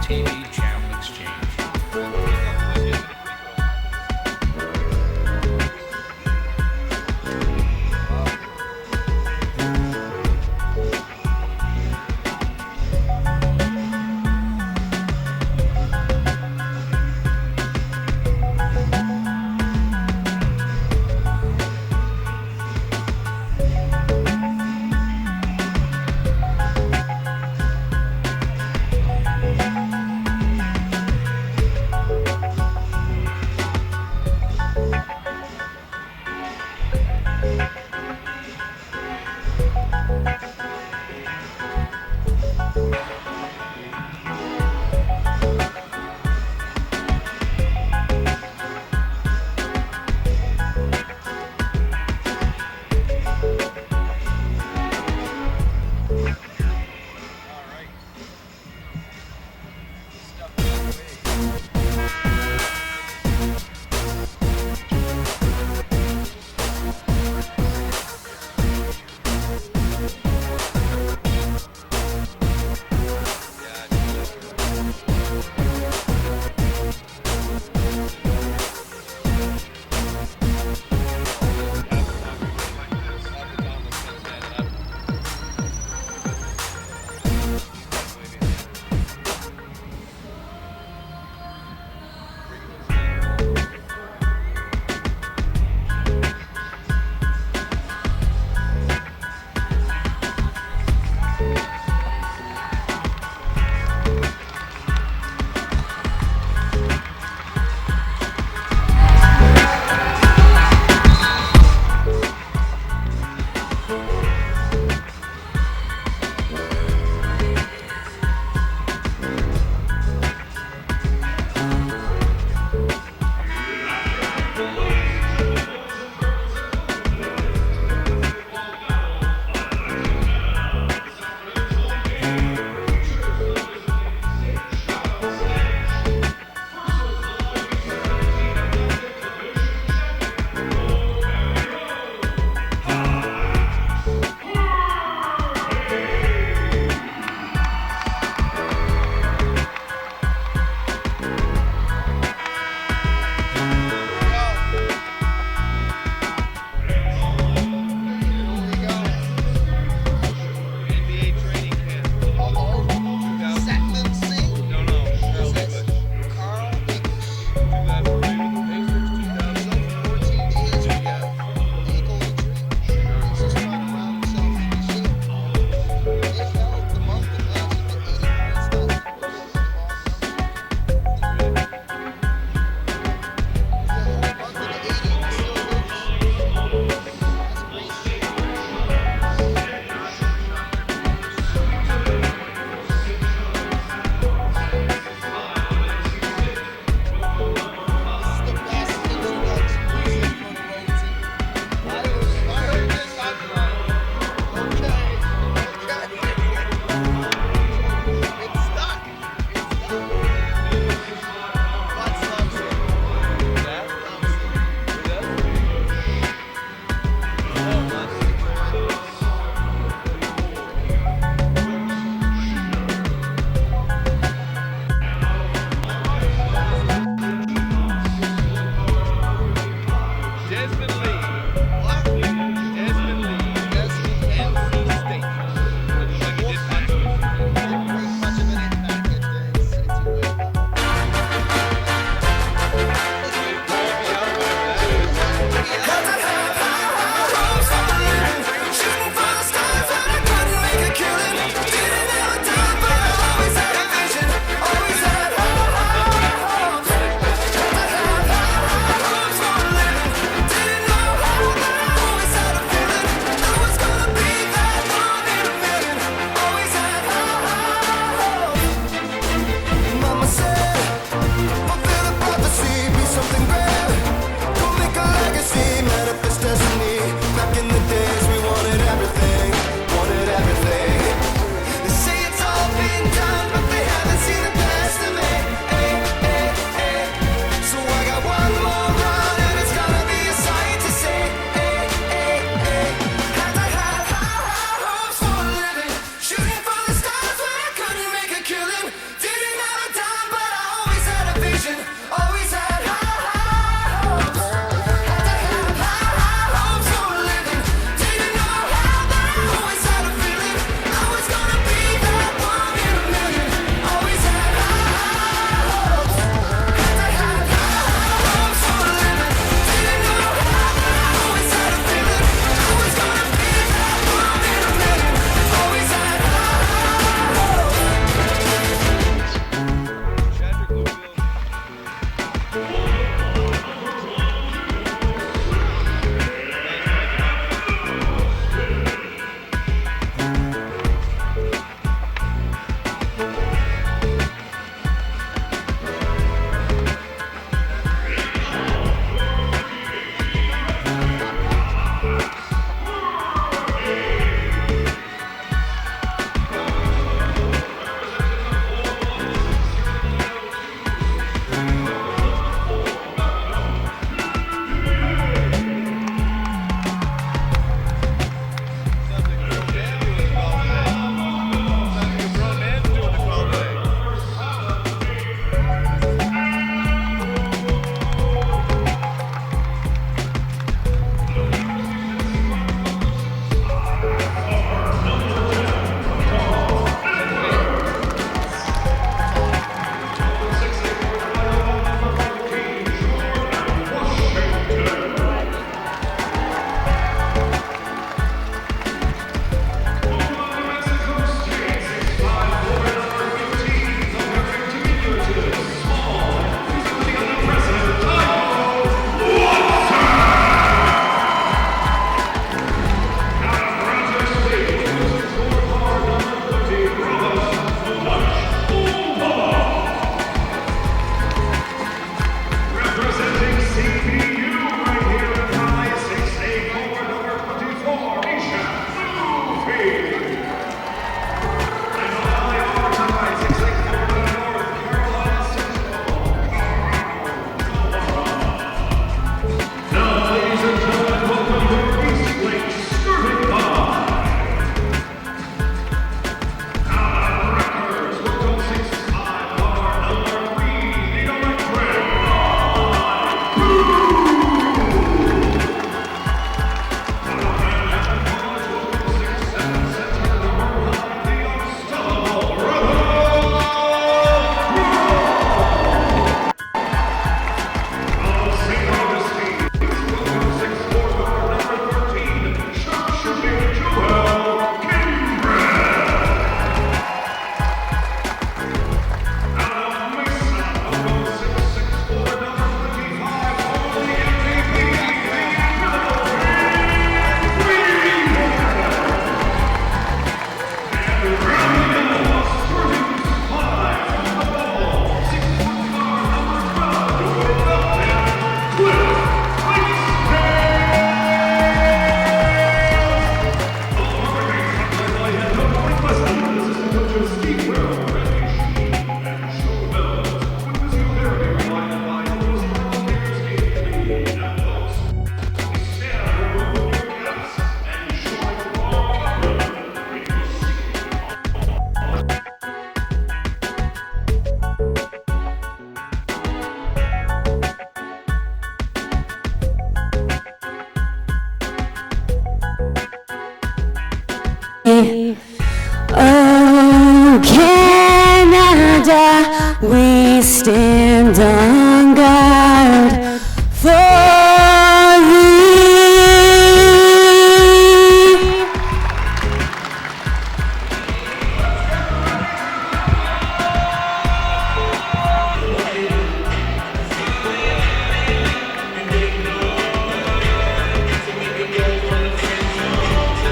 TV channel exchange.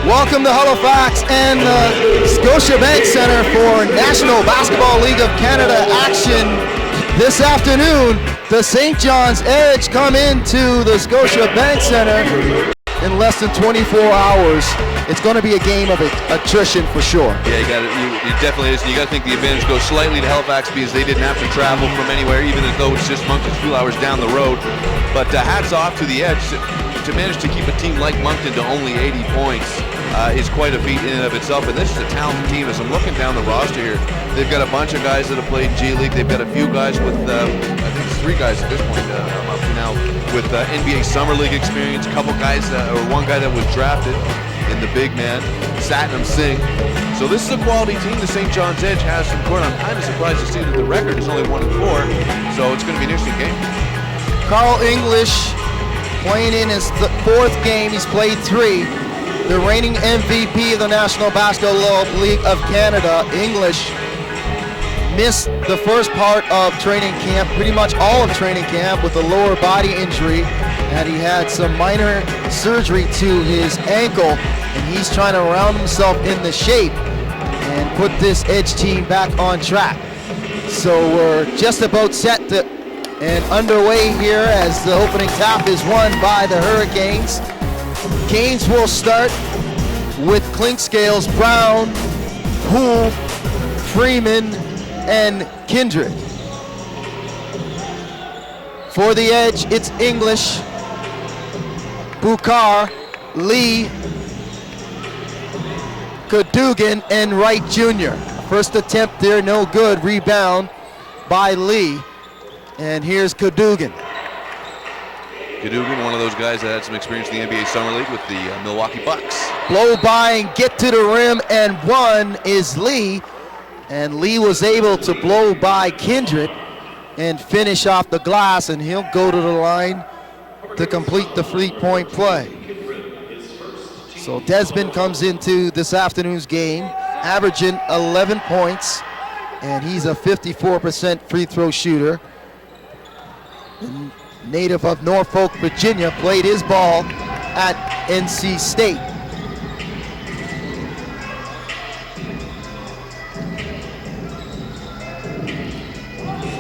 Welcome to Halifax and the Scotiabank Center for National Basketball League of Canada action this afternoon. The St. John's Edge come into the Scotiabank Center in less than 24 hours. It's going to be a game of attrition for sure. Yeah, it definitely is. And you got to think the advantage goes slightly to Halifax because they didn't have to travel from anywhere, even though it's just Moncton's 2 hours down the road. But hats off to the Edge to manage to keep a team like Moncton to only 80 points. Is quite a feet in and of itself, and this is a talented team. As I'm looking down the roster here, they've got a bunch of guys that have played G League. They've got a few guys with, I think it's 3 guys at this point, I'm up to now, with NBA Summer League experience. A couple guys, or one guy that was drafted in the big man, Singh. So this is a quality team. The St. John's Edge has some court. I'm kind of surprised to see that the record is only 1-4, so it's going to be an interesting game. Carl English playing in his 4th game. He's played 3. The reigning MVP of the National Basketball League of Canada, English, missed the first part of training camp, pretty much all of training camp, with a lower body injury, and he had some minor surgery to his ankle, and he's trying to round himself in the shape and put this Edge team back on track. So we're just about set to and underway here as the opening tap is won by the Hurricanes. Canes will start with Clinkscales, Brown, Poole, Freeman, and Kindred. For the Edge, it's English, Bukar, Lee, Cadogan, and Wright Jr. First attempt there, no good. Rebound by Lee. And here's Cadogan. Cadogan, one of those guys that had some experience in the NBA Summer League with the Milwaukee Bucks. Blow by and get to the rim, and one is Lee. And Lee was able to blow by Kindred and finish off the glass, and he'll go to the line to complete the 3-point play. So Desmond comes into this afternoon's game, averaging 11 points, and he's a 54% free throw shooter. And native of Norfolk, Virginia, played his ball at NC State.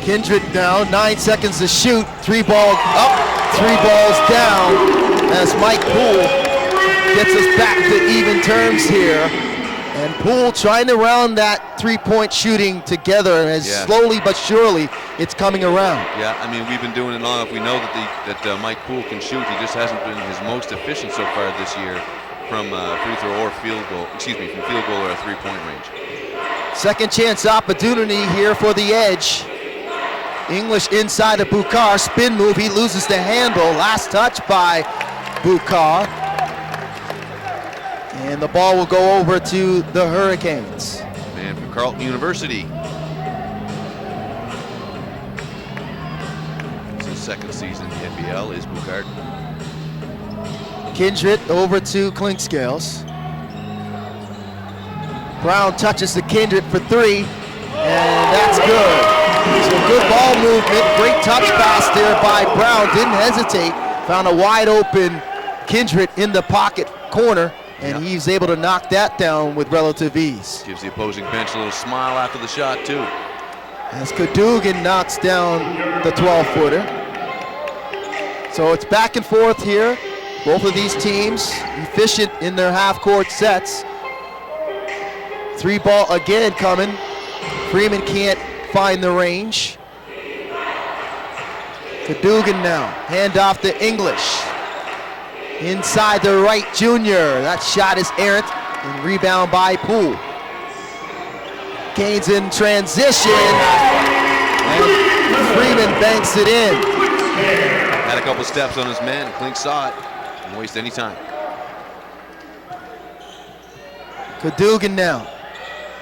Kindred now, 9 seconds to shoot. 3 ball up, 3 balls down as Mike Poole gets us back to even terms here. And Poole trying to round that 3-point shooting together, as slowly but surely it's coming around. Yeah, I mean, we've been doing it long enough. We know that Mike Poole can shoot. He just hasn't been his most efficient so far this year from free throw or field goal, from field goal or a 3-point range. Second chance opportunity here for the Edge. English inside of Bukar, spin move, he loses the handle. Last touch by Bukar. And the ball will go over to the Hurricanes. Man from Carleton University. It's his 2nd season in the NBL is Bukar. Kindred over to Clinkscales. Brown touches the Kindred for 3, and that's good. So good ball movement, great touch pass there by Brown, didn't hesitate, found a wide open Kindred in the pocket corner, and he's able to knock that down with relative ease. Gives the opposing bench a little smile after the shot too. As Cadogan knocks down the 12-footer. So it's back and forth here. Both of these teams efficient in their half-court sets. 3 ball again coming. Freeman can't find the range. Cadogan now, hand off to English. Inside the Wright Jr. That shot is errant, and rebound by Poole. Canes in transition, and Freeman banks it in. Had a couple steps on his man, Klink saw it. Didn't waste any time. Cadogan now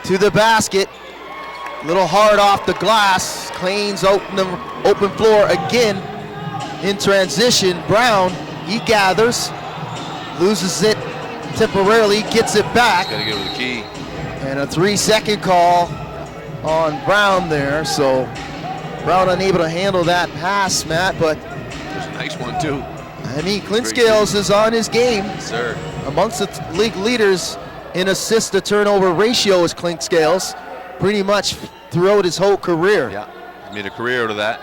to the basket. A little hard off the glass. Canes open floor again in transition. Brown, he gathers, loses it temporarily, gets it back. Gotta get with the key. And a 3-second call on Brown there. So Brown unable to handle that pass, Matt, but there's a nice one too. I mean, Clint Scales is on his game. Yes, sir. Amongst the league leaders in assist to turnover ratio is Clint Scales, pretty much throughout his whole career. Yeah, he's made a career out of that.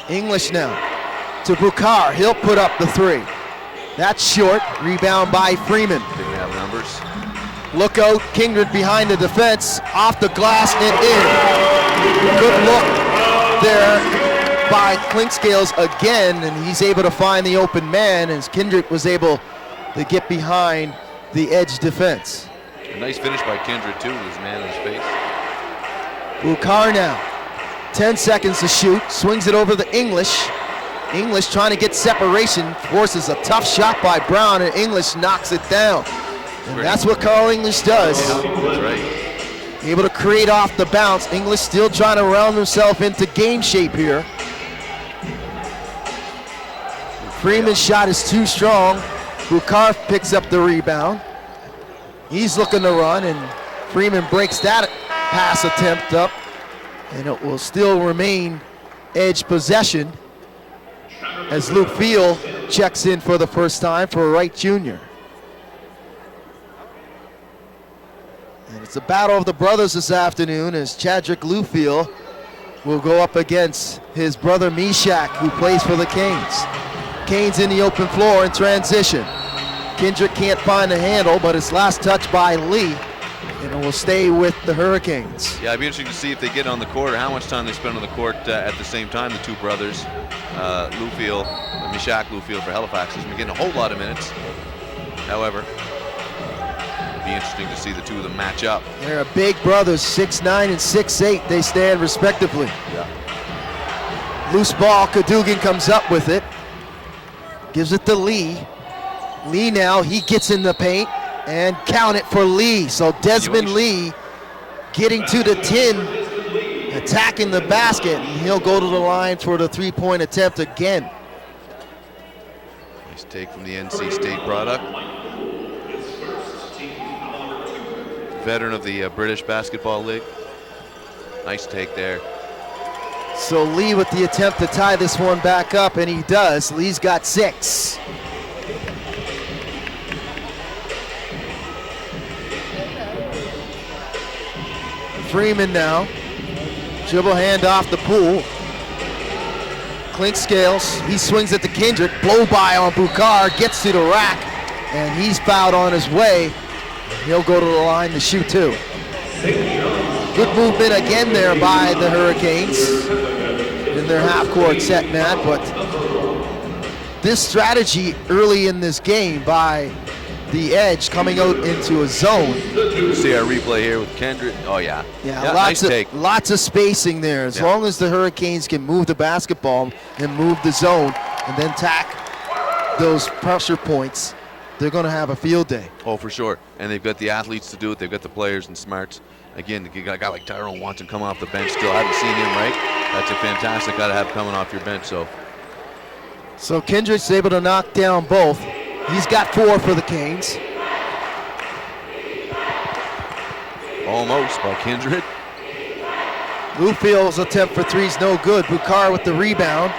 English now to Bukar. He'll put up the three. That's short. Rebound by Freeman. I think we have numbers. Look out, Kindred behind the defense, off the glass and in. Good look there by Clint Scales again, and he's able to find the open man, as Kindred was able to get behind the edge defense. A nice finish by Kindred too, with his man in his face. Bukar now, 10 seconds to shoot, swings it over the English. English trying to get separation, forces a tough shot by Brown, and English knocks it down. And that's what Carl English does. Yeah, that's right. Able to create off the bounce. English still trying to round himself into game shape here. Freeman's shot is too strong. Bukar picks up the rebound. He's looking to run, and Freeman breaks that pass attempt up, and it will still remain edge possession as Luke Field checks in for the first time for Wright Jr. And it's a battle of the brothers this afternoon, as Chadrick Lufield will go up against his brother Meshach, who plays for the Canes. Canes in the open floor in transition. Kindred can't find the handle, but it's last touch by Lee, and it will stay with the Hurricanes. Yeah, it'd be interesting to see if they get on the court or how much time they spend on the court at the same time, the two brothers. Lufield, Meshach Lufield for Halifax has been getting a whole lot of minutes. However, it'd be interesting to see the two of them match up. They're big brothers, 6'9" and 6'8". They stand respectively. Yeah. Loose ball, Cadogan comes up with it. Gives it to Lee. Lee now, he gets in the paint, and count it for Lee. So Desmond Lee getting to the 10, attacking the basket, and he'll go to the line for the three-point attempt again. Nice take from the NC State product. Veteran of the British Basketball League. Nice take there. So Lee with the attempt to tie this one back up, and he does. Lee's got 6. Freeman now, dribble hand off the pool. Clint Scales, he swings it to Kindred, blow by on Bukar, gets to the rack, and he's fouled on his way. He'll go to the line to shoot 2. Good movement again there by the Hurricanes in their half-court set, Matt, but this strategy early in this game by the edge coming out into a zone. See our replay here with Kindred. Oh yeah. Yeah, nice take. Lots of spacing there. As long as the Hurricanes can move the basketball and move the zone and then tack those pressure points, they're going to have a field day. Oh, for sure. And they've got the athletes to do it. They've got the players and smarts. Again, you got a guy like Tyrone Watson coming off the bench still. I haven't seen him, right? That's a fantastic guy to have coming off your bench. So Kindred's able to knock down both. He's got 4 for the Canes. Almost by Kindred. Lufield's attempt for 3's no good. Bukar with the rebound.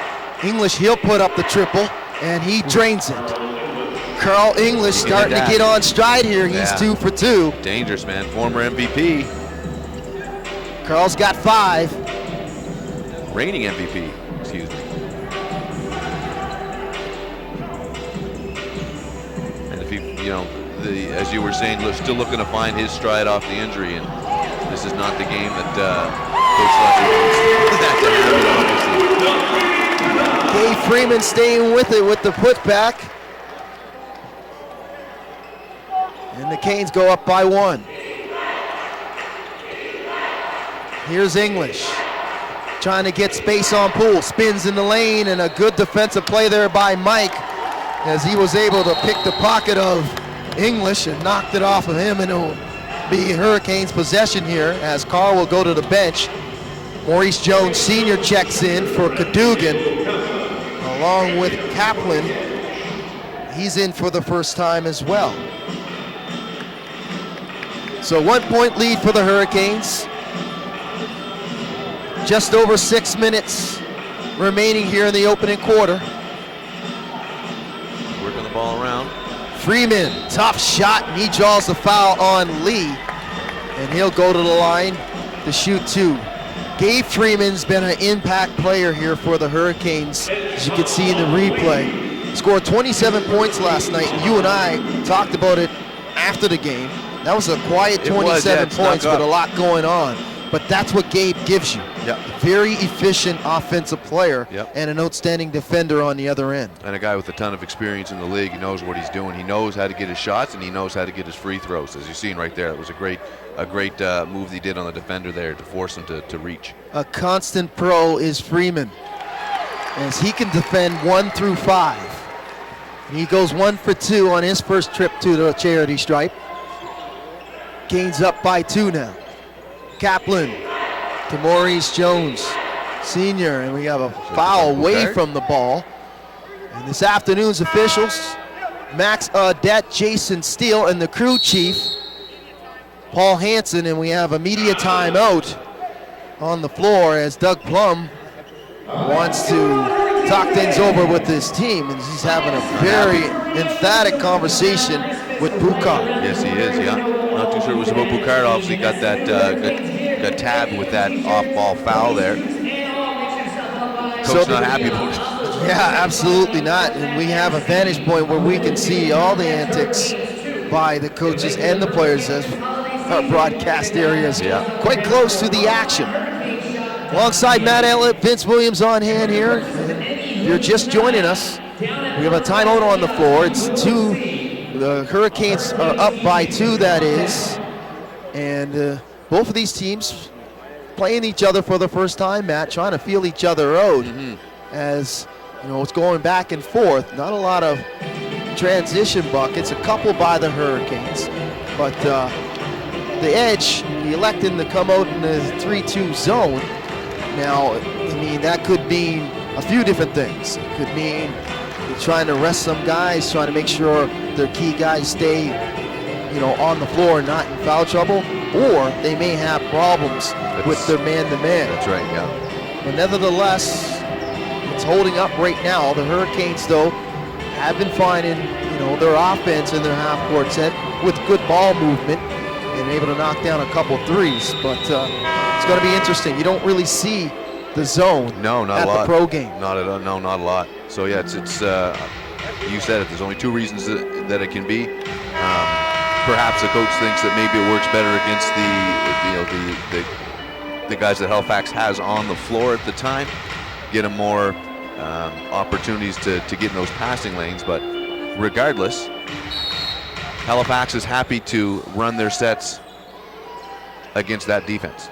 English, he'll put up the triple, and he drains it. Carl English starting to get on stride here. He's 2 for 2. Dangerous, man. Former MVP. Carl's got 5. Reigning MVP, excuse me. And if he, as you were saying, still looking to find his stride off the injury, and this is not the game that Coach Leslie wants that to happen, obviously. Dave Freeman staying with it with the putback. And the Canes go up by 1. Here's English, trying to get space on Poole, spins in the lane, and a good defensive play there by Mike as he was able to pick the pocket of English and knocked it off of him, and it'll be Hurricanes possession here as Carl will go to the bench. Maurice Jones Sr. checks in for Cadogan along with Kaplan. He's in for the first time as well. So 1-point lead for the Hurricanes. Just over 6 minutes remaining here in the opening quarter. Working the ball around. Freeman, tough shot, and he draws the foul on Lee. And he'll go to the line to shoot 2. Gabe Freeman's been an impact player here for the Hurricanes, as you can see in the replay. Scored 27 points last night, and you and I talked about it after the game. That was a quiet 27 points, but a lot going on. But that's what Gabe gives you. Yep. Very efficient offensive player, yep, and an outstanding defender on the other end. And a guy with a ton of experience in the league. He knows what he's doing. He knows how to get his shots, and he knows how to get his free throws. As you've seen right there, it was a great move he did on the defender there to force him to reach. A constant pro is Freeman, as he can defend 1 through 5. He goes 1 for 2 on his first trip to the charity stripe. Canes up by 2 now. Kaplan to Maurice Jones, senior, and we have a foul away from the ball. And this afternoon's officials, Max Audette, Jason Steele, and the crew chief, Paul Hansen, and we have a media timeout on the floor as Doug Plum wants to talk things over with his team, and he's having a very emphatic conversation with Boucard. Yes, he is, yeah. Not too sure it was about Boucard. Obviously got that got tabbed with that off-ball foul there. Coach not happy about it. Yeah, absolutely not. And we have a vantage point where we can see all the antics by the coaches and the players as our broadcast areas quite close to the action. Alongside Matt Elliott, Vince Williams on hand here. If you're just joining us, we have a timeout on the floor. It's 2. The Hurricanes are up by 2, that is. And both of these teams playing each other for the first time, Matt, trying to feel each other out as, you know, it's going back and forth. Not a lot of transition buckets, a couple by the Hurricanes. But the Edge electing to come out in the 3-2 zone. Now, I mean, that could mean a few different things. It could mean they're trying to rest some guys, trying to make sure their key guys stay, you know, on the floor, not in foul trouble, or they may have problems with their man-to-man. That's right, yeah. But nevertheless, it's holding up right now. The Hurricanes, though, have been finding, you know, their offense in their half-court set with good ball movement and able to knock down a couple threes. But it's going to be interesting. You don't really see the zone at the pro game. Not at all. No, not a lot. So yeah, it's you said it. There's only 2 reasons that it can be. Perhaps the coach thinks that maybe it works better against the guys that Halifax has on the floor at the time, get them more opportunities to get in those passing lanes. But regardless, Halifax is happy to run their sets against that defense.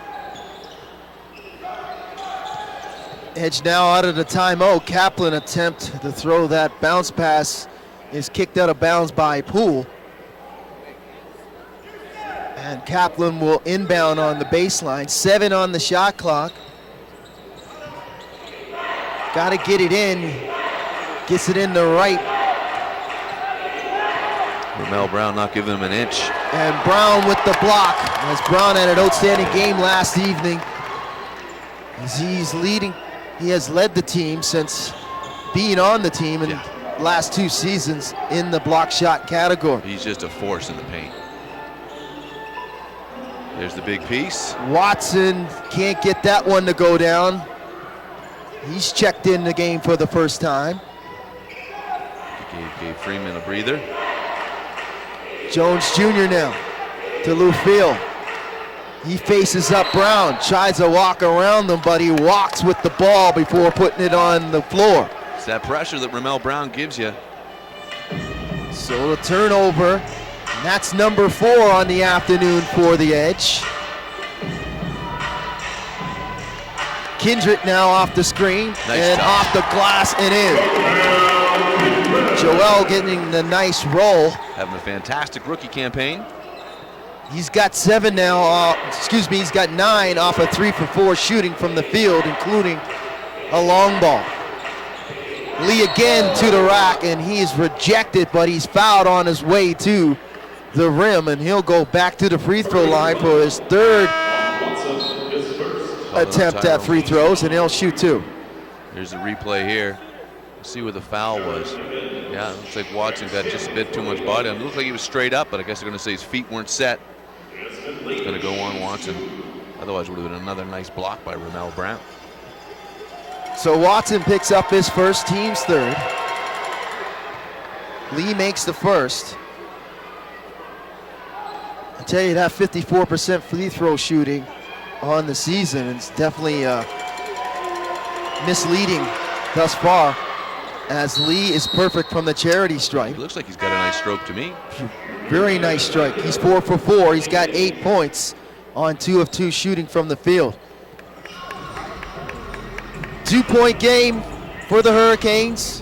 Edge now out of the timeout. Kaplan attempt to throw that bounce pass is kicked out of bounds by Poole. And Kaplan will inbound on the baseline. 7 on the shot clock. Got to get it in. Gets it in the right. Ramel Brown not giving him an inch. And Brown with the block. As Brown had an outstanding game last evening. As he's leading. He has led the team since being on the team in the last 2 seasons in the block shot category. He's just a force in the paint. There's the big piece. Watson can't get that one to go down. He's checked in the game for the first time. Gave Freeman a breather. Jones Jr. now to Lou Field. He faces up Brown, tries to walk around them, but he walks with the ball before putting it on the floor. It's that pressure that Ramel Brown gives you. So the turnover, and that's number 4 on the afternoon for the Edge. Kindred now off the screen, and off the glass and in. Joel getting the nice roll. Having a fantastic rookie campaign. He's got 7 now, he's got 9 off a 3 for 4 shooting from the field, including a long ball. Lee again to the rack, and he is rejected, but he's fouled on his way to the rim, and he'll go back to the free throw line for his 3rd attempt at free throws, and he'll shoot 2. Here's the replay here. Let's see where the foul was. Yeah, it looks like Watson got just a bit too much body on him. It looked like he was straight up, but I guess they're going to say his feet weren't set. It's going to go on Watson. Otherwise, it would have been another nice block by Ramel Brown. So Watson picks up his first, team's third. Lee makes the first. I tell you, that 54% free throw shooting on the season is definitely misleading thus far, as Lee is perfect from the charity stripe. It looks like he's got a nice stroke to me. Very nice strike. He's 4 for 4. He's got 8 points on 2 of 2 shooting from the field. 2-point game for the Hurricanes.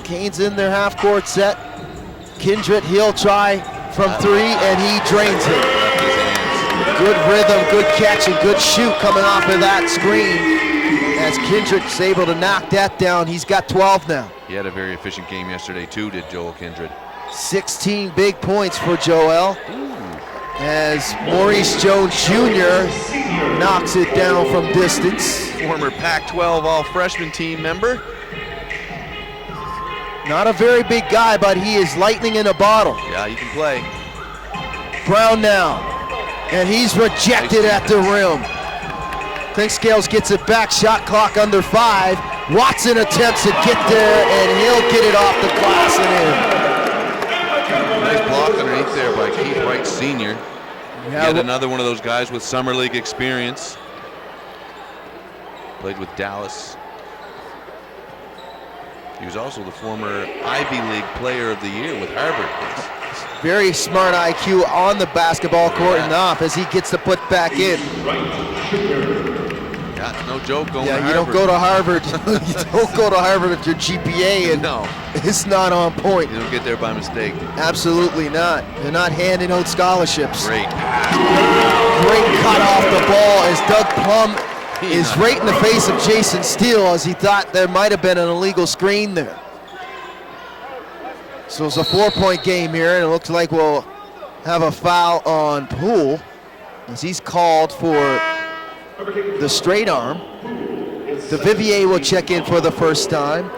Canes in their half-court set. Kindred, he'll try from 3, and he drains it. Good rhythm, good catch, and good shoot coming off of that screen. As Kindred's able to knock that down, he's got 12 now. He had a very efficient game yesterday too, did Joel Kindred. 16 big points for Joel. As Maurice Jones Jr. knocks it down from distance. Former Pac-12 all-freshman team member. Not a very big guy, but he is lightning in a bottle. Yeah, he can play. Brown now, and he's rejected at the rim. Clinkscales gets it back, shot clock under 5. Watson attempts to get there, and he'll get it off the glass and in. Nice block underneath there by Keith Wright Sr. Yeah, Yet another one of those guys with summer league experience. Played with Dallas. He was also the former Ivy League Player of the Year with Harvard. Very smart IQ on the basketball court and off as he gets the put back in. Yeah, it's no joke going to Harvard. Yeah, you don't go to Harvard. You don't go to Harvard if your GPA and no, it's not on point. You don't get there by mistake. Absolutely not. They're not handing out scholarships. Great pass. Great cut off the ball as Doug Plum is right in the face of Jason Steele, as he thought there might have been an illegal screen there. So it's a 4-point game here, and it looks like we'll have a foul on Poole as he's called for the straight arm. The Vivier will check in for the first time.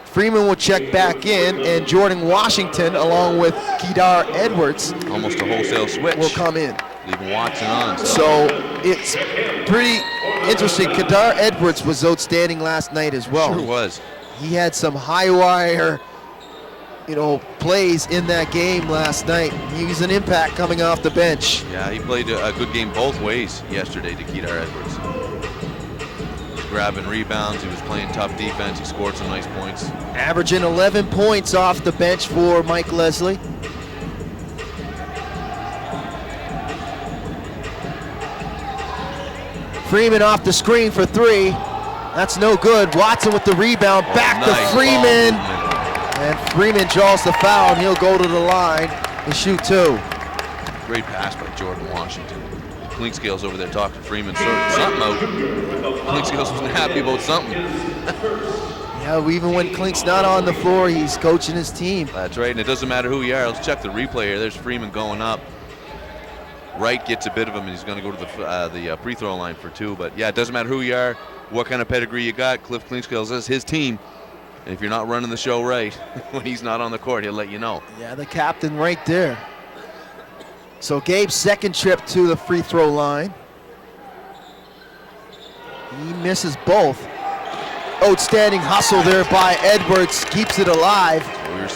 Freeman will check back in, and Jordan Washington, along with Kedar Edwards, almost a wholesale switch, will come in. Leaving Watson on. So it's pretty interesting. Kedar Edwards was outstanding last night as well. Sure was. He had some high wire, plays in that game last night. He was an impact coming off the bench. Yeah, he played a good game both ways yesterday to Kedar Edwards. He was grabbing rebounds, he was playing tough defense, he scored some nice points. Averaging 11 points off the bench for Mike Leslie. Freeman off the screen for 3. That's no good. Watson with the rebound. Back to Freeman. And Freeman draws the foul, and he'll go to the line and shoot 2. Great pass by Jordan Washington. Clinkscales over there talking to Freeman. Something out. Clinkscales wasn't happy about something. Yeah, even when Clink's not on the floor, he's coaching his team. That's right, and it doesn't matter who you are. Let's check the replay here. There's Freeman going up. Wright gets a bit of him, and he's going to go to the free throw line for 2. But yeah, it doesn't matter who you are, what kind of pedigree you got. Cliff Clinkscales is his team. And if you're not running the show right, when he's not on the court, he'll let you know. Yeah, the captain right there. So Gabe's second trip to the free throw line. He misses both. Outstanding hustle there by Edwards, keeps it alive.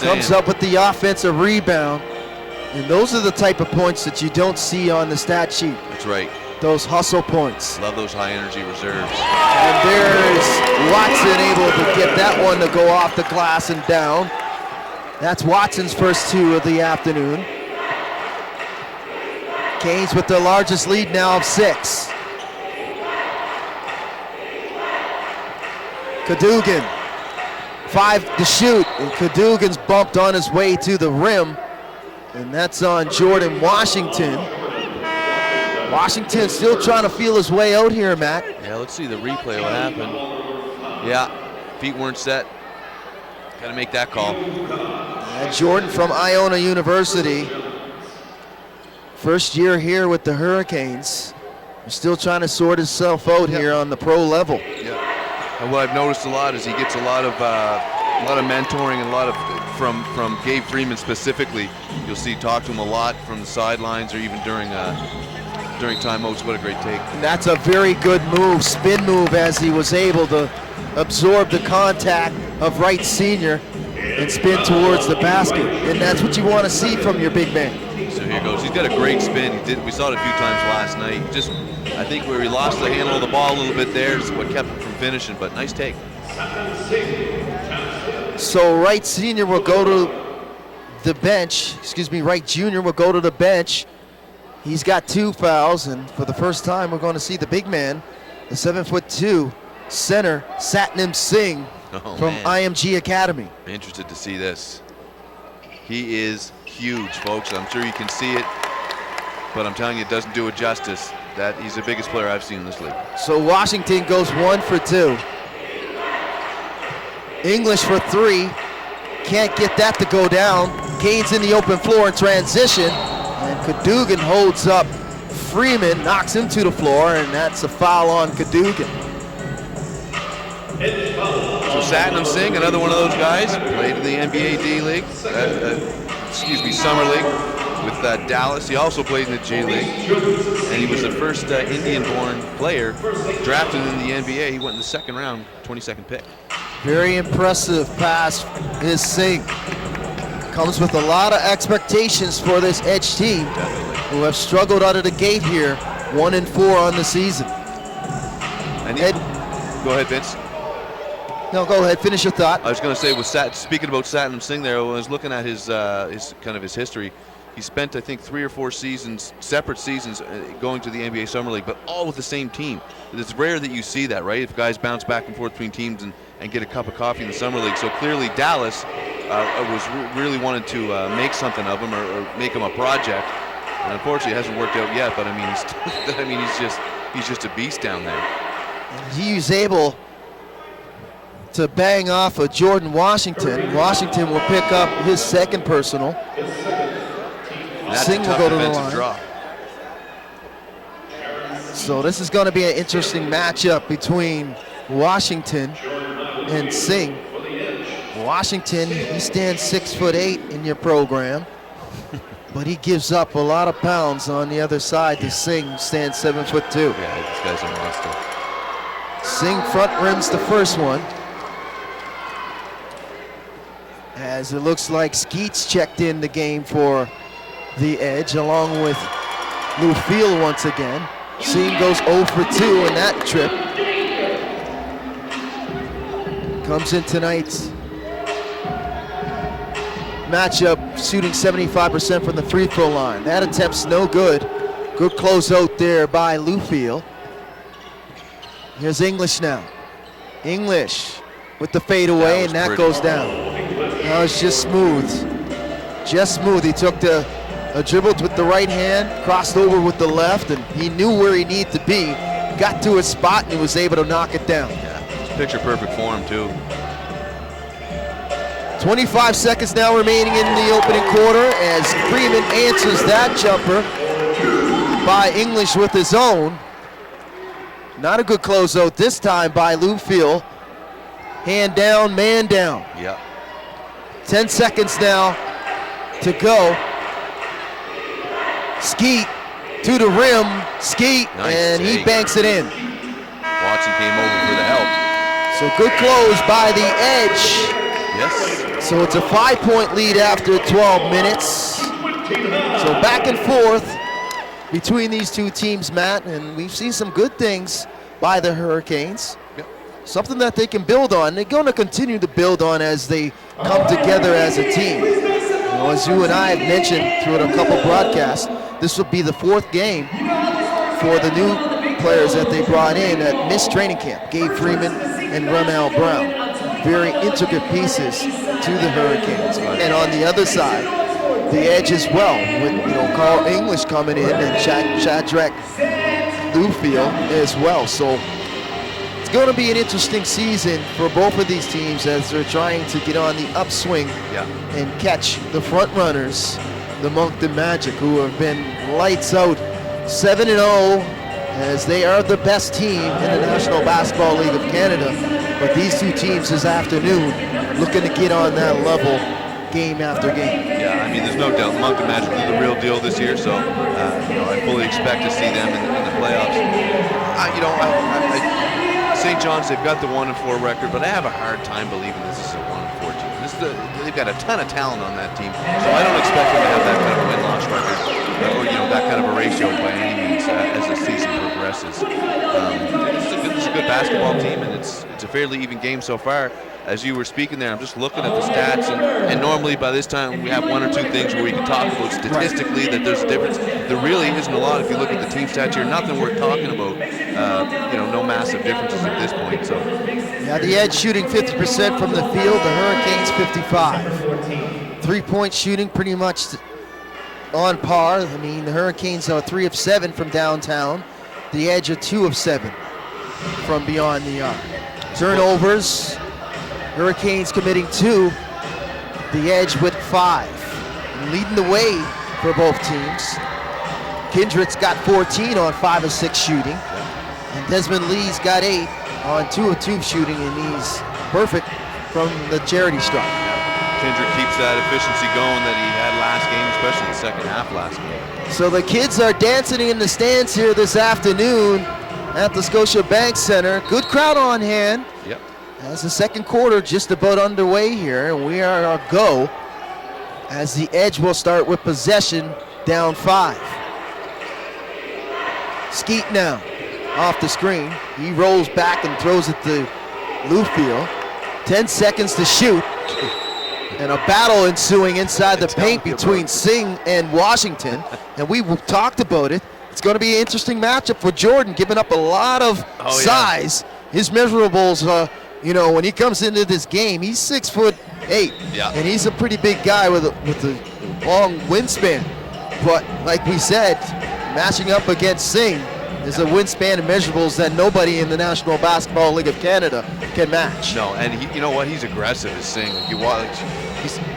Comes up with the offensive rebound. And those are the type of points that you don't see on the stat sheet. That's right. Those hustle points. Love those high energy reserves. And there's Watson able to get that one to go off the glass and down. That's Watson's first 2 of the afternoon. Canes with the largest lead now of 6. Cadogan, 5 to shoot, and Cadogan's bumped on his way to the rim. And that's on Jordan Washington. Washington still trying to feel his way out here, Matt. Yeah, let's see the replay, what happened. Yeah, feet weren't set. Got to make that call. And Jordan from Iona University. First year here with the Hurricanes. Still trying to sort himself out here on the pro level. Yeah. And what I've noticed a lot is he gets a lot of mentoring and a lot of from Gabe Freeman specifically. You'll see talk to him a lot from the sidelines or even during timeouts. What a great take. And that's a very good move, spin move, as he was able to absorb the contact of Wright Sr. and spin towards the basket. And that's what you want to see from your big man. So here goes. He's got a great spin. We saw it a few times last night. Just, I think where he lost the handle of the ball a little bit there is what kept him from finishing, but nice take. So Wright Sr. will go to the bench. Wright Jr. will go to the bench. He's got 2 fouls, and for the first time, we're going to see the big man, the 7'2" center, Satnam Singh from IMG Academy. I'm interested to see this. He is huge, folks. I'm sure you can see it, but I'm telling you, it doesn't do it justice. That he's the biggest player I've seen in this league. So Washington goes 1 for 2. English for 3. Can't get that to go down. Kane's in the open floor in transition. And Cadogan holds up Freeman, knocks him to the floor, and that's a foul on Cadogan. So Satnam Singh, another one of those guys, played in the NBA D-League, Summer League with Dallas. He also played in the G-League, and he was the first Indian-born player drafted in the NBA. He went in the second round, 22nd pick. Very impressive pass is Singh. Comes with a lot of expectations for this Edge team, who have struggled out of the gate here, 1-4 on the season. Go ahead, Vince. No, go ahead. Finish your thought. I was going to say, speaking about Satnam Singh there, when I was looking at his history, he spent, I think, 3 or 4 separate seasons going to the NBA Summer League, but all with the same team. It's rare that you see that, right? If guys bounce back and forth between teams and get a cup of coffee in the Summer League. So clearly Dallas really wanted to make something of him or make him a project. And unfortunately, it hasn't worked out yet, but he's just a beast down there. He's able to bang off of Jordan Washington. Washington will pick up his second personal. Singh will go to the line. Draw. So this is going to be an interesting matchup between Washington and Singh. Washington, he stands 6'8" in your program, but he gives up a lot of pounds on the other side to Singh, who stands 7'2". Yeah, this guy's a monster. Singh front rims the first one. As it looks like Skeet's checked in the game for the Edge, along with Lou Field once again. Singh goes 0 for 2 in that trip. Comes in tonight's matchup shooting 75% from the free throw line. That attempt's no good. Good close out there by Lou Field. Here's English now. English with the fadeaway, and that goes down. Now it's just smooth. Just smooth. He took a dribbled with the right hand, crossed over with the left, and he knew where he needed to be. Got to his spot and he was able to knock it down. Yeah, picture perfect for him too. 25 seconds now remaining in the opening quarter as Freeman answers that jumper by English with his own. Not a good closeout this time by Lou Field. Hand down, man down. Yeah. 10 seconds now to go. Skeet to the rim. Skeet, nice and take. he banks it in. Watson came over for the help. So good close by the Edge. Yes. So it's a 5-point lead after 12 minutes. So back and forth between these two teams, Matt, and we've seen some good things by the Hurricanes. Yep. Something that they can build on. They're going to continue to build on as they come together as a team. You know, as you and I have mentioned through a couple broadcasts, this will be the 4th game for the new players that they brought in at missed training camp. Gabe Freeman and Ramel Brown. Very intricate pieces to the Hurricanes. And on the other side, the Edge as well, with Carl English coming in and Shadrack Lou Field as well. So it's going to be an interesting season for both of these teams as they're trying to get on the upswing and catch the front runners, the Moncton Magic, who have been lights out, 7-0, as they are the best team in the National Basketball League of Canada. But these two teams this afternoon looking to get on that level game after game. Yeah, I mean, there's no doubt Moncton Magic are the real deal this year, so I fully expect to see them in the playoffs. St. John's, they've got the 1-4 record, but I have a hard time believing this is a 1-4 team. They've got a ton of talent on that team, so I don't expect them to have that kind of win-loss record, or that kind of a ratio by any means as the season progresses. It's a good basketball team, and it's a fairly even game so far. As you were speaking there, I'm just looking at the stats, and normally by this time we have one or two things where we can talk about statistically that there's a difference. There really isn't a lot if you look at the team stats here. Nothing worth talking about. No massive differences at this point. So. Yeah, the Edge shooting 50% from the field. The Hurricanes 55. 3-point shooting pretty much on par. I mean, the Hurricanes are 3 of 7 from downtown. The Edge are 2 of 7 from beyond the arc. Turnovers. Hurricanes committing 2, the Edge with 5. And leading the way for both teams. Kindred's got 14 on 5 of 6 shooting. And Desmond Lee's got 8 on 2 of 2 shooting, and he's perfect from the charity stripe. Kindred keeps that efficiency going that he had last game, especially the second half last game. So the kids are dancing in the stands here this afternoon at the Scotiabank Center. Good crowd on hand. Yep. As the second quarter just about underway here, and we are our go as the Edge will start with possession down 5. Skeet now off the screen. He rolls back and throws it to Lufield. 10 seconds to shoot. And a battle ensuing inside the paint between Singh and Washington. And we talked about it. It's going to be an interesting matchup for Jordan, giving up a lot of size. Yeah. His measurables when he comes into this game, he's 6'8", and he's a pretty big guy with a long wingspan. But like we said, matching up against Singh is a wingspan and measurables that nobody in the National Basketball League of Canada can match. No, and he's aggressive as Singh.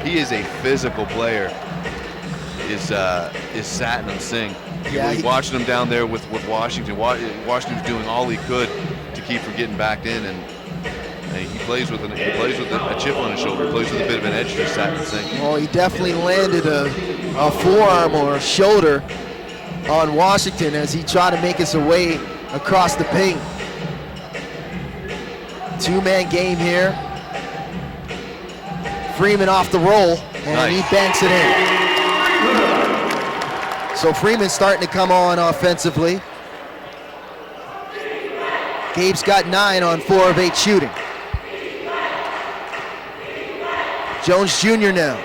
He is a physical player. Is Satin and Singh. Watching him down there with Washington. Washington's doing all he could to keep from getting back in, and he plays with a chip on his shoulder. He plays with a bit of an edge to Satin Singh. Well, he definitely landed a forearm or a shoulder on Washington as he tried to make his way across the paint. 2-man game here. Freeman off the roll, and he banks it in. So Freeman's starting to come on offensively. Gabe's got 9 on 4 of 8 shooting. Jones Jr. now.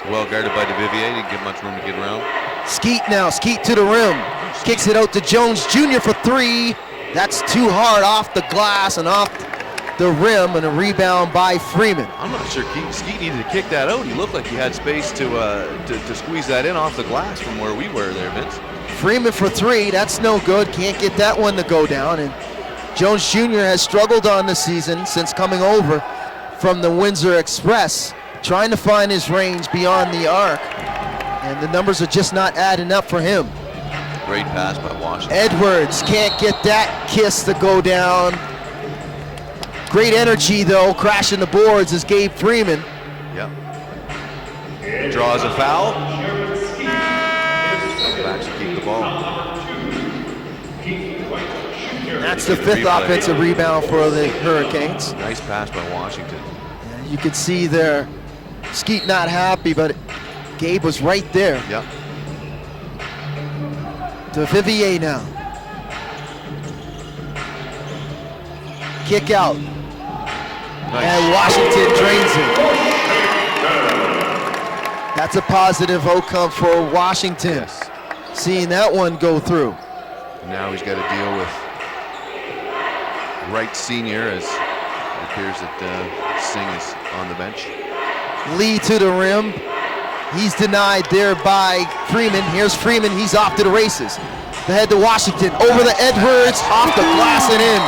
Well guarded by DeVivier, didn't get much room to get around. Skeet now, Skeet to the rim. Kicks it out to Jones Jr. for 3. That's too hard off the glass and off the rim, and a rebound by Freeman. I'm not sure Skeet needed to kick that out. He looked like he had space to squeeze that in off the glass from where we were there, Vince. Freeman for 3, that's no good. Can't get that one to go down. And Jones Jr. has struggled on the season since coming over from the Windsor Express, trying to find his range beyond the arc. And the numbers are just not adding up for him. Great pass by Washington. Edwards can't get that kiss to go down. Great energy though, crashing the boards is Gabe Freeman. Yep. Draws a foul. Back to keep the ball. That's the 5th offensive rebound for the Hurricanes. Nice pass by Washington. You can see there, Skeet not happy, but Gabe was right there. Yep. To Vivier now. Kick out. Nice. And Washington drains it. That's a positive outcome for Washington. Yes. Seeing that one go through. Now he's got to deal with Wright Sr. as it appears that Singh is on the bench. Lee to the rim. He's denied there by Freeman. Here's Freeman, he's off to the races. The head to Washington, over the Edwards, off the glass and in.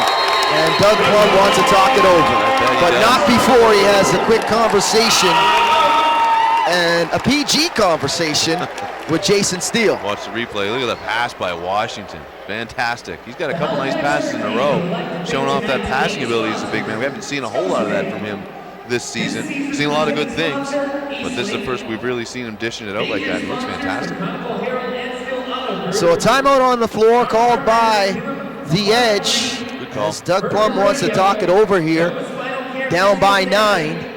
And Doug Plum wants to talk it over. But not before he has a quick conversation and a PG conversation with Jason Steele. Watch the replay. Look at the pass by Washington. Fantastic. He's got a couple nice passes in a row, showing off that passing ability as a big man. We haven't seen a whole lot of that from him this season. We've seen a lot of good things, but this is the first we've really seen him dishing it out like that. It looks fantastic. So a timeout on the floor called by the Edge. Good call. As Doug Plum wants to talk it over here. Down by 9.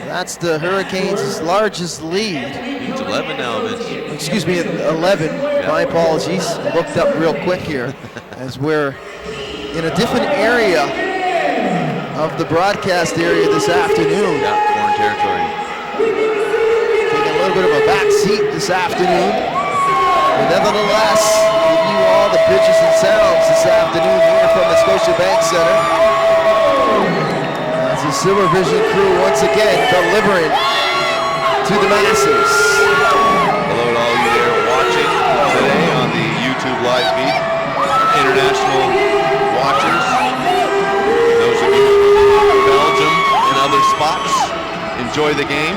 That's the Hurricanes' largest lead. It's 11 now, Vince. Excuse me, 11. Yeah. My apologies. I looked up real quick here as we're in a different area of the broadcast area this afternoon. Yeah, foreign territory. Taking a little bit of a back seat this afternoon. But nevertheless, giving you all the pictures and sounds this afternoon here from the Scotiabank Center. As the Silver Vision crew once again delivering to the masses. Hello to all you there watching today on the YouTube live feed. International watchers. Those of you from Belgium and other spots, enjoy the game.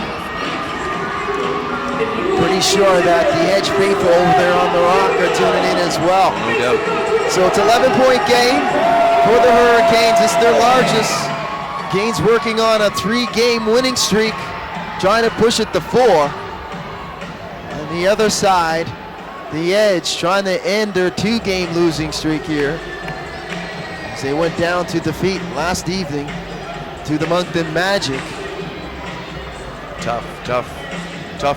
Pretty sure that the Edge faithful over there on the Rock are tuning in as well. No doubt. So it's an 11-point game for the Hurricanes. It's their largest. Canes working on a 3-game winning streak, trying to push it to 4. On the other side, the Edge trying to end their 2-game losing streak here, as they went down to defeat last evening to the Moncton Magic. Tough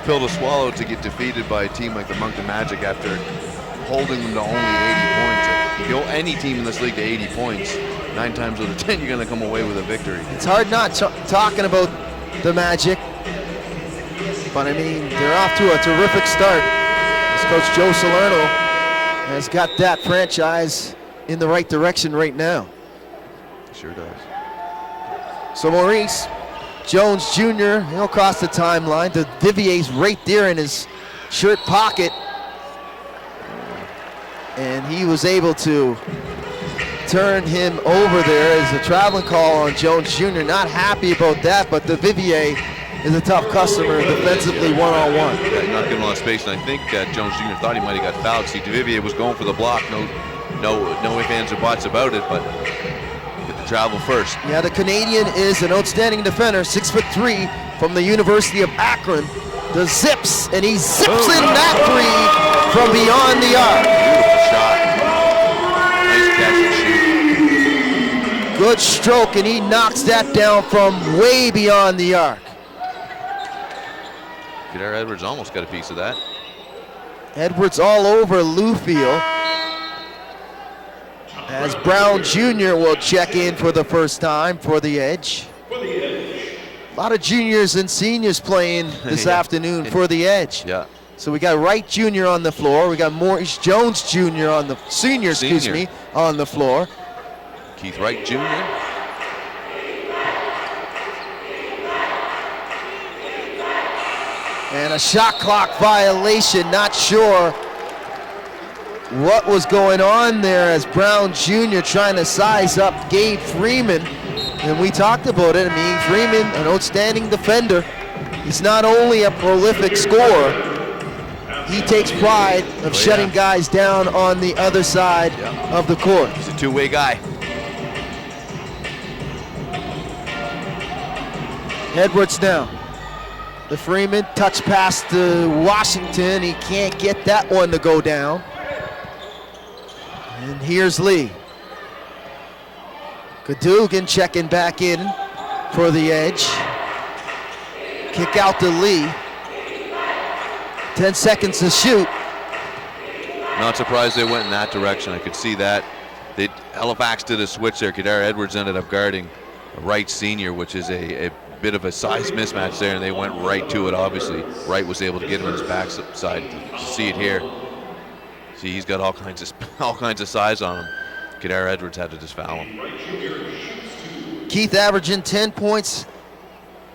pill to swallow to get defeated by a team like the Moncton Magic after holding them to only 80 points. If you hold any team in this league to 80 points, 9 times out of 10 you're going to come away with a victory. It's hard not talking about the Magic, but I mean, they're off to a terrific start. As Coach Joe Salerno has got that franchise in the right direction right now. Sure does. So Maurice Jones Jr., he'll cross the timeline. The Vivier's right there in his shirt pocket. And he was able to turn him over there as a traveling call on Jones Jr. Not happy about that, but the Vivier is a tough customer defensively one-on-one. Yeah, not giving a lot of space, and I think Jones Jr. thought he might have got fouled. See, Vivier was going for the block. No ifs, ands, or buts about it, but get the travel first. Yeah, the Canadian is an outstanding defender, 6'3", from the University of Akron. The zips, and he zips in that 3 from beyond the arc. Beautiful shot. Nice catch and shoot. Good stroke, and he knocks that down from way beyond the arc. Kadar Edwards almost got a piece of that. Edwards all over Lewfield. As Brown Jr. will check in for the first time for the Edge. A lot of juniors and seniors playing this afternoon for the Edge. Yeah. So we got Wright Jr. on the floor. We got Maurice Jones Jr. on the senior, on the floor. Keith Wright Jr. And a shot clock violation. Not sure what was going on there as Brown Jr. trying to size up Gabe Freeman. And we talked about it. I mean, Freeman, an outstanding defender. He's not only a prolific scorer, he takes pride of shutting guys down on the other side of the court. He's a two-way guy. Edwards now. The Freeman touch pass to Washington. He can't get that one to go down. And here's Lee. Cadogan checking back in for the Edge. Kick out to Lee. 10 seconds to shoot. Not surprised they went in that direction. I could see that. Halifax did a switch there. Kadar Edwards ended up guarding Wright Sr., which is a bit of a size mismatch there, and they went right to it, obviously. Wright was able to get him on his backside. To see it here. See, he's got all kinds of size on him. Kadar Edwards had to just foul him. Keith averaging 10 points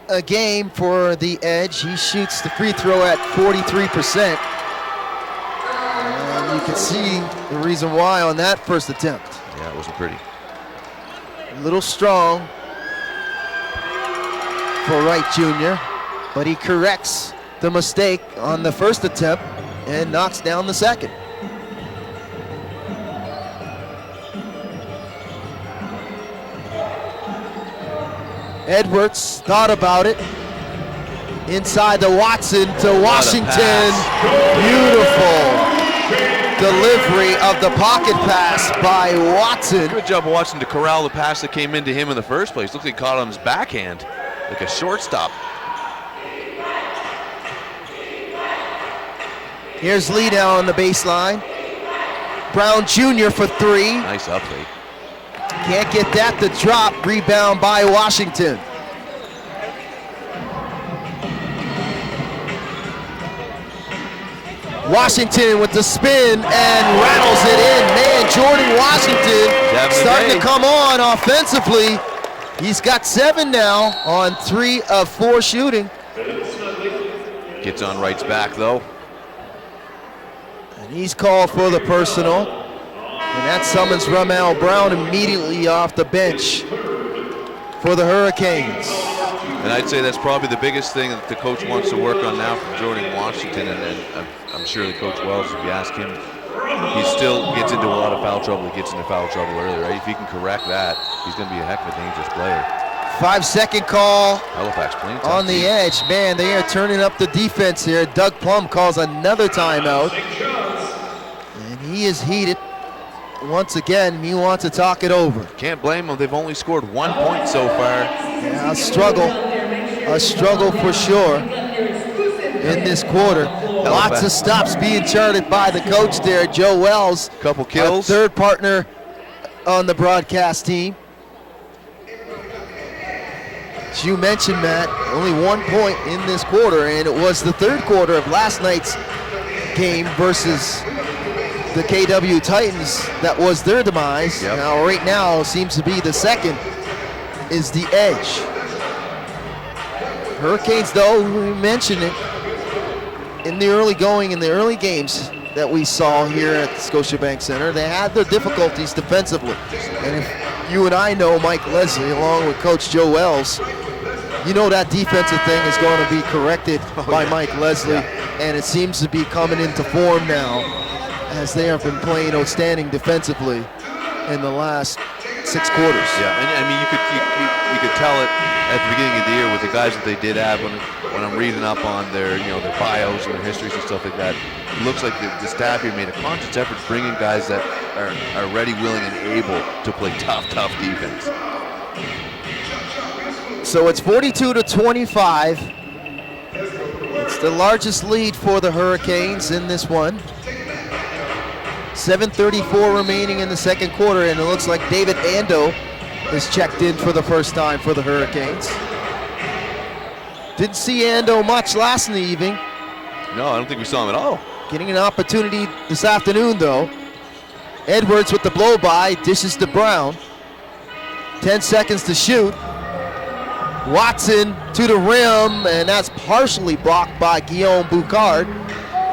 a game for the Edge. He shoots the free throw at 43%. And you can see the reason why on that first attempt. Yeah, it wasn't pretty. A little strong for Wright Jr. but he corrects the mistake on the first attempt and knocks down the second. Edwards thought about it. Inside to Watson to Washington. Beautiful delivery of the pocket pass by Watson. Good job of Watson to corral the pass that came into him in the first place. Looks like he caught on his backhand, like a shortstop. Here's Lee now on the baseline. Brown Jr. for three. Nice update. Can't get that to drop. Rebound by Washington. Washington with the spin and rattles it in. Man, Jordan Washington starting to come on offensively. He's got 7 now on 3 of 4 shooting. Gets on Wright's back though. And he's called for the personal. And that summons Ramel Brown immediately off the bench for the Hurricanes. And I'd say that's probably the biggest thing that the coach wants to work on now from Jordan Washington, and I'm sure the Coach Wells, if you ask him, he still gets into a lot of foul trouble. He gets into foul trouble early, right? If he can correct that, he's going to be a heck of a dangerous player. 5-second call Halifax playing on the edge. Man, they are turning up the defense here. Doug Plum calls another timeout. And he is heated. Once again, he wants to talk it over. Can't blame them. They've only scored 1 point so far. Yeah, a struggle for sure in this quarter. Lots of stops being charted by the coach there, Joe Wells. Couple kills. Third partner on the broadcast team. As you mentioned, Matt, only 1 point in this quarter, and it was the third quarter of last night's game versus the KW Titans that was their demise. Yep. Now, right now, seems to be the second is the edge. Hurricanes, though, we mentioned it, in the early games that we saw here at Scotiabank Center, they had their difficulties defensively. And if you and I know Mike Leslie, along with Coach Joe Wells, you know that defensive thing is going to be corrected by Mike Leslie, and it seems to be coming into form now, as they have been playing outstanding defensively in the last 6 quarters. Yeah, and I mean, you could tell it at the beginning of the year with the guys that they did have. When I'm reading up on their their bios and their histories and stuff like that, it looks like the staff here made a conscious effort to bring in guys that are ready, willing, and able to play tough defense. So it's 42-25. It's the largest lead for the Hurricanes in this one. 7:34 remaining in the second quarter, and it looks like David Ando is checked in for the first time for the Hurricanes. Didn't see Ando much last in the evening. No, I don't think we saw him at all. Getting an opportunity this afternoon, though. Edwards with the blow-by, dishes to Brown. 10 seconds to shoot. Watson to the rim, and that's partially blocked by Guillaume Boucard.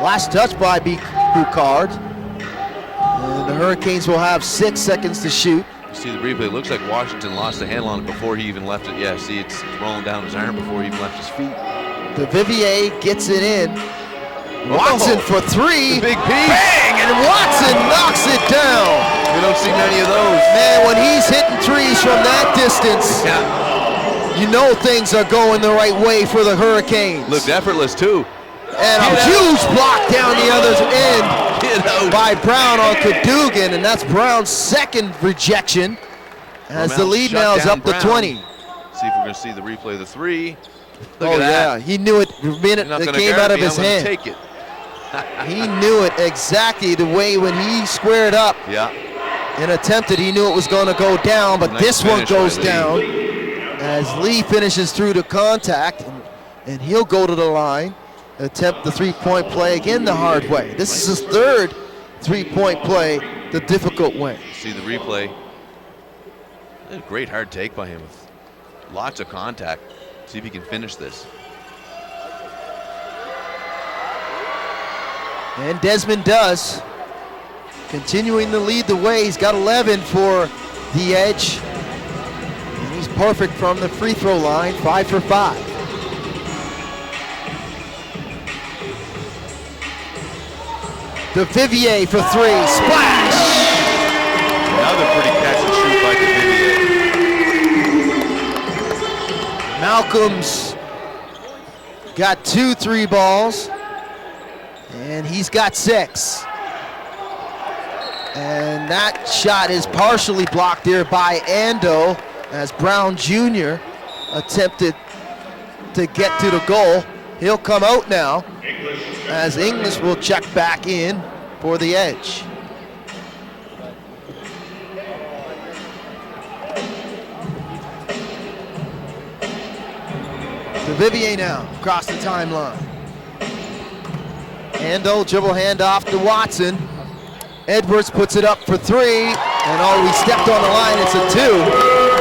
Last touch by Boucard. And the Hurricanes will have 6 seconds to shoot. You see the replay, it looks like Washington lost the handle on it before he even left it. Yeah, see it's rolling down his arm before he even left his feet. The Vivier gets it in. Watson for 3. Big piece. Bang! And Watson knocks it down. We don't see many of those. Man, when he's hitting threes from that distance, you know things are going the right way for the Hurricanes. Looked effortless too. And a huge block down the other end by Brown on Cadogan, and that's Brown's second rejection as the lead now is up to 20. See if we're going to see the replay of the 3. Look at that. Yeah, he knew it the minute it came out of his hand. Take it. He knew it exactly the way when he squared up and attempted, he knew it was going to go down, but this one goes down as Lee finishes through the contact, and he'll go to the line, attempt the three-point play again the hard way. This is his third three-point play the difficult way. See the replay. A great hard take by him with lots of contact. See if he can finish this. And Desmond does. Continuing to lead the way. He's got 11 for the edge. And he's perfect from the free throw line, 5 for 5. DeVivier for three, splash! Another pretty catch and shoot by DeVivier. Malcolm's got 2 3 balls, and he's got 6. And that shot is partially blocked there by Ando as Brown Jr. attempted to get to the goal. He'll come out now as English will check back in for the edge. DeVivier now across the timeline. Ando dribble handoff to Watson. Edwards puts it up for 3, and he stepped on the line, it's a 2.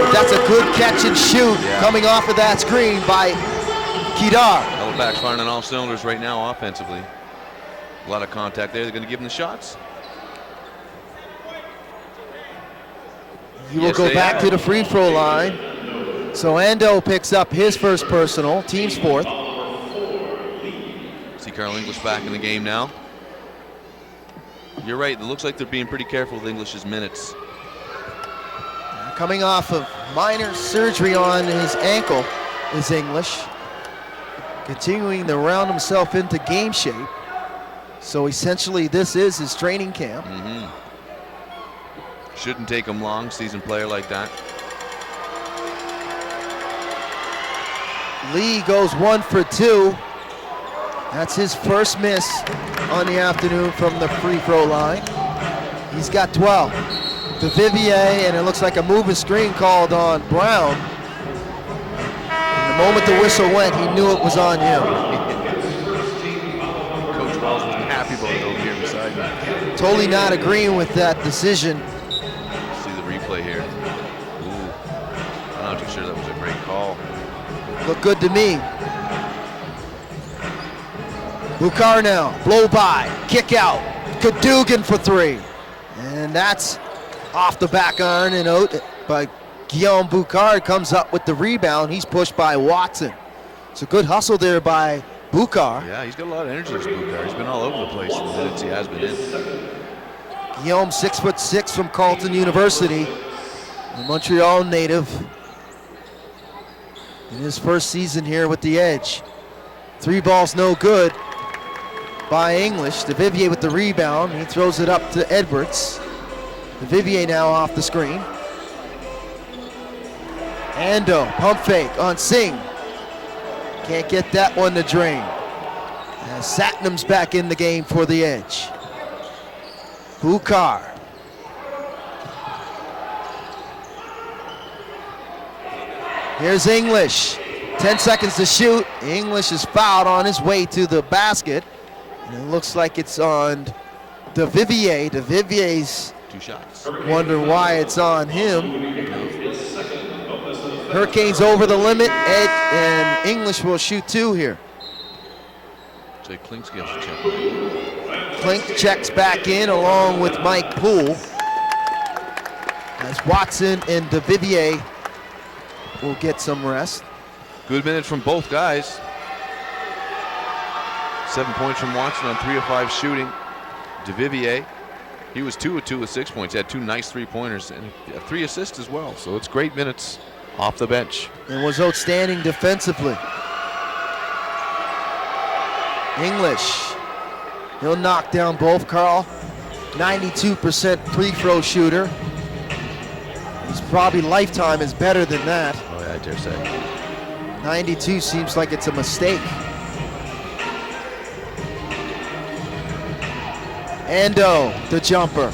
But that's a good catch and shoot coming off of that screen by Kedar. Halifax firing on all cylinders right now offensively. A lot of contact there. They're going to give him the shots. He will go back to the free throw line. So Ando picks up his first personal, team's 4th. See Carl English back in the game now. You're right, it looks like they're being pretty careful with English's minutes. Coming off of minor surgery on his ankle is English. Continuing to round himself into game shape. So essentially this is his training camp. Shouldn't take him long, seasoned player like that. Lee goes 1 for 2. That's his first miss on the afternoon from the free throw line. He's got 12. DeVivier, and it looks like a moving screen called on Brown. And the moment the whistle went, he knew it was on him. Coach Wells was happy about it over here beside me. Totally not agreeing with that decision. See the replay here. Ooh, I'm not too sure that was a great call. Look good to me. Bukar now, blow by, kick out. Cadogan for 3. And that's off the back iron and out by Guillaume Bukar. Comes up with the rebound. He's pushed by Watson. It's a good hustle there by Bukar. Yeah, he's got a lot of energy, this Bukar. He's been all over the place in the minutes he has been in. Guillaume, 6'6" from Carleton University, a Montreal native. In his first season here with the Edge. 3 balls no good by English. DeVivier with the rebound. He throws it up to Edwards. DeVivier now off the screen. Ando, pump fake on Singh. Can't get that one to drain. As Satnam's back in the game for the Edge. Bukar. Here's English. 10 seconds to shoot. English is fouled on his way to the basket. And it looks like it's on DeVivier. DeVivier's 2 shots. wonder why it's on him. Hurricanes over the limit, and English will shoot 2 here. Jay Klink's gets a check. Klink checks back in along with Mike Poole. As Watson and DeVivier will get some rest. Good minutes from both guys. 7 points from Watson on 3 of 5 shooting. DeVivier, he was 2 of 2 with 6 points. He had 2 nice 3-pointers and 3 assists as well. So it's great minutes off the bench. And was outstanding defensively. English, he'll knock down both. Carl, 92% free throw shooter. His probably lifetime is better than that. Oh yeah, I dare say. 92 seems like it's a mistake. Ando, the jumper.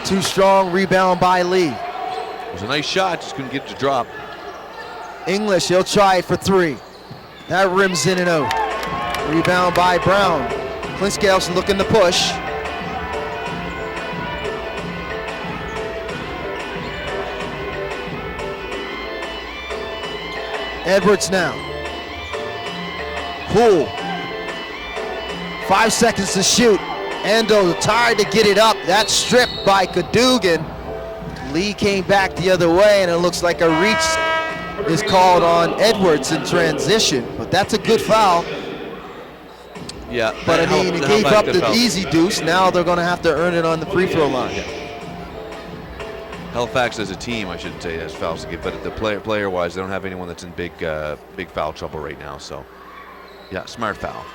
Too strong, rebound by Lee. It was a nice shot, just couldn't get it to drop. English, he'll try it for 3. That rims in and out. Rebound by Brown. Klinskelson looking to push. Edwards now. Poole. 5 seconds to shoot. Ando tired to get it up. That's stripped by Cadogan. Lee came back the other way, and it looks like a reach is called on Edwards in transition, but that's a good foul. Yeah, But I mean, it gave up the easy deuce. Now they're going to have to earn it on the free throw line. Yeah. Halifax as a team, I shouldn't say, has fouls to give, but the player-wise, they don't have anyone that's in big foul trouble right now. So, yeah, smart foul.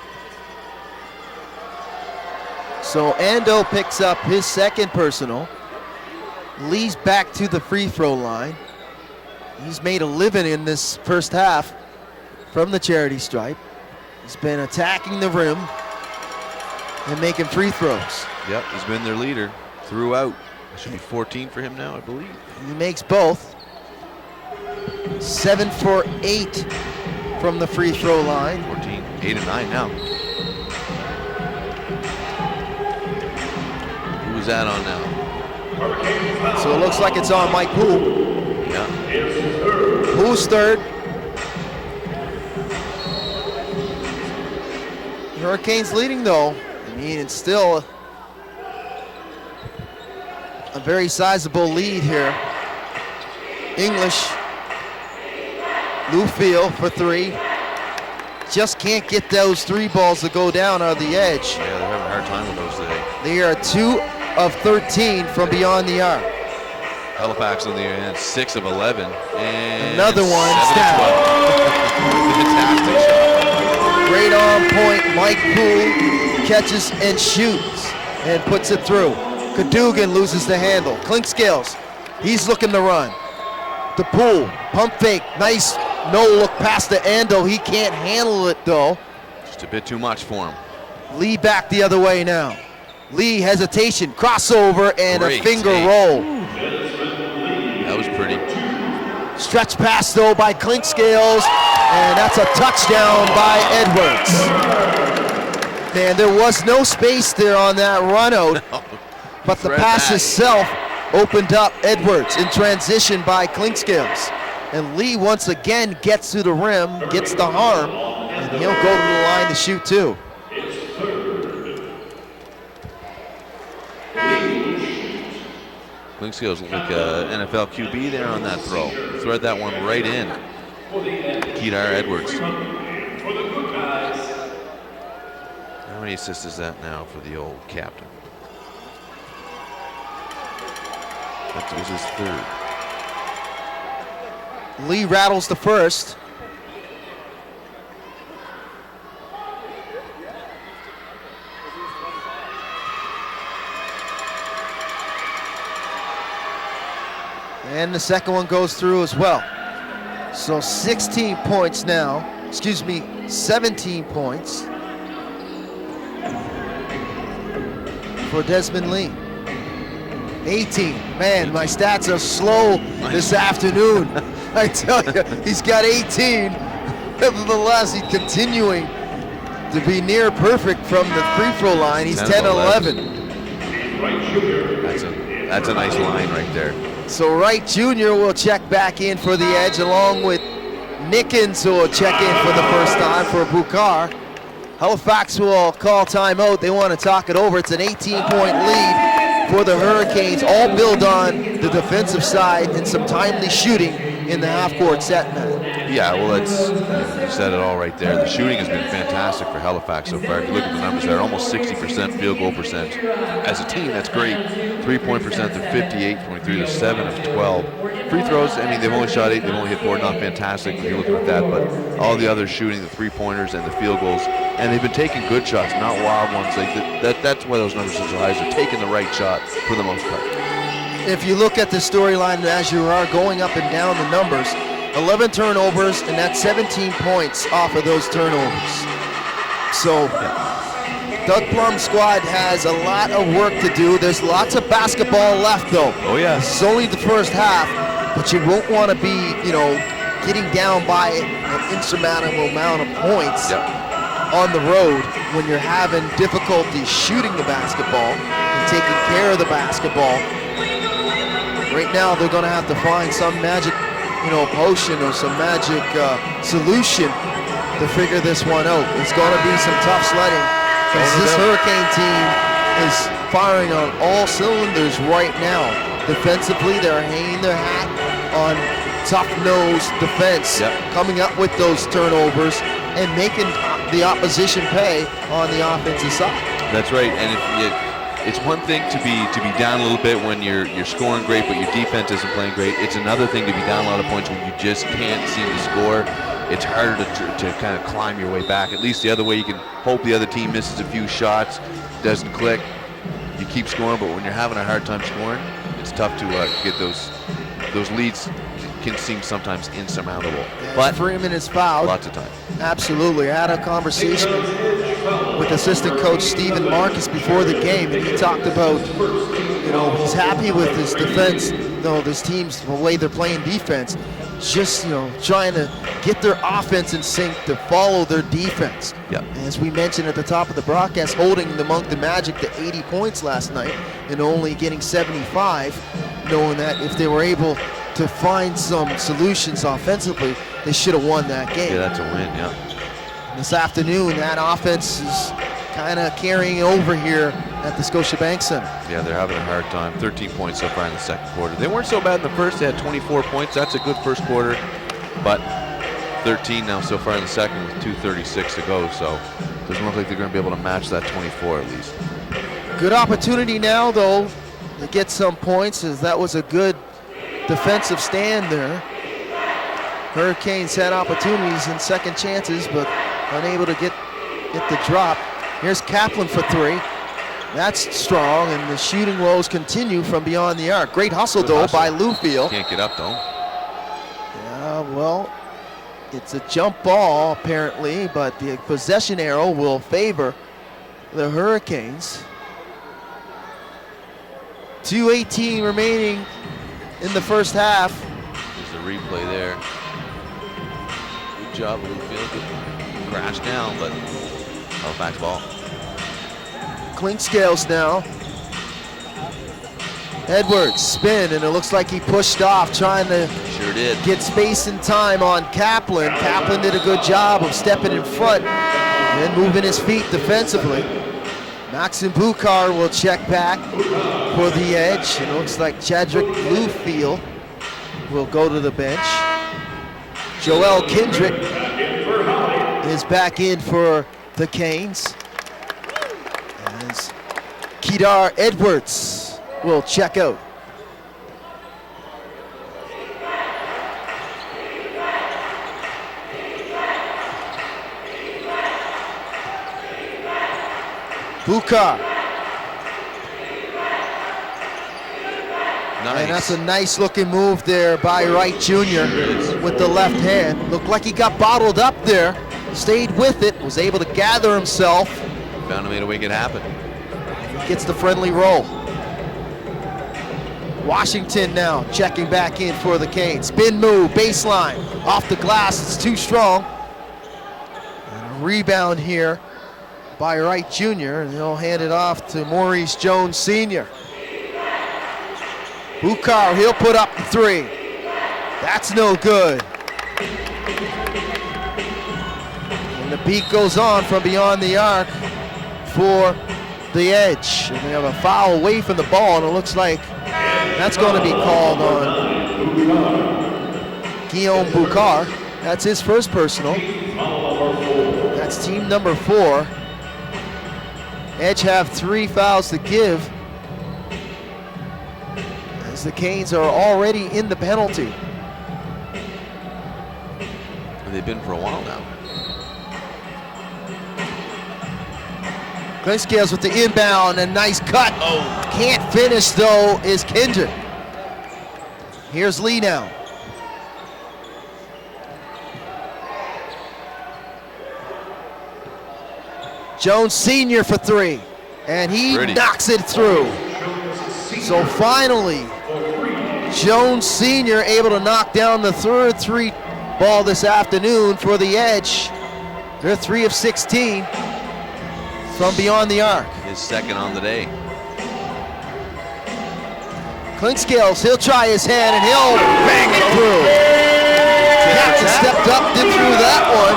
So Ando picks up his second personal. Lee's back to the free throw line. He's made a living in this first half from the charity stripe. He's been attacking the rim and making free throws. Yep, he's been their leader throughout. It should be 14 for him now, I believe. He makes both. 7 for 8 from the free throw line. 14, 8 and 9 now. Who's that on now? So it looks like it's on Mike Poole. Yeah. Poole's third. Hurricanes leading though. I mean, it's still a very sizable lead here. English, Lufield for three. Just can't get those three balls to go down on the edge. Yeah, they're having a hard time with those today. They are 2 of 13 from beyond the arc. Halifax on the other end, 6 of 11. And another one. 7 of 12. Fantastic shot. Great on point. Mike Poole catches and shoots and puts it through. Cadogan loses the handle. Clinkscales, he's looking to run. The Poole, pump fake, nice no-look pass to Ando. He can't handle it though. Just a bit too much for him. Lee back the other way now. Lee hesitation, crossover, and Great a finger take. roll. That was pretty. Stretch pass though by Clinkscales, and that's a touchdown by Edwards. Man, there was no space there on that run out, but the pass itself opened up Edwards in transition by Clinkscales. And Lee once again gets to the rim, gets the harm, and he'll go to the line to shoot too. Clinkscales look like an NFL QB there on that throw. Thread that one right in. Kedar Edwards. How many assists is that now for the old captain? That was his third. Lee rattles the first. And the second one goes through as well. So 16 points now, 17 points for Desmond Lee. 18, man, my stats are slow this afternoon. I tell you, he's got 18. Nevertheless, he's continuing to be near perfect from the free throw line. He's 10-11. That's a nice line right there. So Wright Jr. will check back in for the edge, along with Nickens, who will check in for the first time for Bukar. Halifax will call timeout. They want to talk it over. It's an 18-point lead for the Hurricanes, all built on the defensive side and some timely shooting in the half-court set, man. Yeah, well, you said it all right there. The shooting has been fantastic for Halifax so far. If you look at the numbers, they're almost 60% field goal percent. As a team, that's great. 3-point percent, they're 58.3 to 7 of 12. Free throws, I mean, they've only shot 8, they've only hit 4, not fantastic when you're looking at that, but all the other shooting, the three-pointers and the field goals, and they've been taking good shots, not wild ones. Like that's why those numbers are so high. They're taking the right shot for the most part. If you look at the storyline as you are going up and down the numbers, 11 turnovers, and that's 17 points off of those turnovers. So Doug Plum's squad has a lot of work to do. There's lots of basketball left though. Oh yeah. It's only the first half, but you won't want to be, getting down by an insurmountable amount of points on the road when you're having difficulty shooting the basketball and taking care of the basketball. Right now they're going to have to find some magic potion or some magic solution to figure this one out. It's going to be some tough sledding because this Hurricane team is firing on all cylinders right now. Defensively, they're hanging their hat on tough-nosed defense, coming up with those turnovers, and making the opposition pay on the offensive side. That's right, and it's one thing to be down a little bit when you're scoring great, but your defense isn't playing great. It's another thing to be down a lot of points when you just can't seem to score. It's harder to kind of climb your way back. At least the other way, you can hope the other team misses a few shots, doesn't click. You keep scoring, but when you're having a hard time scoring, it's tough to get those leads. Can seem sometimes insurmountable. But Freeman is fouled. Lots of time. Absolutely. I had a conversation with assistant coach Stephen Marcus before the game, and he talked about, he's happy with his defense, this team's the way they're playing defense. Just, trying to get their offense in sync to follow their defense. Yep. As we mentioned at the top of the broadcast, holding the Moncton Magic to 80 points last night and only getting 75, knowing that if they were able to find some solutions offensively, they should have won that game. Yeah, that's a win, yeah. This afternoon, that offense is kind of carrying over here at the Scotiabank Center. Yeah, they're having a hard time. 13 points so far in the second quarter. They weren't so bad in the first. They had 24 points. That's a good first quarter. But 13 now so far in the second with 2:36 to go. So it doesn't look like they're going to be able to match that 24 at least. Good opportunity now, though, to get some points, as that was a good defensive stand there. Hurricanes had opportunities and second chances, but unable to get the drop. Here's Kaplan for three. That's strong, and the shooting woes continue from beyond the arc. Great hustle, though, by Lufield. Can't get up, though. Yeah, well, it's a jump ball, apparently, but the possession arrow will favor the Hurricanes. 2:18 remaining in the first half. There's a replay there. Good job, Lufield. Good crash down, but Halifax ball. Clinkscales now. Edwards spin, and it looks like he pushed off, trying to get space and time on Kaplan. Kaplan did a good job of stepping in front and moving his feet defensively. Maxim Bukar will check back for the edge. It looks like Chadrick Bluefield will go to the bench. Joel Kindred is back in for the Canes. As Kedar Edwards will check out. Bukar. Nice. And that's a nice looking move there by Wright Jr. with the left hand. Looked like he got bottled up there. Stayed with it, was able to gather himself. Found a way to make it happen. Gets the friendly roll. Washington now checking back in for the Canes. Spin move, baseline, off the glass, it's too strong. And a rebound here by Wright Jr. and they'll hand it off to Maurice Jones Sr. Bukar, he'll put up the three. That's no good. And the beat goes on from beyond the arc for the edge. And they have a foul away from the ball, and it looks like that's going to be called on Guillaume Bukar. That's his first personal. That's team number 4. Edge have 3 fouls to give, as the Canes are already in the penalty. They've been for a while now. Clinkscales with the inbound and nice cut. Oh, can't finish though is Kindred. Here's Lee now. Jones Sr. for 3, and he knocks it through. So finally, Jones Sr. able to knock down the third 3 ball this afternoon for the Edge. They're 3 of 16 from beyond the arc. His second on the day. Clinkscales, he'll try his hand and he'll bang it through. Captain stepped up, did through that one.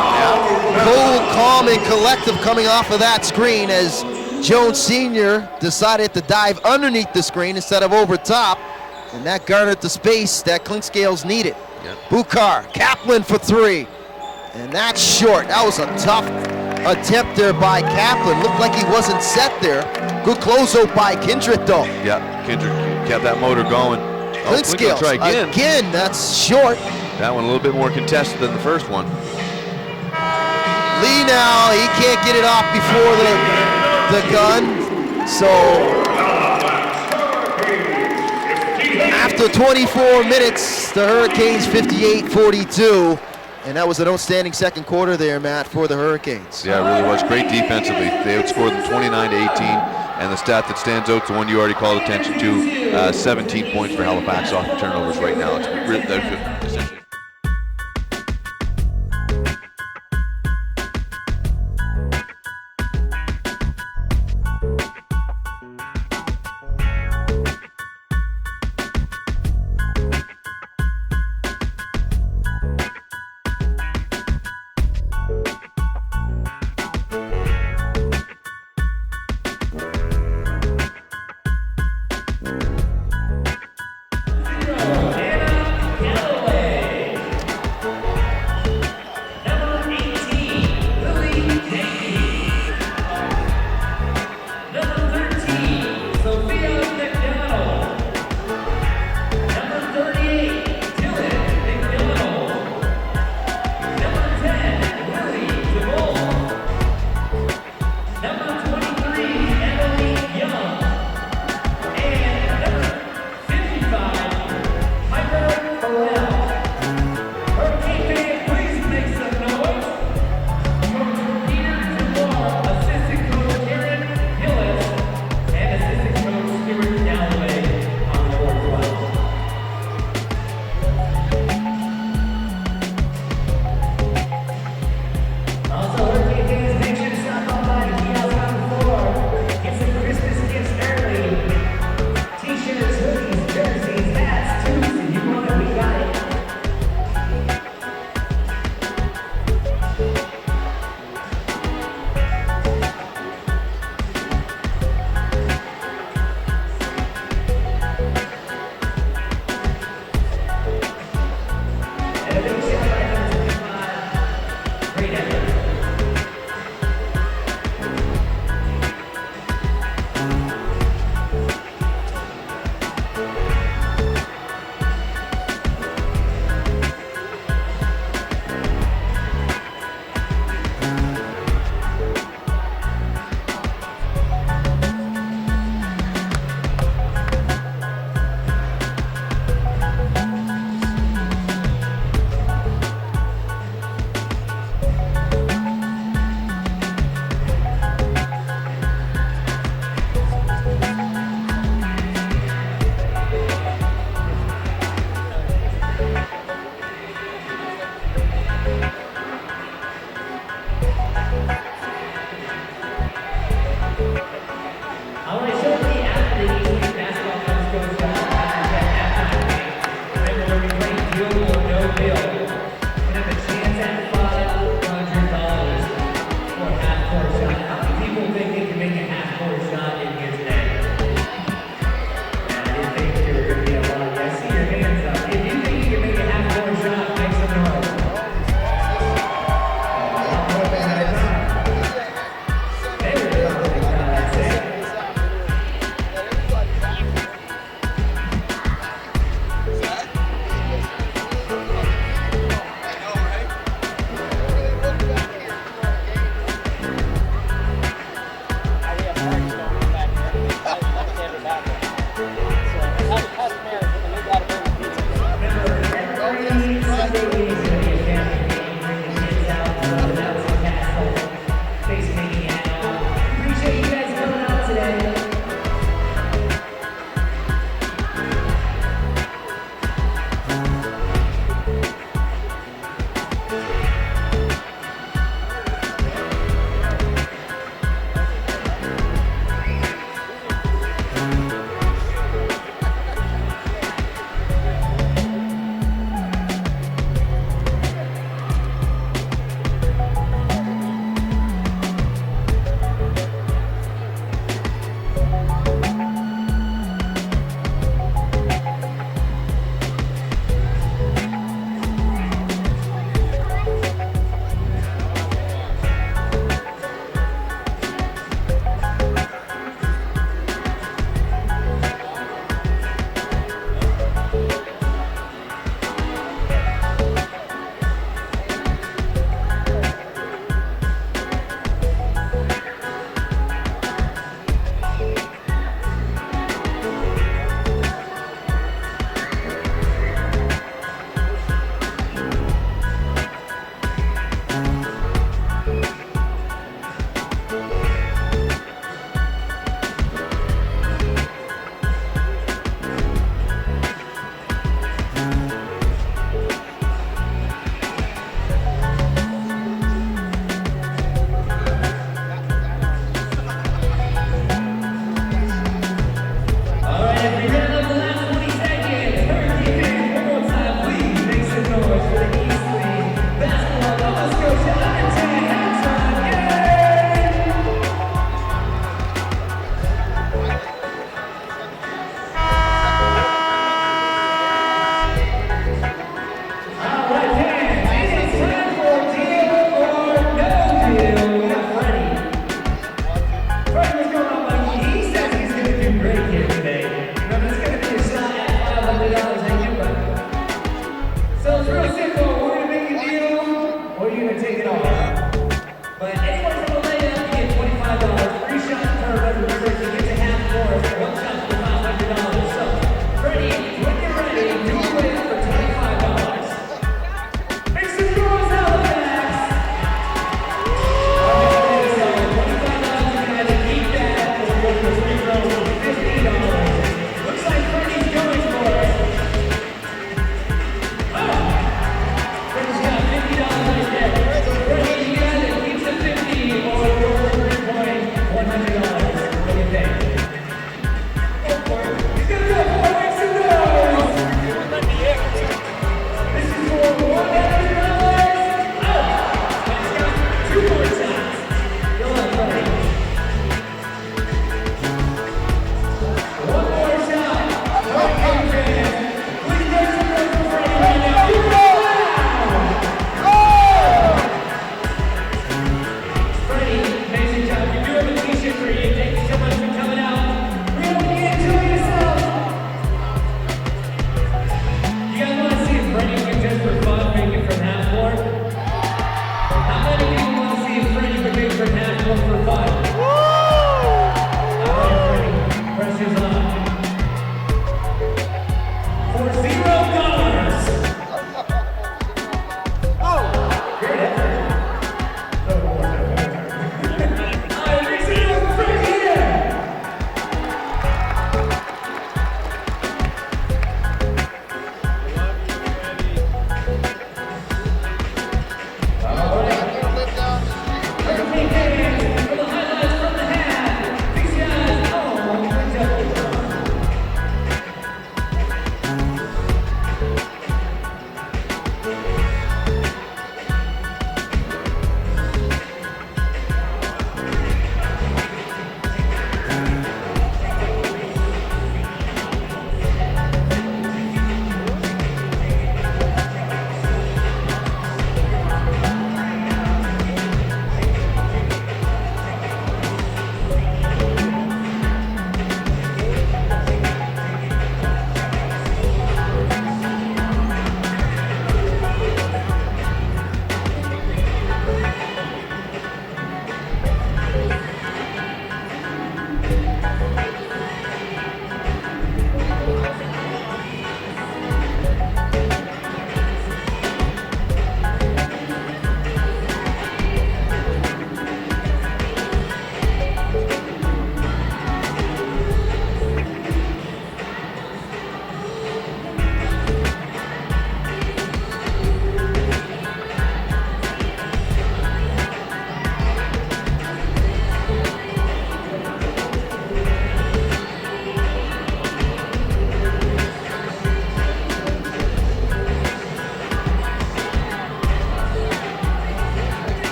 Cold, calm, and collective coming off of that screen as Jones Sr. decided to dive underneath the screen instead of over top, and that garnered the space that Clinkscales needed. Yep. Bukar, Kaplan for 3. And that's short. That was a tough attempt there by Kaplan. Looked like he wasn't set there. Good closeout by Kindred though. Yeah, Kindred kept that motor going. Flint's Scales, try again. Again, that's short. That one a little bit more contested than the first one. Lee now, he can't get it off before the gun. So after 24 minutes, the Hurricanes 58-42. And that was an outstanding second quarter there, Matt, for the Hurricanes. Yeah, it really was. Great defensively. They outscored them 29-18. And the stat that stands out, the one you already called attention to, 17 points for Halifax off the turnovers right now. It's really, essentially.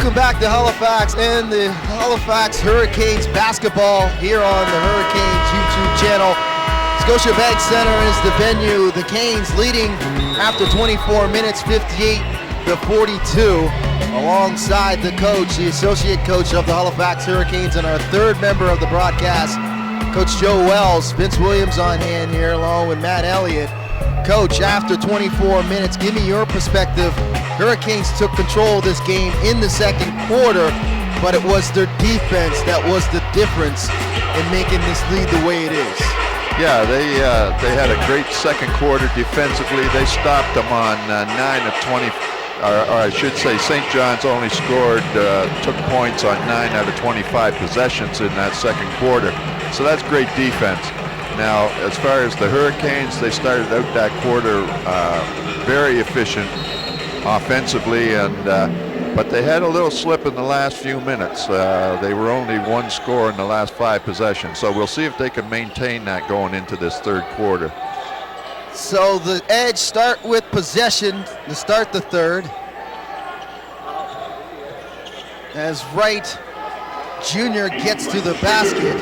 Welcome back to Halifax and the Halifax Hurricanes basketball here on the Hurricanes YouTube channel. Scotiabank Center is the venue. The Canes leading after 24 minutes, 58-42. Alongside the coach, the associate coach of the Halifax Hurricanes, and our third member of the broadcast, Coach Joe Wells. Vince Williams on hand here along with Matt Elliott. Coach, after 24 minutes, give me your perspective. Hurricanes took control of this game in the second quarter, but it was their defense that was the difference in making this lead the way it is. Yeah, they had a great second quarter defensively. They stopped them on 9 of 20. Or I should say St. John's only took points on 9 out of 25 possessions in that second quarter. So that's great defense. Now, as far as the Hurricanes, they started out that quarter very efficient offensively, but they had a little slip in the last few minutes. They were only one score in the last 5 possessions. So we'll see if they can maintain that going into this third quarter. So the Edge start with possession to start the third. As Wright Jr. gets to the basket.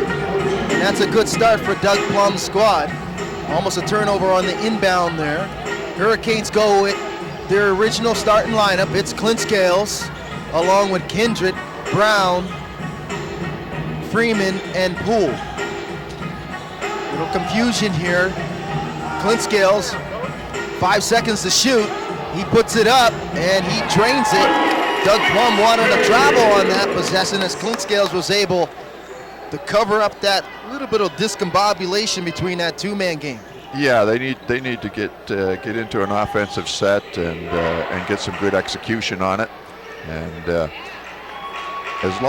And that's a good start for Doug Plum's squad. Almost a turnover on the inbound there. Hurricanes go with their original starting lineup. It's Clint Scales, along with Kindred, Brown, Freeman, and Poole. Little confusion here. Clint Scales, 5 seconds to shoot. He puts it up and he drains it. Doug Plum wanted to travel on that possession as Clint Scales was able to cover up that little bit of discombobulation between that two-man game. Yeah, they need to get into an offensive set and get some good execution on it. And as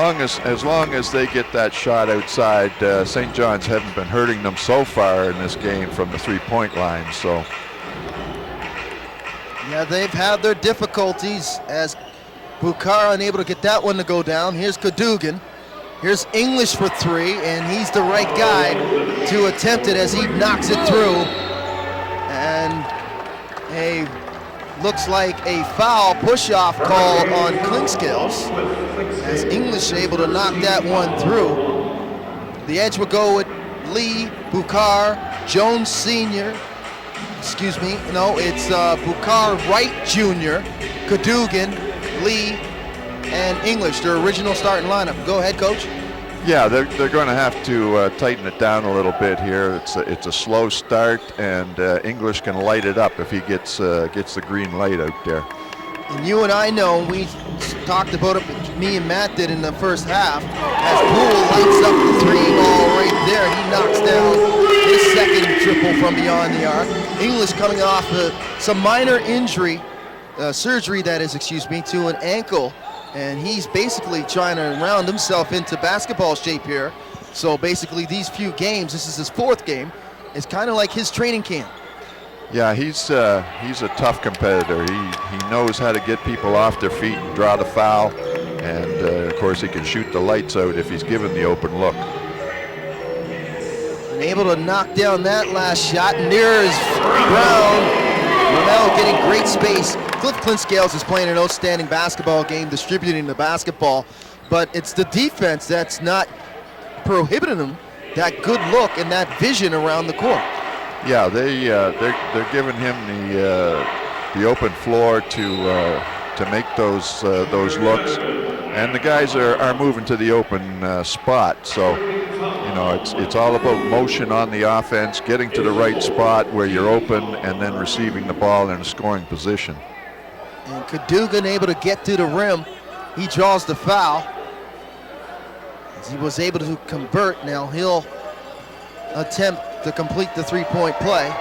long as they get that shot outside, St. John's haven't been hurting them so far in this game from the three-point line. So yeah, they've had their difficulties as Bukar unable to get that one to go down. Here's Cadogan. Here's English for three, and he's the right guy to attempt it as he knocks it through. And looks like a foul push-off call on Clint Scales as English able to knock that one through. The Edge will go with Lee, Bukar, Jones Sr. Excuse me, no, it's Bukar Wright Jr., Cadogan, Lee, and English, their original starting lineup. Go ahead, Coach. Yeah, they're going to have to tighten it down a little bit here. It's a slow start, and English can light it up if he gets the green light out there. And you and I know, we talked about it, me and Matt did in the first half, as Poole lights up the three ball right there. He knocks down his second triple from beyond the arc. English coming off some minor injury, surgery that is, to an ankle. And he's basically trying to round himself into basketball shape here. So basically these few games, this is his fourth game, it's kind of like his training camp. Yeah, he's a tough competitor. He knows how to get people off their feet and draw the foul. And of course he can shoot the lights out if he's given the open look. And able to knock down that last shot. And there's Brown. Ramel getting great space. Clint Scales is playing an outstanding basketball game, distributing the basketball, but it's the defense that's not prohibiting them that good look and that vision around the court. Yeah, they're giving him the open floor to make those looks, and the guys are moving to the open spot. So it's all about motion on the offense, getting to the right spot where you're open, and then receiving the ball in a scoring position. And Cadogan able to get to the rim. He draws the foul. As he was able to convert, now he'll attempt to complete the three-point play.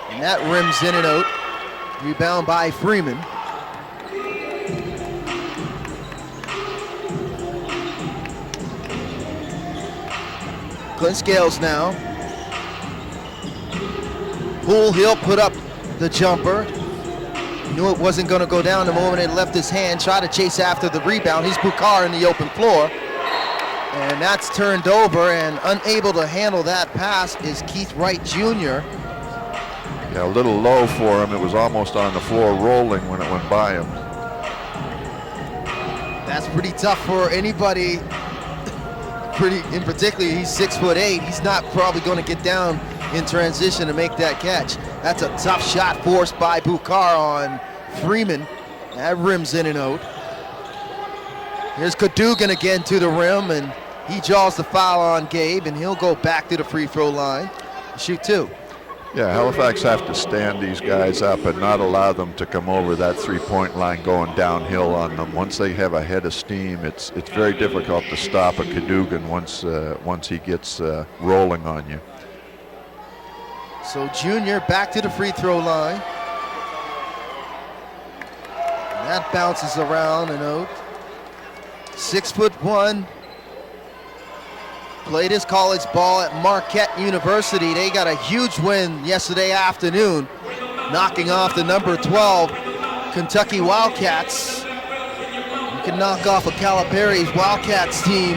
And that rims in and out. Rebound by Freeman. Clint Scales now. Poole, he'll put up the jumper. Knew it wasn't going to go down the moment it left his hand. Tried to chase after the rebound. He's Bukar in the open floor. And that's turned over, and unable to handle that pass is Keith Wright Jr. Yeah, a little low for him. It was almost on the floor rolling when it went by him. That's pretty tough for anybody. In particular, he's 6'8". He's not probably going to get down in transition to make that catch. That's a tough shot forced by Bukar on Freeman. That rims in and out. Here's Cadogan again to the rim, and he draws the foul on Gabe, and he'll go back to the free throw line. Shoot two. Yeah, Halifax have to stand these guys up and not allow them to come over that three-point line going downhill on them. Once they have a head of steam, it's very difficult to stop a Cadogan once he gets rolling on you. So Junior back to the free throw line. And that bounces around and out. 6'1". Played his college ball at Marquette University. They got a huge win yesterday afternoon, knocking off the number 12 Kentucky Wildcats. You can knock off a Calipari's Wildcats team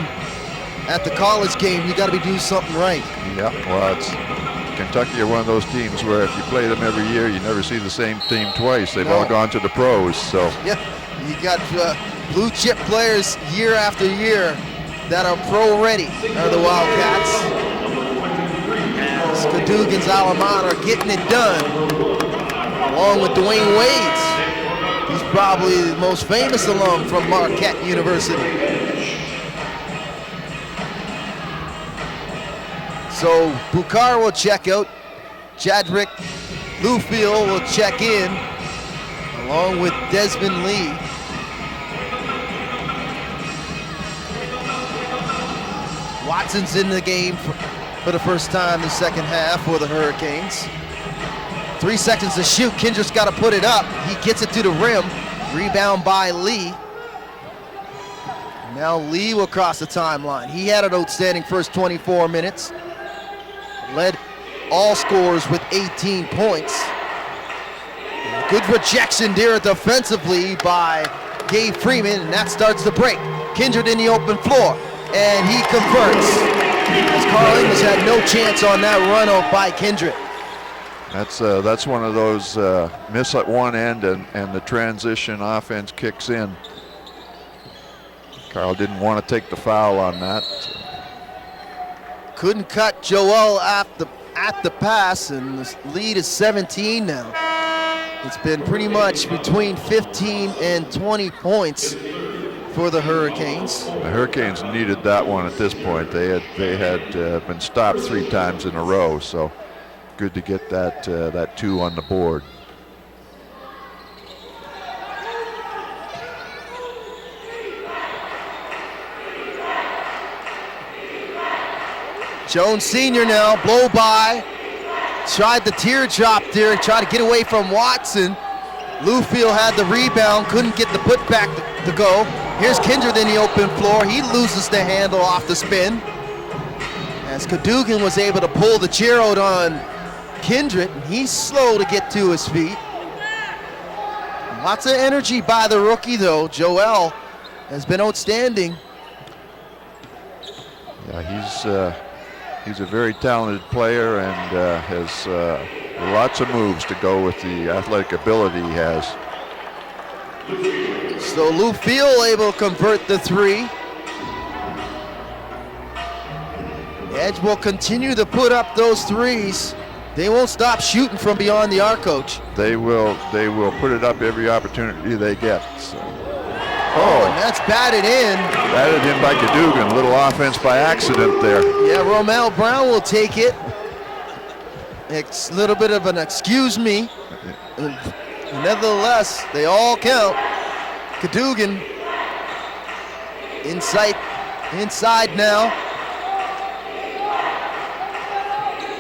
at the college game. You got to be doing something right. Yeah, well, Kentucky are one of those teams where if you play them every year, you never see the same team twice. They've all gone to the pros. So yeah, you got blue chip players year after year that are pro ready are the Wildcats. As Cadogan's alma mater getting it done, along with Dwayne Wade's. He's probably the most famous alum from Marquette University. So Bukar will check out. Chadrick Bluefield will check in, along with Desmond Lee. Watson's in the game for the first time in the second half for the Hurricanes. 3 seconds to shoot. Kindred's got to put it up. He gets it to the rim. Rebound by Lee. Now Lee will cross the timeline. He had an outstanding first 24 minutes. Led all scorers with 18 points. Good rejection there defensively by Gabe Freeman, and that starts the break. Kindred in the open floor. And he converts, as Carl English had no chance on that run out by Kindred. That's one of those miss at one end and the transition offense kicks in. Carl didn't want to take the foul on that. Couldn't cut Joel at the pass, and the lead is 17 now. It's been pretty much between 15 and 20 points for the Hurricanes. The Hurricanes needed that one at this point. They had been stopped 3 times in a row, so good to get that 2 on the board. Jones Sr. now, blow by. Tried the teardrop there, tried to get away from Watson. Bluefield had the rebound, couldn't get the putback to go. Here's Kindred in the open floor. He loses the handle off the spin. As Cadogan was able to pull the chair out on Kindred, and he's slow to get to his feet. Lots of energy by the rookie though. Joel has been outstanding. Yeah, he's a very talented player and has lots of moves to go with the athletic ability he has. So Bluefield able to convert the 3. Edge will continue to put up those threes. They won't stop shooting from beyond the arc, coach. They will put it up every opportunity they get. So. Oh, and that's batted in. Batted in by Cadogan. A little offense by accident there. Yeah, Romel Brown will take it. It's a little bit of an excuse me. Nevertheless, they all count. Cadogan inside now.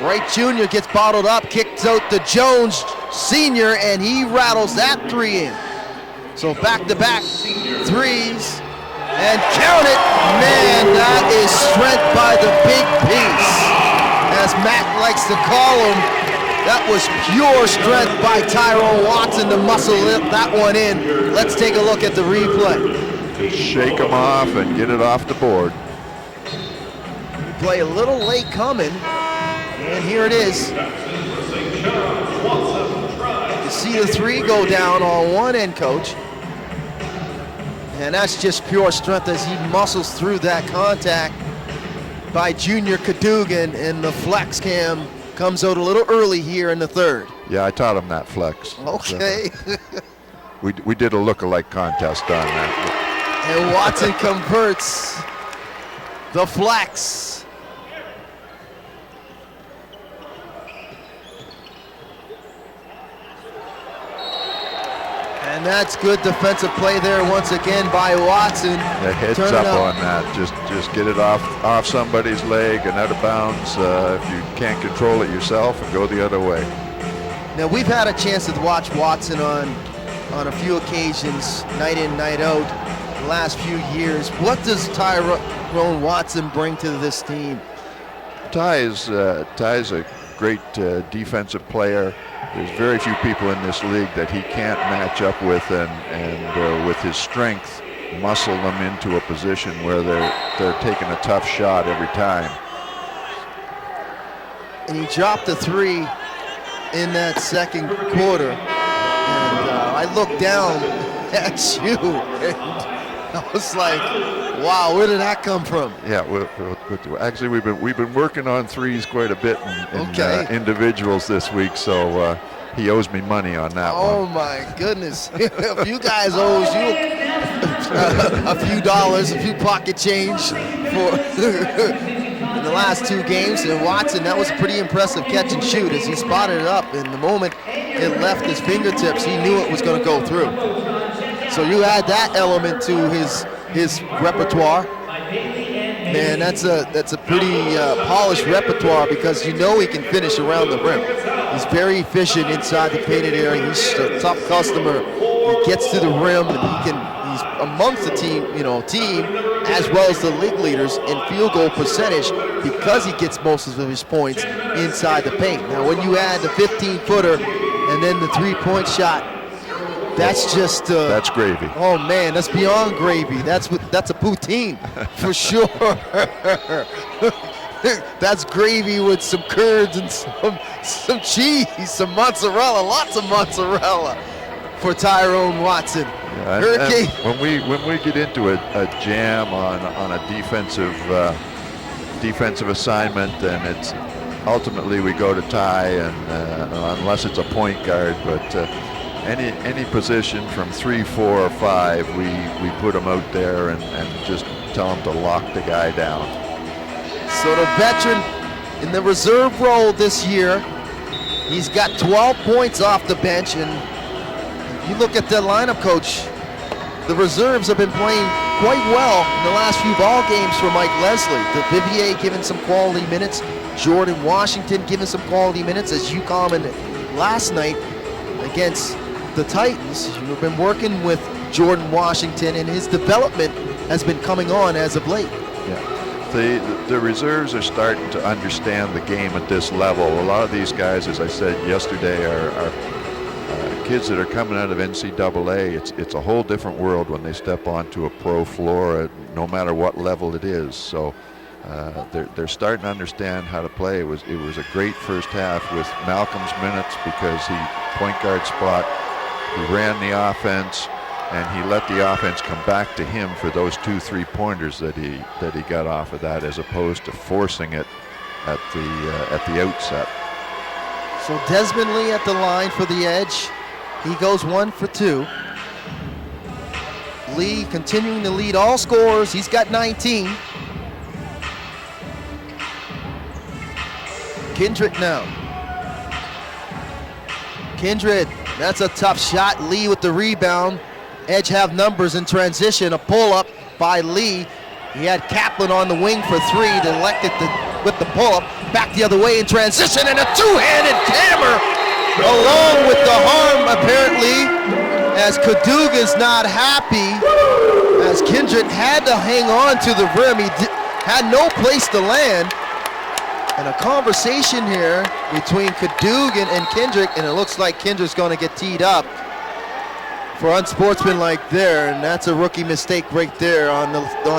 Wright Jr. gets bottled up, kicks out to Jones Sr., and he rattles that 3 in. So back-to-back threes, and count it. Man, that is strength by the big piece. As Matt likes to call him, that was pure strength by Tyrone Watson to muscle that one in. Let's take a look at the replay. Just shake them off and get it off the board. Play a little late coming, and here it is. You see the 3 go down on one end, coach. And that's just pure strength as he muscles through that contact by Junior Cadogan, and the flex cam comes out a little early here in the third. Yeah, I taught him that flex. Okay. We did a look-alike contest on that. And Watson converts the flex. And that's good defensive play there once again by Watson. Yeah, heads up on that. Just get it off somebody's leg and out of bounds if you can't control it yourself, and go the other way. Now we've had a chance to watch Watson on a few occasions, night in, night out, the last few years. What does Tyrone Watson bring to this team? Ty is a great defensive player. There's very few people in this league that he can't match up with, and with his strength, muscle them into a position where they're taking a tough shot every time. And he dropped a three in that second quarter, and I looked down at you, and I was like, wow, where did that come from? Yeah, actually we've been working on threes quite a bit in individuals this week, so he owes me money on that one. Oh my goodness! If you guys owes you a few dollars, a few pocket change for in the last two games, and Watson, that was a pretty impressive catch and shoot as he spotted it up, and the moment it left his fingertips, he knew it was going to go through. So you add that element to his repertoire. Man, that's a pretty polished repertoire, because you know he can finish around the rim. He's very efficient inside the painted area. He's a tough customer. He gets to the rim, and he's amongst the team as well as the league leaders in field goal percentage, because he gets most of his points inside the paint. Now, when you add the 15-footer and then the three-point shot, that's just that's gravy. Oh man, that's beyond gravy. That's a poutine for sure. That's gravy with some curds and some cheese, some mozzarella, lots of mozzarella for Tyrone Watson. Yeah, and when we get into a jam on a defensive assignment, and it's ultimately we go to Ty, and unless it's a point guard, but any position from 3, 4, or 5, we put them out there and just tell them to lock the guy down. So the veteran in the reserve role this year, he's got 12 points off the bench, and if you look at the lineup, Coach, the reserves have been playing quite well in the last few ball games for Mike Leslie. The Vivier giving some quality minutes, Jordan Washington giving some quality minutes, as you commented last night against the Titans. You've been working with Jordan Washington, and his development has been coming on as of late. Yeah. The reserves are starting to understand the game at this level. A lot of these guys, as I said yesterday, are kids that are coming out of NCAA. It's a whole different world when they step onto a pro floor, no matter what level it is. So they're starting to understand how to play. It was a great first half with Malcolm's minutes, because he point guard spot. He ran the offense, and he let the offense come back to him for those 2 3-pointers that he got off of that, as opposed to forcing it at the outset. So Desmond Lee at the line for the Edge. He goes 1 for 2. Lee continuing to lead all scorers. He's got 19. Kindred now. Kindred, that's a tough shot. Lee with the rebound. Edge have numbers in transition. A pull-up by Lee. He had Kaplan on the wing for 3. Elected with the pull-up. Back the other way in transition, and a two-handed hammer along with the harm, apparently, as Cadogan's not happy, as Kindred had to hang on to the rim. He had no place to land. And a conversation here between Cadogan and Kendrick, and it looks like Kendrick's going to get teed up for unsportsmanlike there, and that's a rookie mistake right there on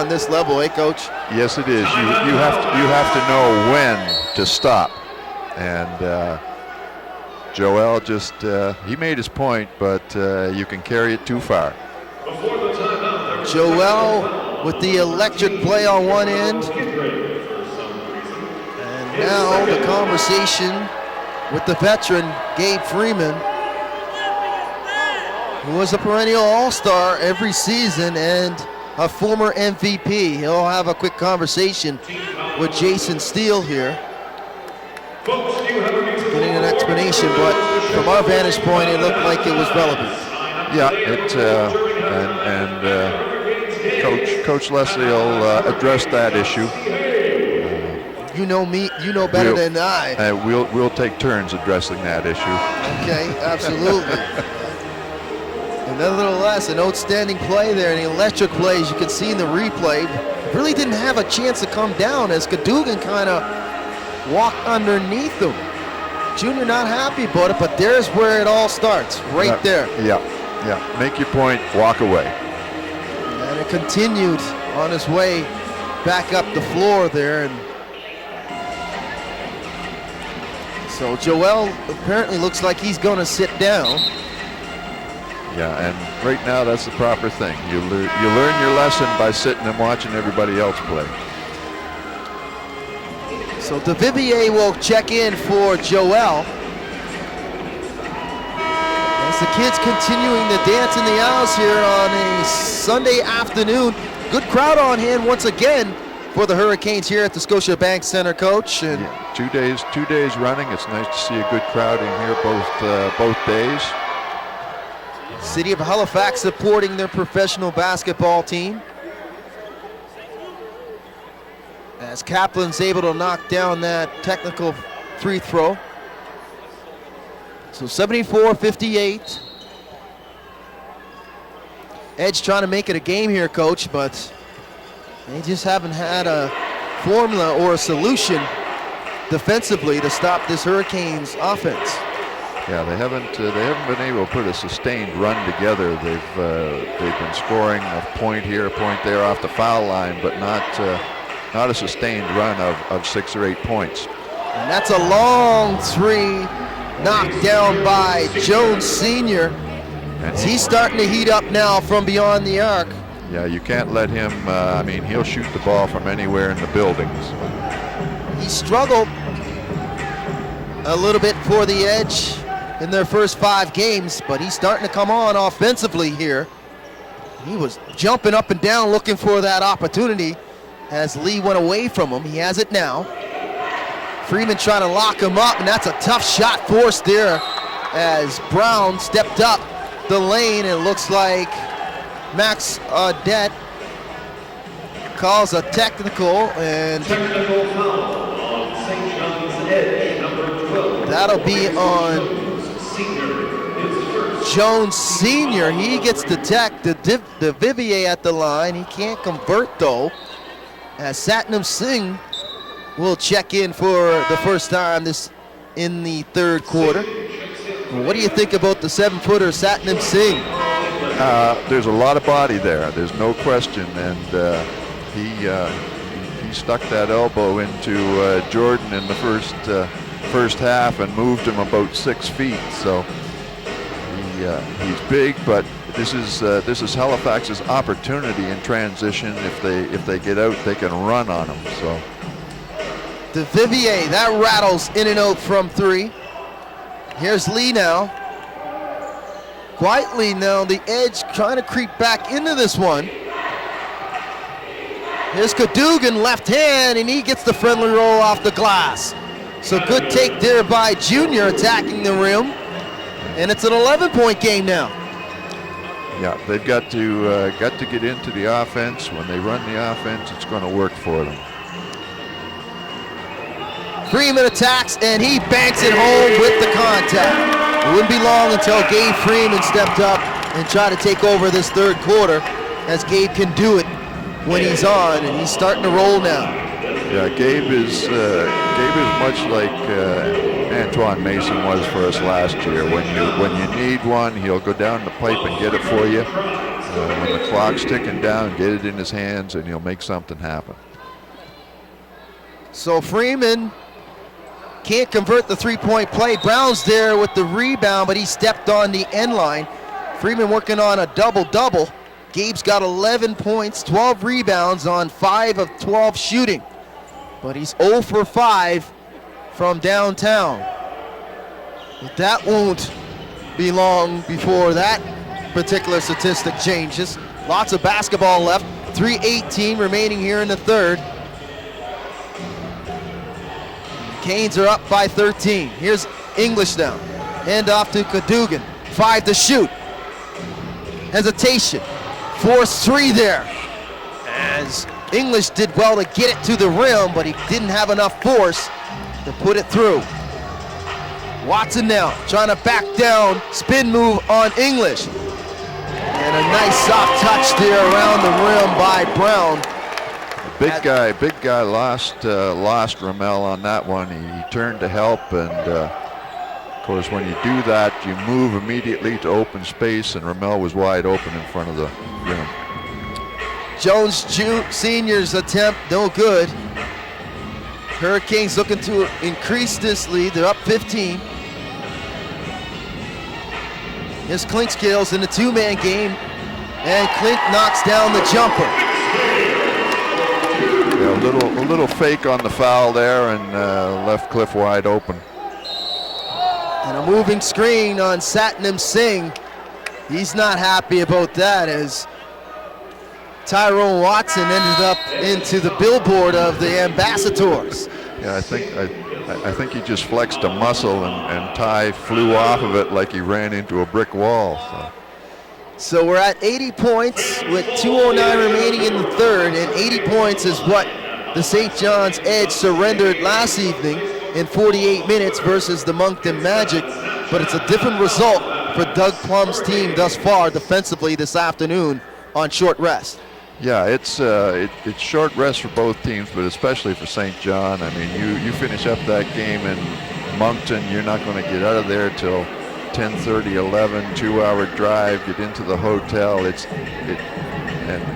this level, eh, Coach? Yes, it is. You have to know when to stop, and Joel just he made his point, but you can carry it too far. Before the timeout, Joel with the electric play on one end. And now the conversation with the veteran, Gabe Freeman, who was a perennial all-star every season and a former MVP. He'll have a quick conversation with Jason Steele here, getting an explanation, but from our vantage point, it looked like it was relevant. Yeah, Coach Leslie will address that issue. You know me, you know better than I. We'll take turns addressing that issue. Okay, absolutely. Nevertheless, an outstanding play there, and the electric play, as you can see in the replay, really didn't have a chance to come down as Cadogan kind of walked underneath him. Junior not happy about it, but there's where it all starts, right there. Yeah. Make your point, walk away. And it continued on his way back up the floor there. And so Joel apparently looks like he's going to sit down. Yeah, and right now that's the proper thing. You learn your lesson by sitting and watching everybody else play. So DeVivier will check in for Joel. As the kids continuing to dance in the aisles here on a Sunday afternoon. Good crowd on hand once again for the Hurricanes here at the Scotiabank Center, Coach. And yeah, 2 days running. It's nice to see a good crowd in here both days. City of Halifax supporting their professional basketball team. As Kaplan's able to knock down that technical free throw. So 74-58. Edge trying to make it a game here, Coach, but they just haven't had a formula or a solution defensively to stop this Hurricanes offense. Yeah, they haven't been able to put a sustained run together. They've been scoring a point here, a point there off the foul line, but not a sustained run of 6 or 8 points. And that's a long three knocked down by Jones Sr. He's starting to heat up now from beyond the arc. Yeah, you can't let him, he'll shoot the ball from anywhere in the buildings. He struggled a little bit for the Edge in their first 5 games, but he's starting to come on offensively here. He was jumping up and down looking for that opportunity as Lee went away from him. He has it now. Freeman trying to lock him up, and that's a tough shot forced there as Brown stepped up the lane. It looks like Max Audette calls a technical, and that'll be on Jones Sr. He gets the tech, the Vivier at the line. He can't convert though, as Satnam Singh will check in for the first time this in the third quarter. What do you think about the 7-footer Satnam Singh? There's a lot of body there. There's no question, and he stuck that elbow into Jordan in the first half and moved him about 6 feet. So he's big, but this is Halifax's opportunity in transition. If they get out, they can run on him. So the Vivier, that rattles in and out from 3. Here's Lee now. Quietly now, the Edge trying to creep back into this one. Here's Cadogan, left hand, and he gets the friendly roll off the glass. So good take there by Junior attacking the rim. And it's an 11-point game now. Yeah, they've got to get into the offense. When they run the offense, it's going to work for them. Freeman attacks, and he banks it home with the contact. It wouldn't be long until Gabe Freeman stepped up and tried to take over this third quarter, as Gabe can do it when he's on, and he's starting to roll now. Yeah, Gabe is much like Antoine Mason was for us last year. When you need one, he'll go down the pipe and get it for you. When the clock's ticking down, get it in his hands, and he'll make something happen. So Freeman can't convert the 3-point play. Brown's there with the rebound, but he stepped on the end line. Freeman working on a double-double Gabe's got 11 points, 12 rebounds on 5 of 12 shooting. But he's 0 for 5 from downtown. But that won't be long before that particular statistic changes. Lots of basketball left. 3:18 remaining here in the third. Canes are up by 13. Here's English now. Hand off to Cadogan. 5 to shoot. Hesitation. Force 3 there. As English did well to get it to the rim, but he didn't have enough force to put it through. Watson now trying to back down. Spin move on English. And a nice soft touch there around the rim by Brown. Big guy lost Ramel on that one. He turned to help, and of course when you do that, you move immediately to open space, and Ramel was wide open in front of the rim. Jones Senior's attempt, no good. Hurricanes looking to increase this lead. They're up 15. Here's Clinkscales in the two-man game, and Klink knocks down the jumper. Yeah, a little fake on the foul there, and left Cliff wide open. And a moving screen on Satnam Singh. He's not happy about that, as Tyrone Watson ended up into the billboard of the Ambassadors. Yeah, I think he just flexed a muscle, and Ty flew off of it like he ran into a brick wall. So we're at 80 points with 2:09 remaining in the third, and 80 points is what the St. John's Edge surrendered last evening in 48 minutes versus the Moncton Magic, but it's a different result for Doug Plum's team thus far defensively this afternoon on short rest. Yeah, it's short rest for both teams, but especially for St. John. I mean, you finish up that game in Moncton, you're not going to get out of there till 10:30, 11, 2-hour drive, get into the hotel.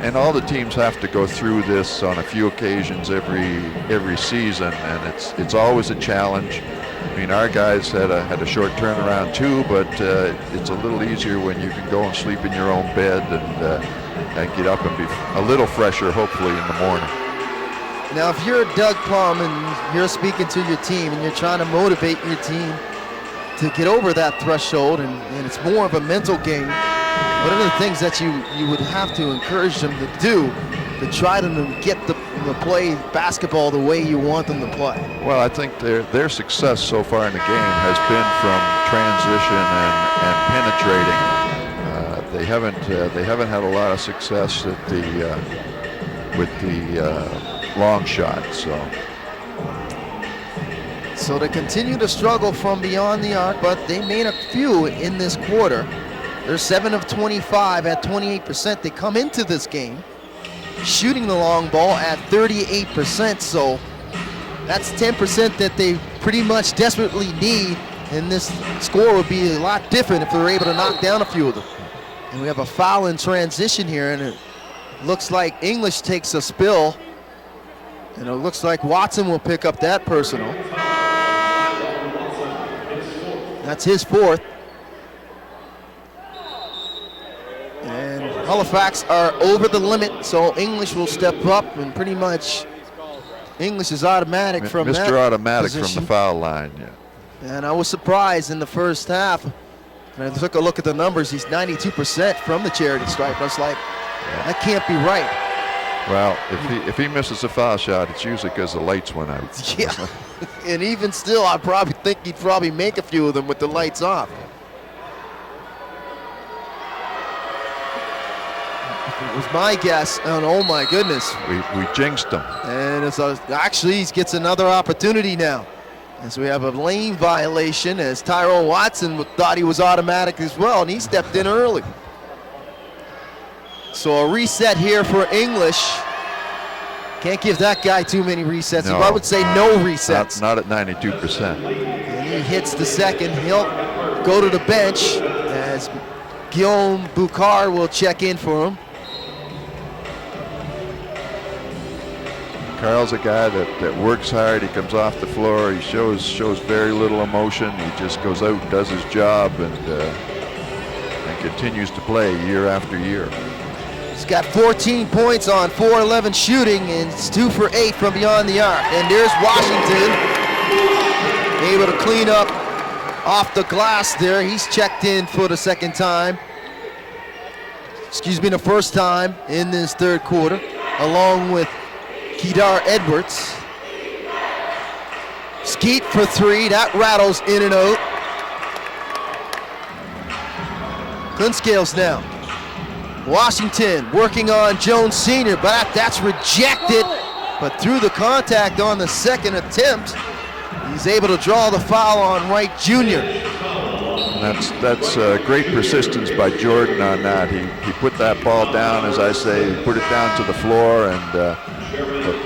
And all the teams have to go through this on a few occasions every season, and it's always a challenge. I mean, our guys had a short turnaround too, but it's a little easier when you can go and sleep in your own bed and get up and be a little fresher, hopefully, in the morning. Now, if you're Doug Plum and you're speaking to your team and you're trying to motivate your team to get over that threshold, and it's more of a mental game, what are the things that you would have to encourage them to do to try to get the play basketball the way you want them to play? Well, I think their success so far in the game has been from transition and penetrating. They haven't had a lot of success with the long shot. So they continue to struggle from beyond the arc, but they made a few in this quarter. They're 7 of 25 at 28%. They come into this game shooting the long ball at 38%, so that's 10% that they pretty much desperately need, and this score would be a lot different if they were able to knock down a few of them. And we have a foul in transition here, and it looks like English takes a spill, and it looks like Watson will pick up that personal. That's his fourth. And Halifax are over the limit, so English will step up, and pretty much English is automatic from that Mr. Automatic position. from the foul line, yeah. And I was surprised in the first half. And I took a look at the numbers. He's 92% from the charity stripe. I was like, that can't be right. Well, if he misses a foul shot, it's usually because the lights went out. Yeah. And even still, I probably think he'd probably make a few of them with the lights off. It was my guess, and oh my goodness. We jinxed him. And it's actually he gets another opportunity now. As we have a lane violation, as Tyrone Watson thought he was automatic as well, and he stepped in early. So a reset here for English. Can't give that guy too many resets. No, I would say no resets. Not at 92%. And he hits the second. He'll go to the bench as Guillaume Boucard will check in for him. Carl's a guy that works hard. He comes off the floor. He shows very little emotion. He just goes out and does his job and continues to play year after year. He's got 14 points on 4-11 shooting, and it's 2 for 8 from beyond the arc. And there's Washington, able to clean up off the glass there. He's checked in for the second time. Excuse me, the first time in this third quarter, along with Kedar Edwards. Skeet for 3, that rattles in and out. Clinkscales now. Washington working on Jones Sr., but that's rejected. But through the contact on the second attempt, he's able to draw the foul on Wright Jr. That's great persistence by Jordan on that. He put that ball down, as I say, he put it down to the floor, and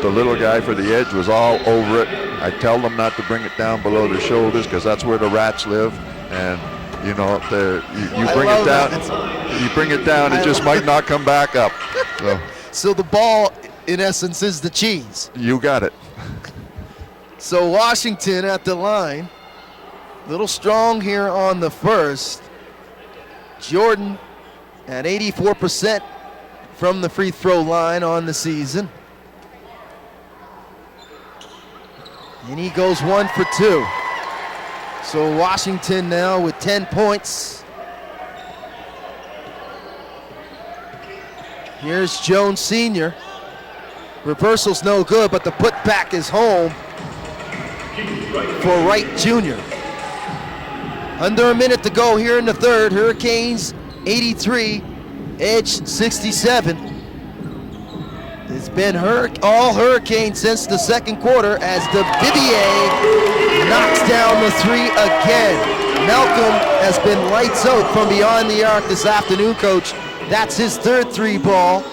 the little guy for the edge was all over it. I tell them not to bring it down below their shoulders because that's where the rats live, and you know, you bring it down. You bring it down, it just might not come back up. So the ball, in essence, is the cheese. You got it. So Washington at the line, a little strong here on the first. Jordan at 84% from the free throw line on the season. And he goes 1 for 2. So Washington now with 10 points. Here's Jones Sr. Reversal's no good, but the putback is home for Wright Jr. Under a minute to go here in the third. Hurricanes 83, Edge 67. It's been all Hurricanes since the second quarter as the Vivier knocks down the 3 again. Malcolm has been lights out from beyond the arc this afternoon, Coach. That's his third 3 ball,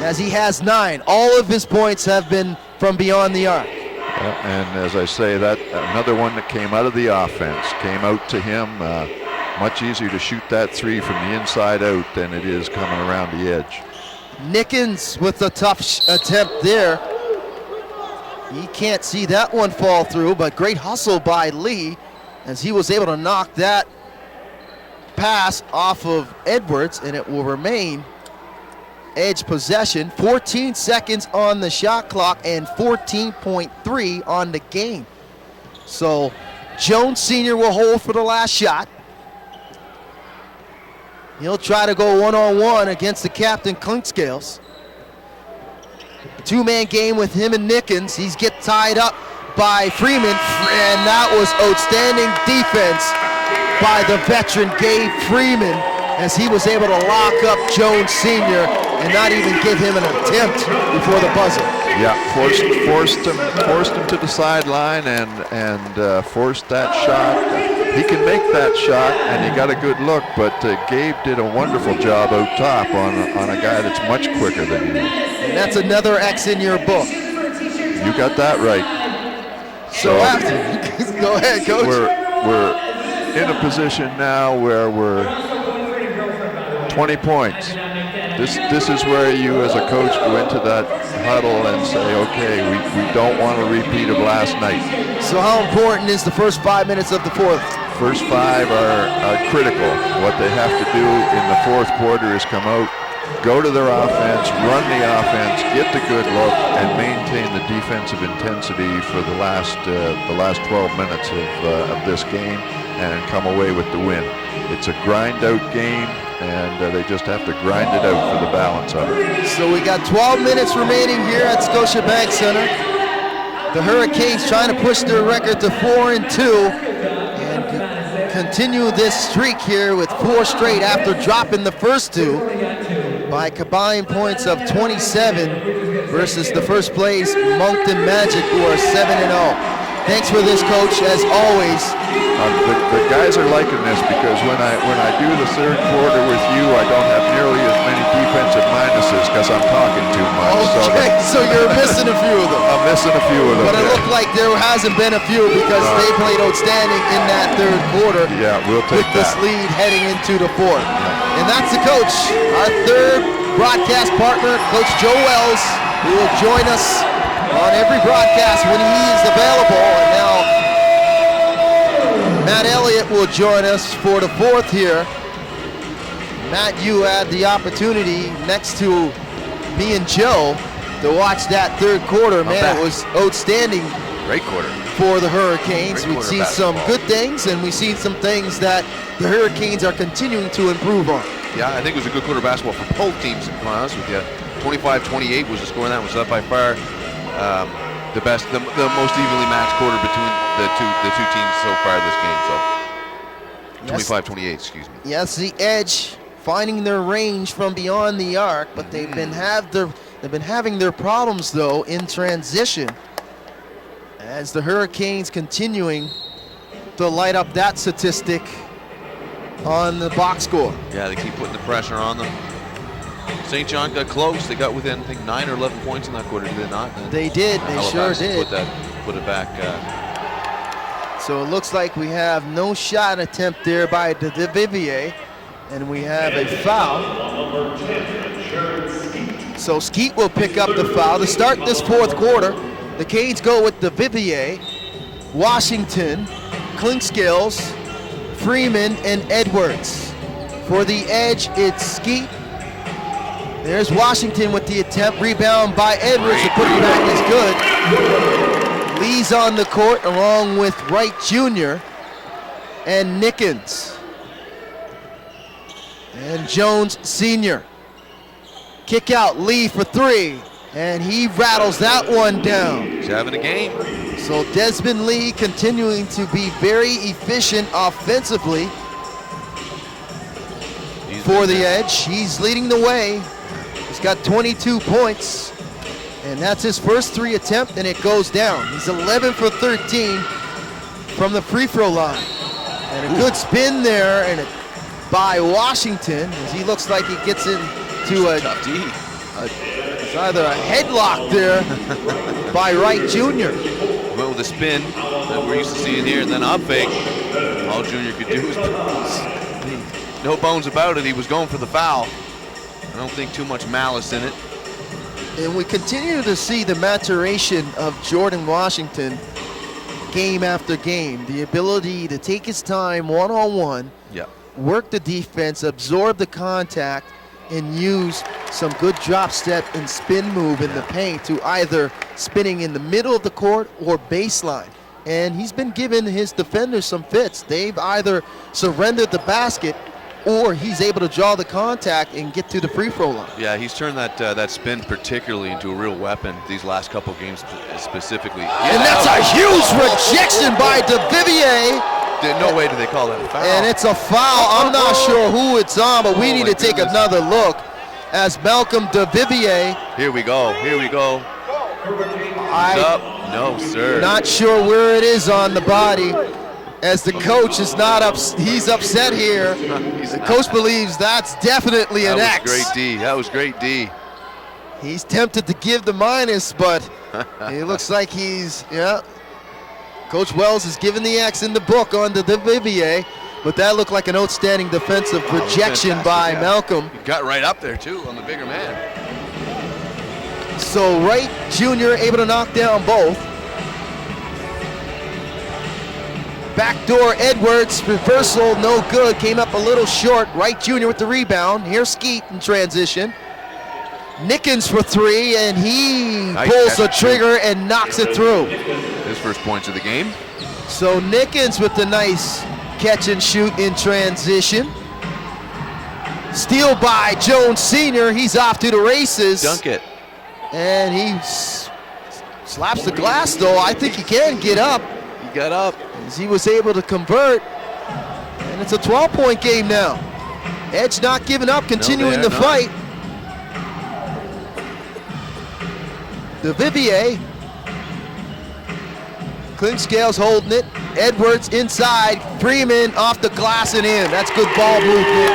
as he has 9. All of his points have been from beyond the arc. And as I say, that another one that came out of the offense, came out to him. Much easier to shoot that 3 from the inside out than it is coming around the edge. Nickens with a tough attempt there. He can't see that one fall through, but great hustle by Lee as he was able to knock that pass off of Edwards, and it will remain Edge possession. 14 seconds on the shot clock and 14.3 on the game. So Jones Sr. will hold for the last shot. He'll try to go one-on-one against the captain, Clinkscales. Two-man game with him and Nickens. He's get tied up by Freeman, and that was outstanding defense by the veteran Gabe Freeman as he was able to lock up Jones Sr. and not even give him an attempt before the buzzer. Yeah, forced him to the sideline and forced that shot. He can make that shot, and he got a good look, but Gabe did a wonderful job out top on a guy that's much quicker than he. And that's another X in your book. You got that right. So after, go ahead, Coach. We're in a position now where we're 20 points. This is where you as a coach go into that huddle and say, okay, we don't want a repeat of last night. So how important is the first 5 minutes of the fourth? First 5 are critical. What they have to do in the fourth quarter is come out, go to their offense, run the offense, get the good look, and maintain the defensive intensity for the last 12 minutes of this game and come away with the win. It's a grind-out game, and they just have to grind it out for the balance of it. So we got 12 minutes remaining here at Scotiabank Center. The Hurricanes trying to push their record to 4-2 and continue this streak here with 4 straight after dropping the first 2 by combined points of 27 versus the first place Moncton Magic, who are 7-0. Thanks for this, Coach, as always. The guys are liking this because when I do the third quarter with you, I don't have nearly as many defensive minuses because I'm talking too much. Okay, so you're missing a few of them. I'm missing a few of them. But it looked like there hasn't been a few because they played outstanding in that third quarter. Yeah, we'll take with this lead heading into the fourth. And that's the coach, our third broadcast partner, Coach Joe Wells, who will join us on every broadcast when he is available. And now Matt Elliott will join us for the fourth here. Matt, you had the opportunity next to me and Joe to watch that third quarter. Man, it was outstanding. Great quarter for the Hurricanes. We've seen some good things, and we've seen some things that the Hurricanes are continuing to improve on. Yeah, I think it was a good quarter of basketball for both teams, to be honest with you. 25-28 was the score, and that was up by far the best, the most evenly matched quarter between the two teams so far this game. So 25-28, excuse me. Yes, the Edge finding their range from beyond the arc, but they've been having their problems though in transition, as the Hurricanes continuing to light up that statistic on the box score. Yeah, they keep putting the pressure on them. St. John got close. They got within, I think, 9 or 11 points in that quarter, did they not? And they did. They sure did. Put it back. So it looks like we have no shot attempt there by Vivier, and we have a foul. So Skeet will pick up the foul to start this fourth quarter. The Canes go with the Vivier, Washington, Clinkscales, Freeman, and Edwards. For the Edge, it's Skeet. There's Washington with the attempt. Rebound by Edwards to put it back is good. Lee's on the court along with Wright Jr. and Nickens. And Jones Sr. Kick out, Lee for three. And he rattles that one down. He's having a game. So Desmond Lee continuing to be very efficient offensively for the Edge. He's leading the way. He's got 22 points, and that's his first three attempt, and it goes down. He's 11 for 13 from the free throw line. And a good spin there and by Washington, as he looks like he gets into it's either a headlock there by Wright Jr. Went with a spin that we're used to seeing here, and then up fake. All Jr. could do was no bones about it. He was going for the foul. I don't think too much malice in it. And we continue to see the maturation of Jordan Washington game after game. The ability to take his time one-on-one, work the defense, absorb the contact, and use some good drop step and spin move in the paint to either spinning in the middle of the court or baseline. And he's been giving his defenders some fits. They've either surrendered the basket or he's able to draw the contact and get to the free throw line. Yeah, he's turned that spin particularly into a real weapon these last couple games specifically. Yeah, and that's a huge rejection by DeVivier. No way do they call that a foul. And it's a foul. I'm not sure who it's on, but we need to take another look as Malcolm DeVivier. Here we go. Up? No, sir. Not sure where it is on the body, as the coach is not he's upset here. The coach believes that's definitely an X. That was great D. He's tempted to give the minus, but it looks like Coach Wells is giving the X in the book on the DeVivier, but that looked like an outstanding defensive rejection by Malcolm. He got right up there too on the bigger man. So Wright Jr. able to knock down both. Backdoor Edwards, reversal, no good, came up a little short. Wright Jr. with the rebound. Here's Skeet in transition. Nickens for three, and he pulls the trigger and knocks it through. His first points of the game. So Nickens with the nice catch and shoot in transition. Steal by Jones Sr., he's off to the races. Dunk it. And he slaps the glass though. I think he can get up. He got up. As he was able to convert, and it's a 12-point game now. Edge not giving up, continuing the fight. DeVivier, Clinkscales holding it. Edwards inside, Freeman off the glass and in. That's good ball movement.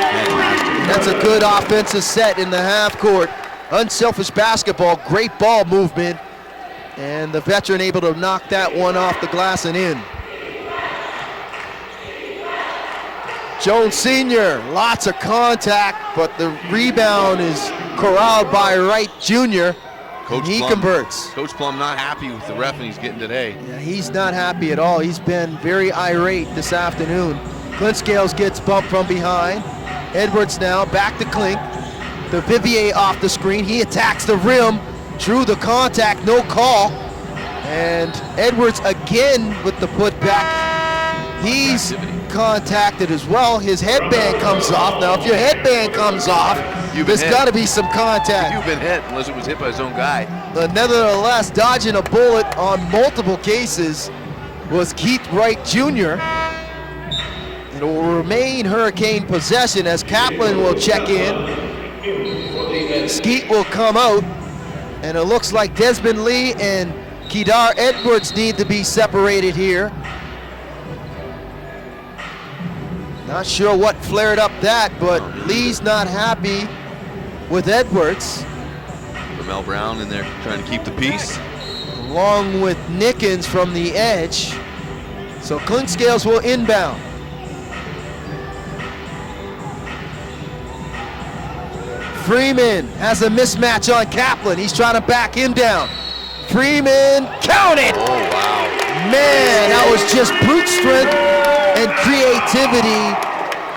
That's a good offensive set in the half court. Unselfish basketball, great ball movement. And the veteran able to knock that one off the glass and in. Jones Sr., lots of contact, but the rebound is corralled by Wright Jr. He converts. Coach Plum not happy with the ref he's getting today. Yeah, he's not happy at all. He's been very irate this afternoon. Clinkscales gets bumped from behind. Edwards now back to Klink. The Vivier off the screen. He attacks the rim, drew the contact, no call. And Edwards again with the putback. He's contacted as well. His headband comes off. Now, if your headband comes off, there's got to be some contact. You've been hit, unless it was hit by his own guy. But nevertheless, dodging a bullet on multiple cases was Keith Wright Jr. It will remain Hurricane possession as Kaplan will check in. Skeet will come out, and it looks like Desmond Lee and Kedar Edwards need to be separated here. Not sure what flared up that, but Lee's not happy with Edwards. Ramel Brown in there trying to keep the peace. Along with Nickens from the edge. So Clinkscales will inbound. Freeman has a mismatch on Kaplan. He's trying to back him down. Freeman counted. Oh, wow. Man, that was just brute strength and creativity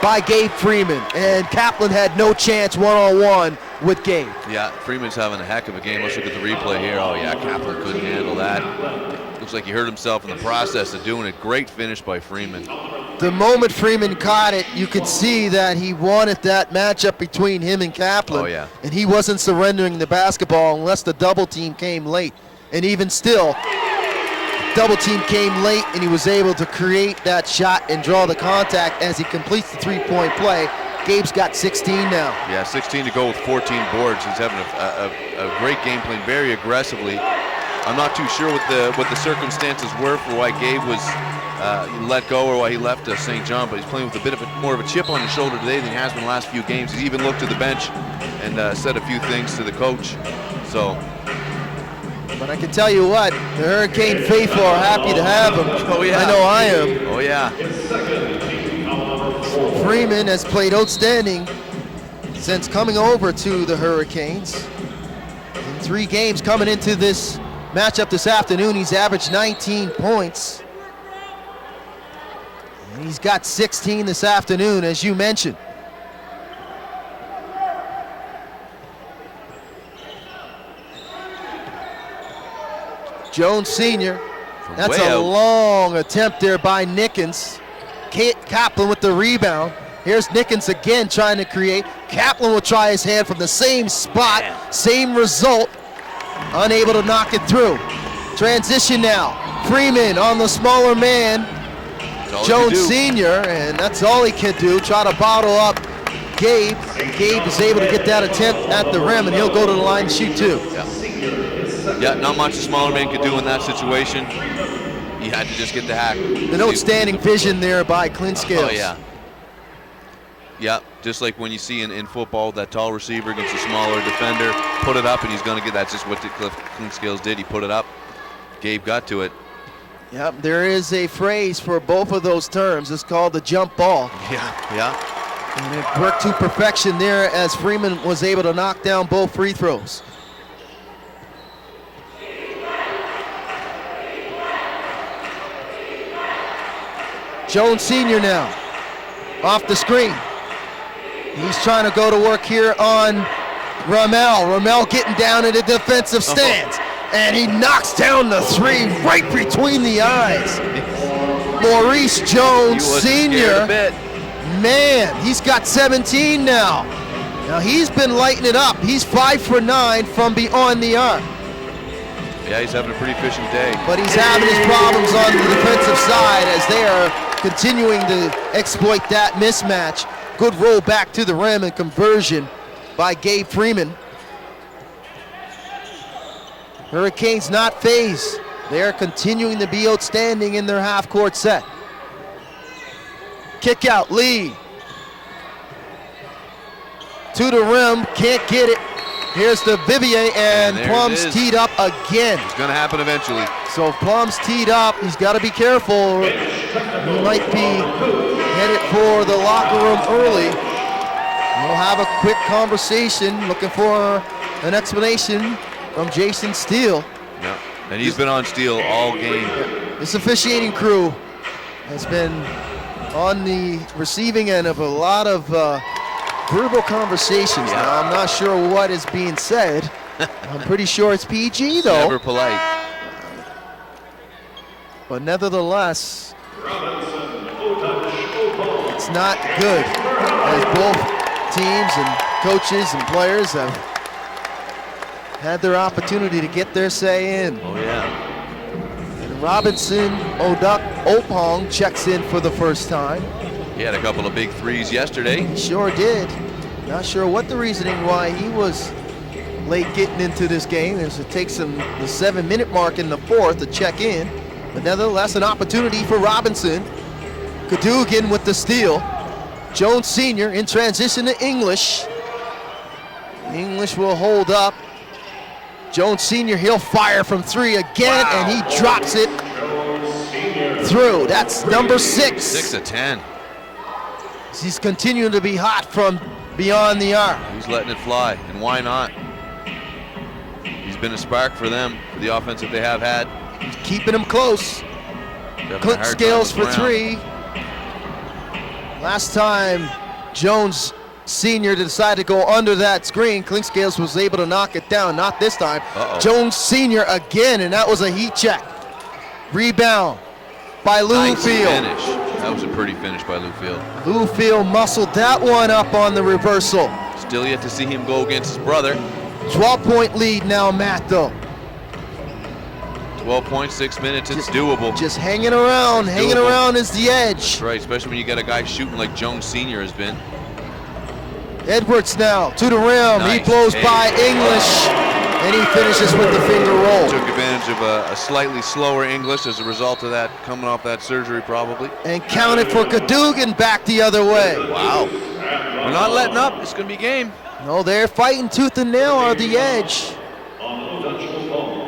by Gabe Freeman. And Kaplan had no chance one-on-one with Gabe. Yeah, Freeman's having a heck of a game. Let's look at the replay here. Oh, yeah, Kaplan couldn't handle that. Looks like he hurt himself in the process of doing it. Great finish by Freeman. The moment Freeman caught it, you could see that he wanted that matchup between him and Kaplan. Oh, yeah. And he wasn't surrendering the basketball unless the double team came late. And even still, double team came late and he was able to create that shot and draw the contact as he completes the three-point play. Gabe's got 16 now. Yeah, 16 to go with 14 boards. He's having a great game, playing very aggressively. I'm not too sure what the circumstances were for why Gabe was let go or why he left St. John, but he's playing with a bit of more of a chip on his shoulder today than he has been the last few games. He's even looked to the bench and said a few things to the coach. So. But I can tell you what, the Hurricane faithful are happy to have him. Oh yeah. I know I am. Oh yeah. Freeman has played outstanding since coming over to the Hurricanes. In 3 games coming into this matchup this afternoon, he's averaged 19 points. And he's got 16 this afternoon, as you mentioned. Jones Sr. That's a long attempt there by Nickens. Kaplan with the rebound. Here's Nickens again trying to create. Kaplan will try his hand from the same spot, same result. Unable to knock it through. Transition now. Freeman on the smaller man. Jones Sr., and that's all he can do. Try to bottle up Gabe. And Gabe is able to get that attempt at the rim, and he'll go to the line and shoot 2. Yeah, not much a smaller man could do in that situation. He had to just get the hack. An outstanding vision there by Clinkscales. Oh, yeah. Yeah, just like when you see in football, that tall receiver against a smaller defender, put it up and he's going to get that. That's just what Clinkscales did. He put it up. Gabe got to it. Yep, there is a phrase for both of those terms. It's called the jump ball. Yeah. And it worked to perfection there as Freeman was able to knock down both free throws. Jones Sr. now, off the screen. He's trying to go to work here on Ramel. Ramel getting down in the defensive stance. And he knocks down the 3 right between the eyes. Maurice Jones Sr. Man, he's got 17 now. Now he's been lighting it up. He's 5 for 9 from beyond the arc. Yeah, he's having a pretty efficient day. But he's having his problems on the defensive side as they are continuing to exploit that mismatch. Good roll back to the rim and conversion by Gabe Freeman. Hurricanes not phased. They are continuing to be outstanding in their half-court set. Kick out, Lee. To the rim, can't get it. Here's the Vivier, and Plum's teed up again. It's going to happen eventually. So Plum's teed up. He's got to be careful. He might be headed for the locker room early. We'll have a quick conversation, looking for an explanation from Jason Steele. Yeah, and he's been on Steele all game. This officiating crew has been on the receiving end of a lot of verbal conversations now. I'm not sure what is being said. I'm pretty sure it's PG though. Never polite. But nevertheless, it's not good as both teams and coaches and players have had their opportunity to get their say in. Oh yeah. And Robinson Opong checks in for the first time. He had a couple of big threes yesterday. He sure did. Not sure what the reasoning why he was late getting into this game. It takes him the 7-minute mark in the fourth to check in. But nevertheless, an opportunity for Robinson. Cadogan with the steal. Jones Sr. in transition to English. English will hold up. Jones Sr., he'll fire from three again, Wow. and he drops it through. That's number 6. 6 of 10. He's continuing to be hot from beyond the arc. He's letting it fly, and why not? He's been a spark for them, for the offense that they have had. He's keeping them close. Definitely Clint hard Scales time for around. 3. Last time Jones Sr. decided to go under that screen, Clint Scales was able to knock it down. Not this time. Uh-oh. Jones Sr. again, and that was a heat check. Rebound by Nice Littlefield. finish. That was a pretty finish by Littlefield. Littlefield muscled that one up on the reversal. Still yet to see him go against his brother. 12-point lead now, Matt, though. 12.6 minutes, it's doable. Just hanging around is the edge. That's right, especially when you get a guy shooting like Jones Sr. has been. Edwards now to the rim. Nice. He blows by English, and he finishes with the finger roll. Took advantage of a slightly slower English as a result of that, coming off that surgery probably. And counted for Cadogan back the other way. Wow. We're not letting up. It's going to be game. No, they're fighting tooth and nail on the edge.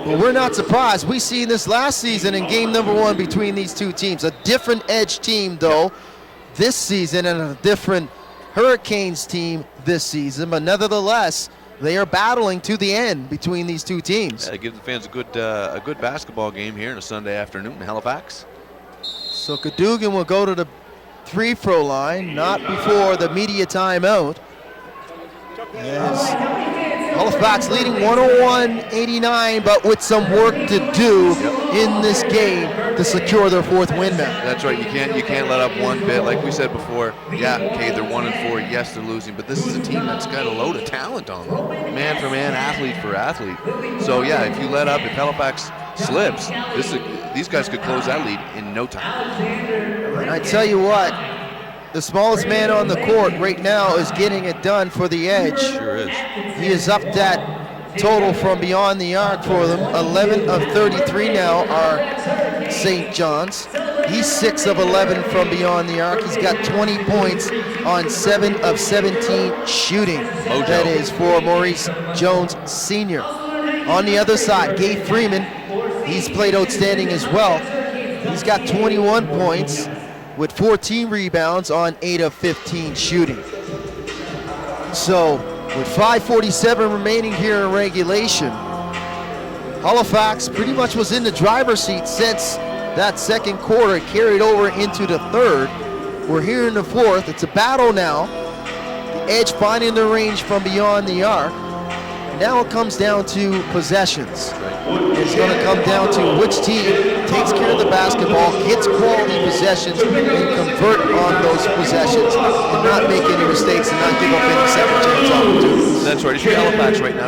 But we're not surprised. We seen this last season in game number 1 between these two teams. A different edge team, though, this season, and a different Hurricanes team this season. But nevertheless, they are battling to the end between these two teams. Yeah, give the fans a good basketball game here on a Sunday afternoon in Halifax. So Cadogan will go to the free throw line, not before the media timeout. As Halifax leading 101-89, but with some work to do in this game to secure their 4th win now. That's right. You can't let up one bit. Like we said before, yeah, okay, they're 1-4. Yes, they're losing, but this is a team that's got a load of talent on them, man for man, athlete for athlete. So yeah, if you let up, if Halifax slips, these guys could close that lead in no time. And I tell you what, the smallest man on the court right now is getting it done for the edge. Sure is. He has upped that total from beyond the arc for them. 11 of 33 now are St. John's. He's 6 of 11 from beyond the arc. He's got 20 points on 7 of 17 shooting. Mojo. That is for Maurice Jones Sr. On the other side, Gabe Freeman, he's played outstanding as well. He's got 21 points with 14 rebounds on 8 of 15 shooting. So, with 5:47 remaining here in regulation, Halifax pretty much was in the driver's seat since that second quarter, carried over into the third. We're here in the fourth. It's a battle now. The edge finding the range from beyond the arc. Now it comes down to possessions. It's going to come down to which team takes care of the basketball, gets quality possessions, and convert on those possessions, and not make any mistakes and not give up any second chance opportunities. That's right. If you're Halifax right now,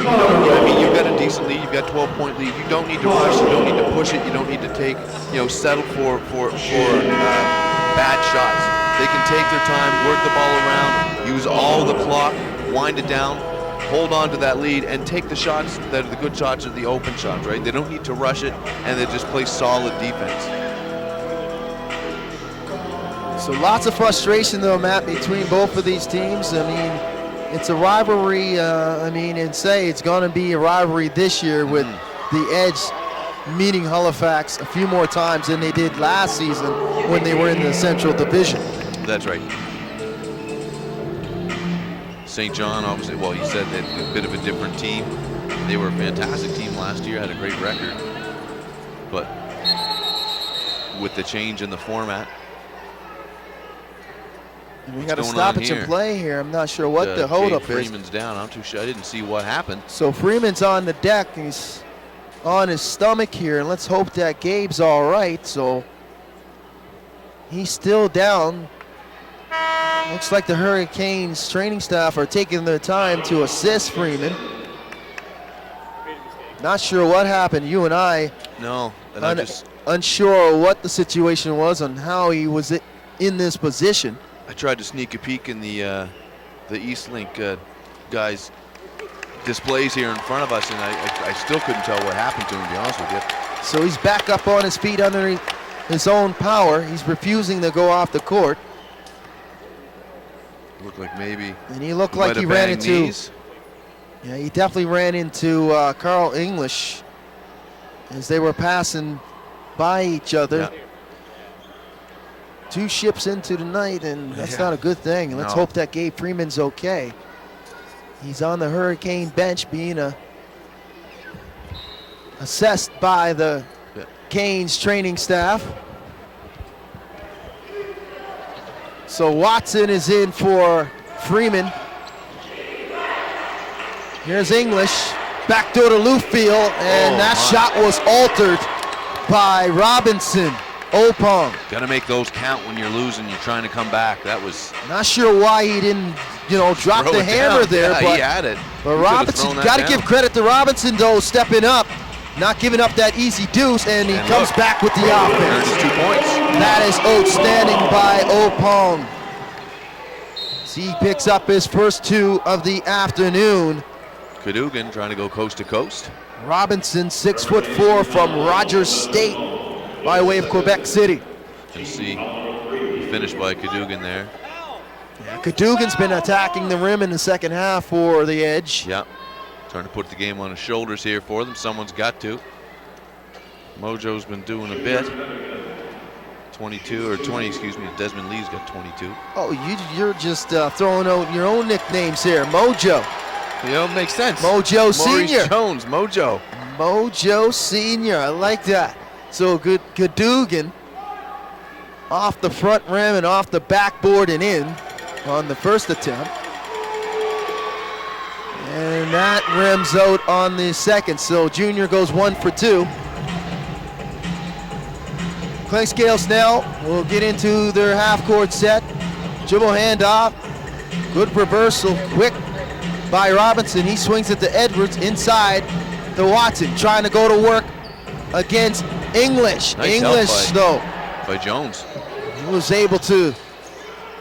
you've got a decent lead. You've got 12-point lead. You don't need to rush. You don't need to push it. You don't need to settle for bad shots. They can take their time, work the ball around, use all the clock, wind it down, hold on to that lead, and take the shots that are the good shots or the open shots, right? They don't need to rush it, and they just play solid defense. So lots of frustration, though, Matt, between both of these teams. I mean, it's a rivalry, and say it's going to be a rivalry this year with the Edge meeting Halifax a few more times than they did last season when they were in the Central Division. That's right. St. John, obviously, well, you said they're a bit of a different team. They were a fantastic team last year, had a great record. But with the change in the format. We got a stoppage in play here. I'm not sure what the holdup is. Freeman's down. I'm too sure. I didn't see what happened. So Freeman's on the deck. He's on his stomach here, and let's hope that Gabe's all right. So he's still down. Looks like the Hurricanes training staff are taking their time to assist Freeman. Not sure what happened. You and I, no, and unsure what the situation was and how he was in this position. I tried to sneak a peek in the Eastlink guys' displays here in front of us, and I still couldn't tell what happened to him, to be honest with you. So he's back up on his feet under his own power. He's refusing to go off the court. Looked like maybe. And he looked like he ran into. Knees. Yeah, he definitely ran into Carl English as they were passing by each other. Yeah. Two ships into the night, and that's not a good thing. Let's hope that Gabe Freeman's okay. He's on the Hurricane bench being assessed by the Canes training staff. So Watson is in for Freeman. Here's English, backdoor to Lufield, and that shot was altered by Robinson. Opong. Got to make those count when you're losing. You're trying to come back. That was. Not sure why he didn't, drop the hammer there. Yeah, but he had it. But Robinson, got to give credit to Robinson though, stepping up, not giving up that easy deuce, and he comes back with the offense. Earns 2 points. That is outstanding by Opong. He picks up his first 2 of the afternoon. Cadogan trying to go coast to coast. Robinson, 6'4" from Rogers State by way of Quebec City. You see, finished by Cadogan there. Yeah, Cadogan's been attacking the rim in the second half for the Edge. Yeah, trying to put the game on his shoulders here for them. Someone's got to. Mojo's been doing a bit. 22 or 20, excuse me. Desmond Lee's got 22. Oh, you're just throwing out your own nicknames here. Mojo. Makes sense. Mojo Maurice Senior. Jones, Mojo. Mojo Senior, I like that. So good, Cadogan off the front rim and off the backboard and in on the first attempt. And that rims out on the second. So Junior goes 1 for 2. Clinkscale Snell will get into their half-court set. Dribble handoff. Good reversal, quick by Robinson. He swings it to Edwards inside to Watson, trying to go to work against English. Nice English, though, by Jones. he was able to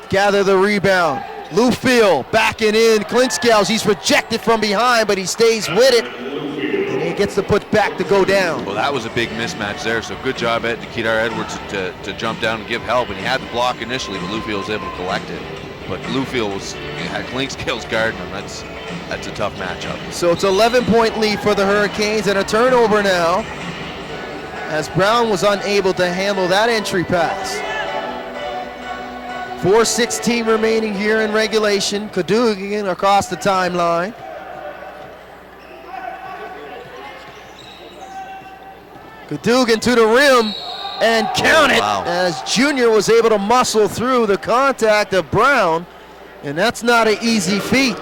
gather the rebound. Lufield backing in. Clinkscales, he's rejected from behind, but he stays with it. And he gets the put back to go down. Well, that was a big mismatch there, so good job at Kedar Edwards to jump down and give help. And he had the block initially, but Lufield was able to collect it. But Lufield had Clinkscales guarding him. That's a tough matchup. So it's an 11-point lead for the Hurricanes and a turnover now, as Brown was unable to handle that entry pass. 4:16 remaining here in regulation. Cadogan across the timeline. Cadogan to the rim and count it, as Junior was able to muscle through the contact of Brown, and that's not an easy feat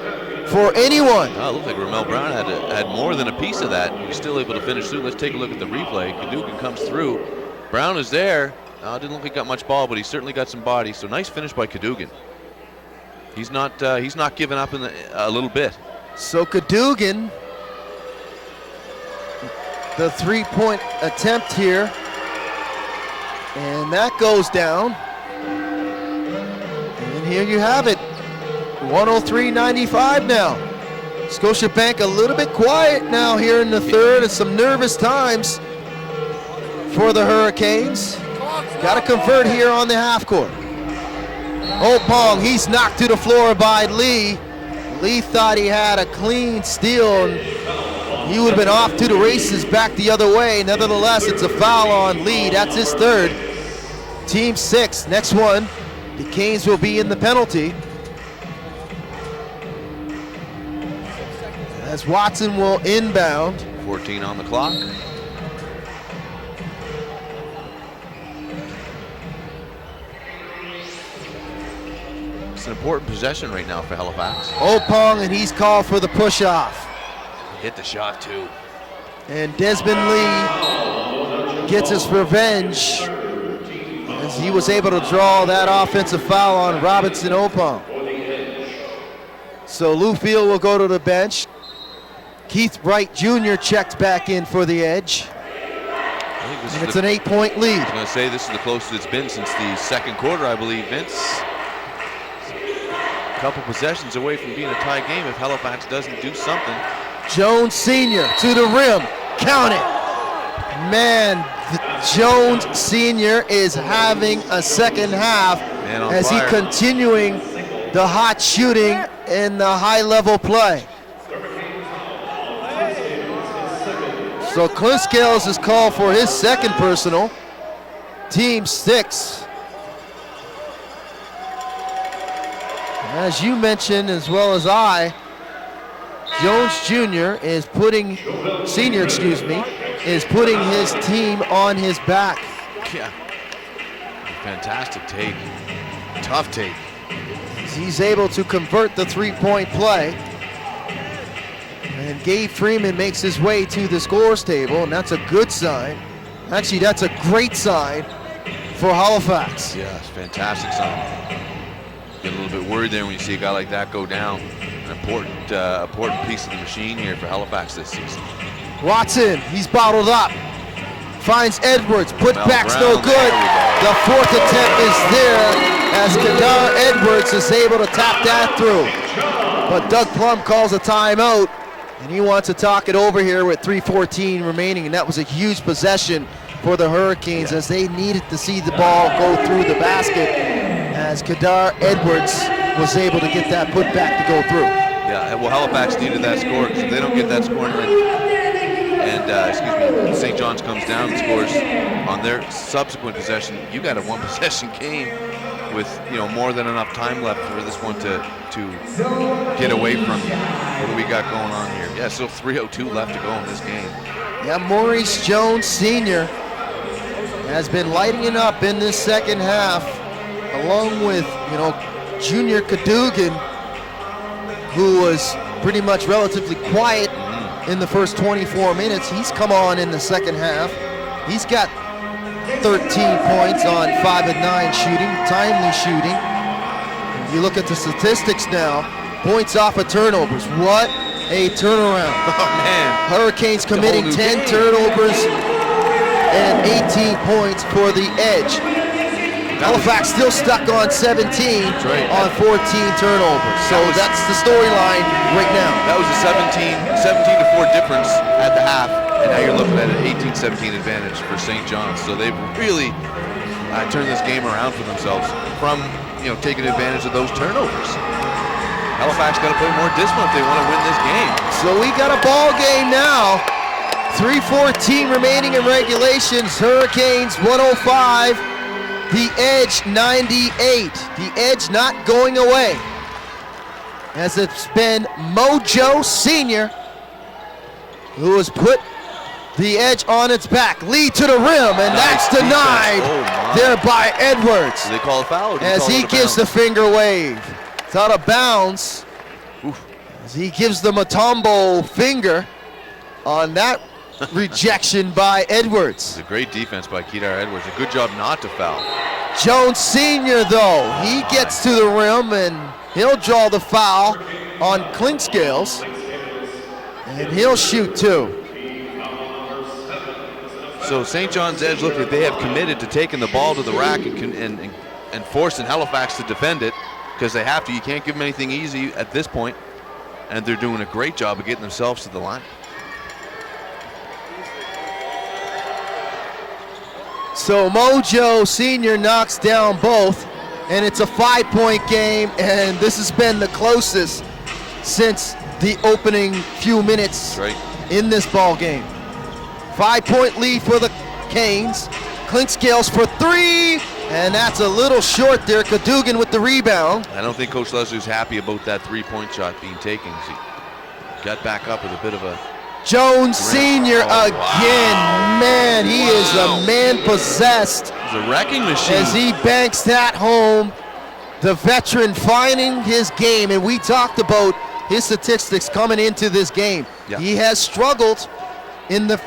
for anyone. It looked like Ramel Brown had more than a piece of that. He was still able to finish through. Let's take a look at the replay. Cadogan comes through. Brown is there. Didn't look like he got much ball, but he certainly got some body. So nice finish by Cadogan. He's not giving up a little bit. So Cadogan, the 3-point attempt here, and that goes down. And here you have it. 103-95 now. Scotiabank a little bit quiet now here in the third, and some nervous times for the Hurricanes. Got to convert here on the half court. Opong, he's knocked to the floor by Lee. Lee thought he had a clean steal, and he would have been off to the races back the other way. Nevertheless, it's a foul on Lee. That's his third. Team 6, next one. The Canes will be in the penalty, as Watson will inbound. 14 on the clock. an important possession right now for Halifax. Opong, and he's called for the push-off. Hit the shot too. And Desmond Lee gets his revenge as he was able to draw that offensive foul on Robinson Opong. So Lou Field will go to the bench. Keith Wright Jr. checked back in for the Edge. And it's an 8-point lead. I was going to say this is the closest it's been since the second quarter, I believe, Vince. A couple possessions away from being a tie game if Halifax doesn't do something. Jones Sr. to the rim. Count it. Man, Jones Sr. is having a second half as he continuing the hot shooting and the high-level play. So Clint Scales is called for his second personal. Team 6. As you mentioned, as well as I, Jones Jr. is putting, senior, excuse me, is putting his team on his back. Yeah. Fantastic take. Tough take. He's able to convert the three-point play. And Gabe Freeman makes his way to the scores table, and that's a good sign. Actually, that's a great sign for Halifax. Yeah, it's a fantastic sign. Get a little bit worried there when you see a guy like that go down. An important piece of the machine here for Halifax this season. Watson, he's bottled up. Finds Edwards, putback's no good. The fourth attempt is there as Kadar Edwards is able to tap that through. But Doug Plum calls a timeout, and he wants to talk it over here with 3:14 remaining, and that was a huge possession for the Hurricanes as they needed to see the ball go through the basket as Kadar Edwards was able to get that putback to go through. Yeah, well, Halifax needed that score because if they don't get that score and St. John's comes down and scores on their subsequent possession, you got a one-possession game with more than enough time left for this one to get away from you. What do we got going on here? Yeah, still 3:02 left to go in this game. Yeah, Maurice Jones Sr. has been lighting it up in this second half, along with Junior Cadogan, who was pretty much relatively quiet in the first 24 minutes. He's come on in the second half. He's got 13 points on 5 of 9 shooting, timely shooting. You look at the statistics now, points off of turnovers. What a turnaround. Oh man. Hurricanes committing 10 turnovers and 18 points for the Edge. Halifax still stuck on 17 on 14 turnovers. So that's the storyline right now. That was a 17-4 difference at the half, and now you're looking at an 18-17 advantage for St. John's. So they've really turned this game around for themselves from taking advantage of those turnovers. Halifax got to play more discipline if they want to win this game. So we got a ball game now. 3:14 remaining in regulations. Hurricanes 105. The Edge 98. The Edge not going away, as it's been Mojo Sr. who has put the Edge on its back. Lead to the rim, and that's denied there by Edwards. Did they call a foul? As he gives the finger wave. It's out of bounds. As he gives the Mutombo finger on that rejection by Edwards. It's a great defense by Kedar Edwards. A good job not to foul. Jones Sr. though, he gets to the rim and he'll draw the foul on Clinkscales, and he'll shoot too. So St. John's Edge look like they have committed to taking the ball to the rack and forcing Halifax to defend it, because they have to. You can't give them anything easy at this point, and they're doing a great job of getting themselves to the line. So Mojo Sr. knocks down both, and it's a 5-point game, and this has been the closest since the opening few minutes in this ball game. 5-point lead for the Canes. Clinkscales for 3, and that's a little short there. Cadogan with the rebound. I don't think Coach Leslie's happy about that 3-point shot being taken. He got back up with a bit of a... Jones Sr. again. Man, he is a man possessed. He's a wrecking machine. As he banks that home. The veteran finding his game, and we talked about his statistics coming into this game. Yeah. He has struggled in the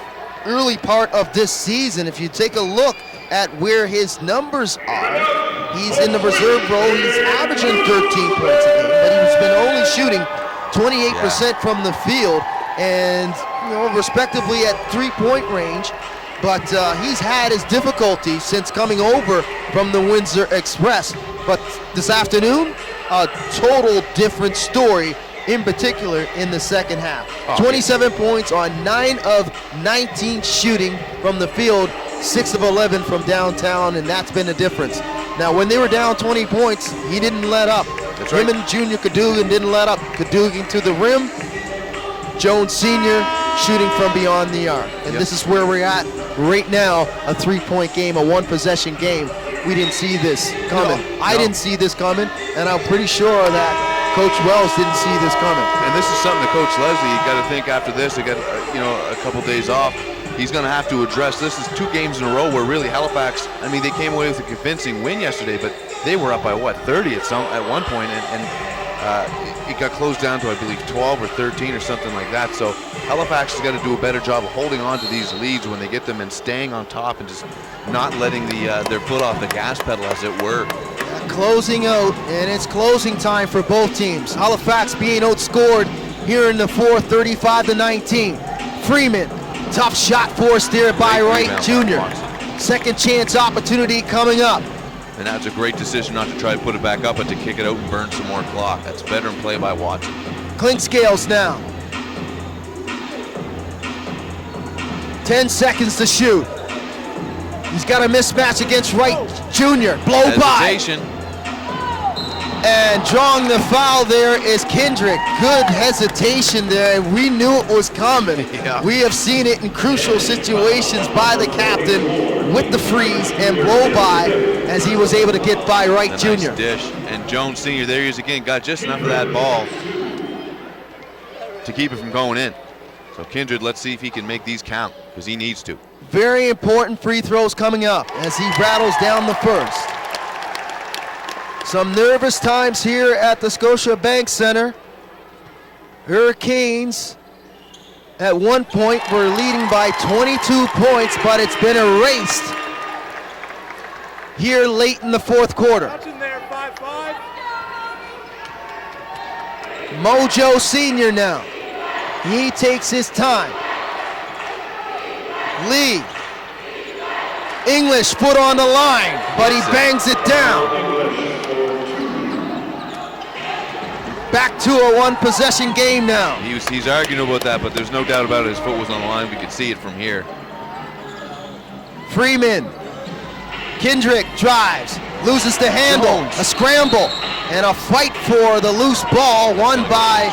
early part of this season. If you take a look at where his numbers are, he's in the reserve role. He's averaging 13 points a game, but he's been only shooting 28% from the field, and respectively at 3-point range. But he's had his difficulties since coming over from the Windsor Express. But this afternoon, a total different story, in particular in the second half. 27 points on 9 of 19 shooting from the field, 6 of 11 from downtown, and that's been the difference. Now, when they were down 20 points, he didn't let up. That's right. Him and Junior Cadogan didn't let up. Cadogan to the rim, Jones Sr. shooting from beyond the arc. And this is where we're at right now, a 3-point game, a 1-possession game. We didn't see this coming. No. I didn't see this coming, and I'm pretty sure that Coach Wells didn't see this coming. And this is something that Coach Leslie, you got to think after this, they got a couple days off. He's going to have to address. This is 2 games in a row where really Halifax, I mean, they came away with a convincing win yesterday, but they were up by 30 at one point, and it got closed down to, I believe, 12 or 13 or something like that. So Halifax has got to do a better job of holding on to these leads when they get them and staying on top and just not letting their foot off the gas pedal, as it were. Closing out, and it's closing time for both teams. Halifax being outscored here in the fourth, 35-19. Freeman, tough shot forced there by Wright Jr. Second chance opportunity coming up. And that's a great decision not to try to put it back up, but to kick it out and burn some more clock. That's veteran play by Watson. Clink scales now. 10 seconds to shoot. He's got a mismatch against Wright Jr. Blow Hesitation. by. And drawing the foul there is Kendrick. Good hesitation there. We knew it was coming. Yeah. We have seen it in crucial situations by the captain with the freeze and blow by as he was able to get by Wright Jr. Nice dish. And Jones Sr. there he is again, got just enough of that ball to keep it from going in. So Kindred, let's see if he can make these count, because he needs to. Very important free throws coming up as he rattles down the first. Some nervous times here at the Scotiabank Center. Hurricanes at one point were leading by 22 points, but it's been erased here late in the fourth quarter. Mojo Sr. now. He takes his time. Lee. English foot on the line, but he bangs it down. Back to a 1-possession game now. He's arguing about that, but there's no doubt about it. His foot was on the line. We could see it from here. Freeman. Kendrick drives, loses the handle, a scramble, and a fight for the loose ball, won by,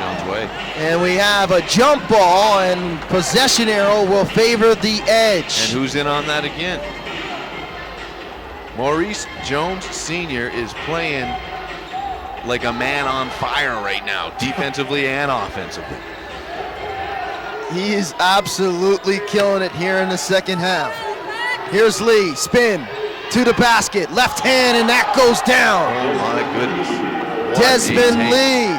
and we have a jump ball, and possession arrow will favor the edge. And who's in on that again? Maurice Jones Sr. is playing like a man on fire right now, defensively and offensively. He is absolutely killing it here in the second half. Here's Lee, spin to the basket, left hand, and that goes down. Oh my goodness. Desmond Lee.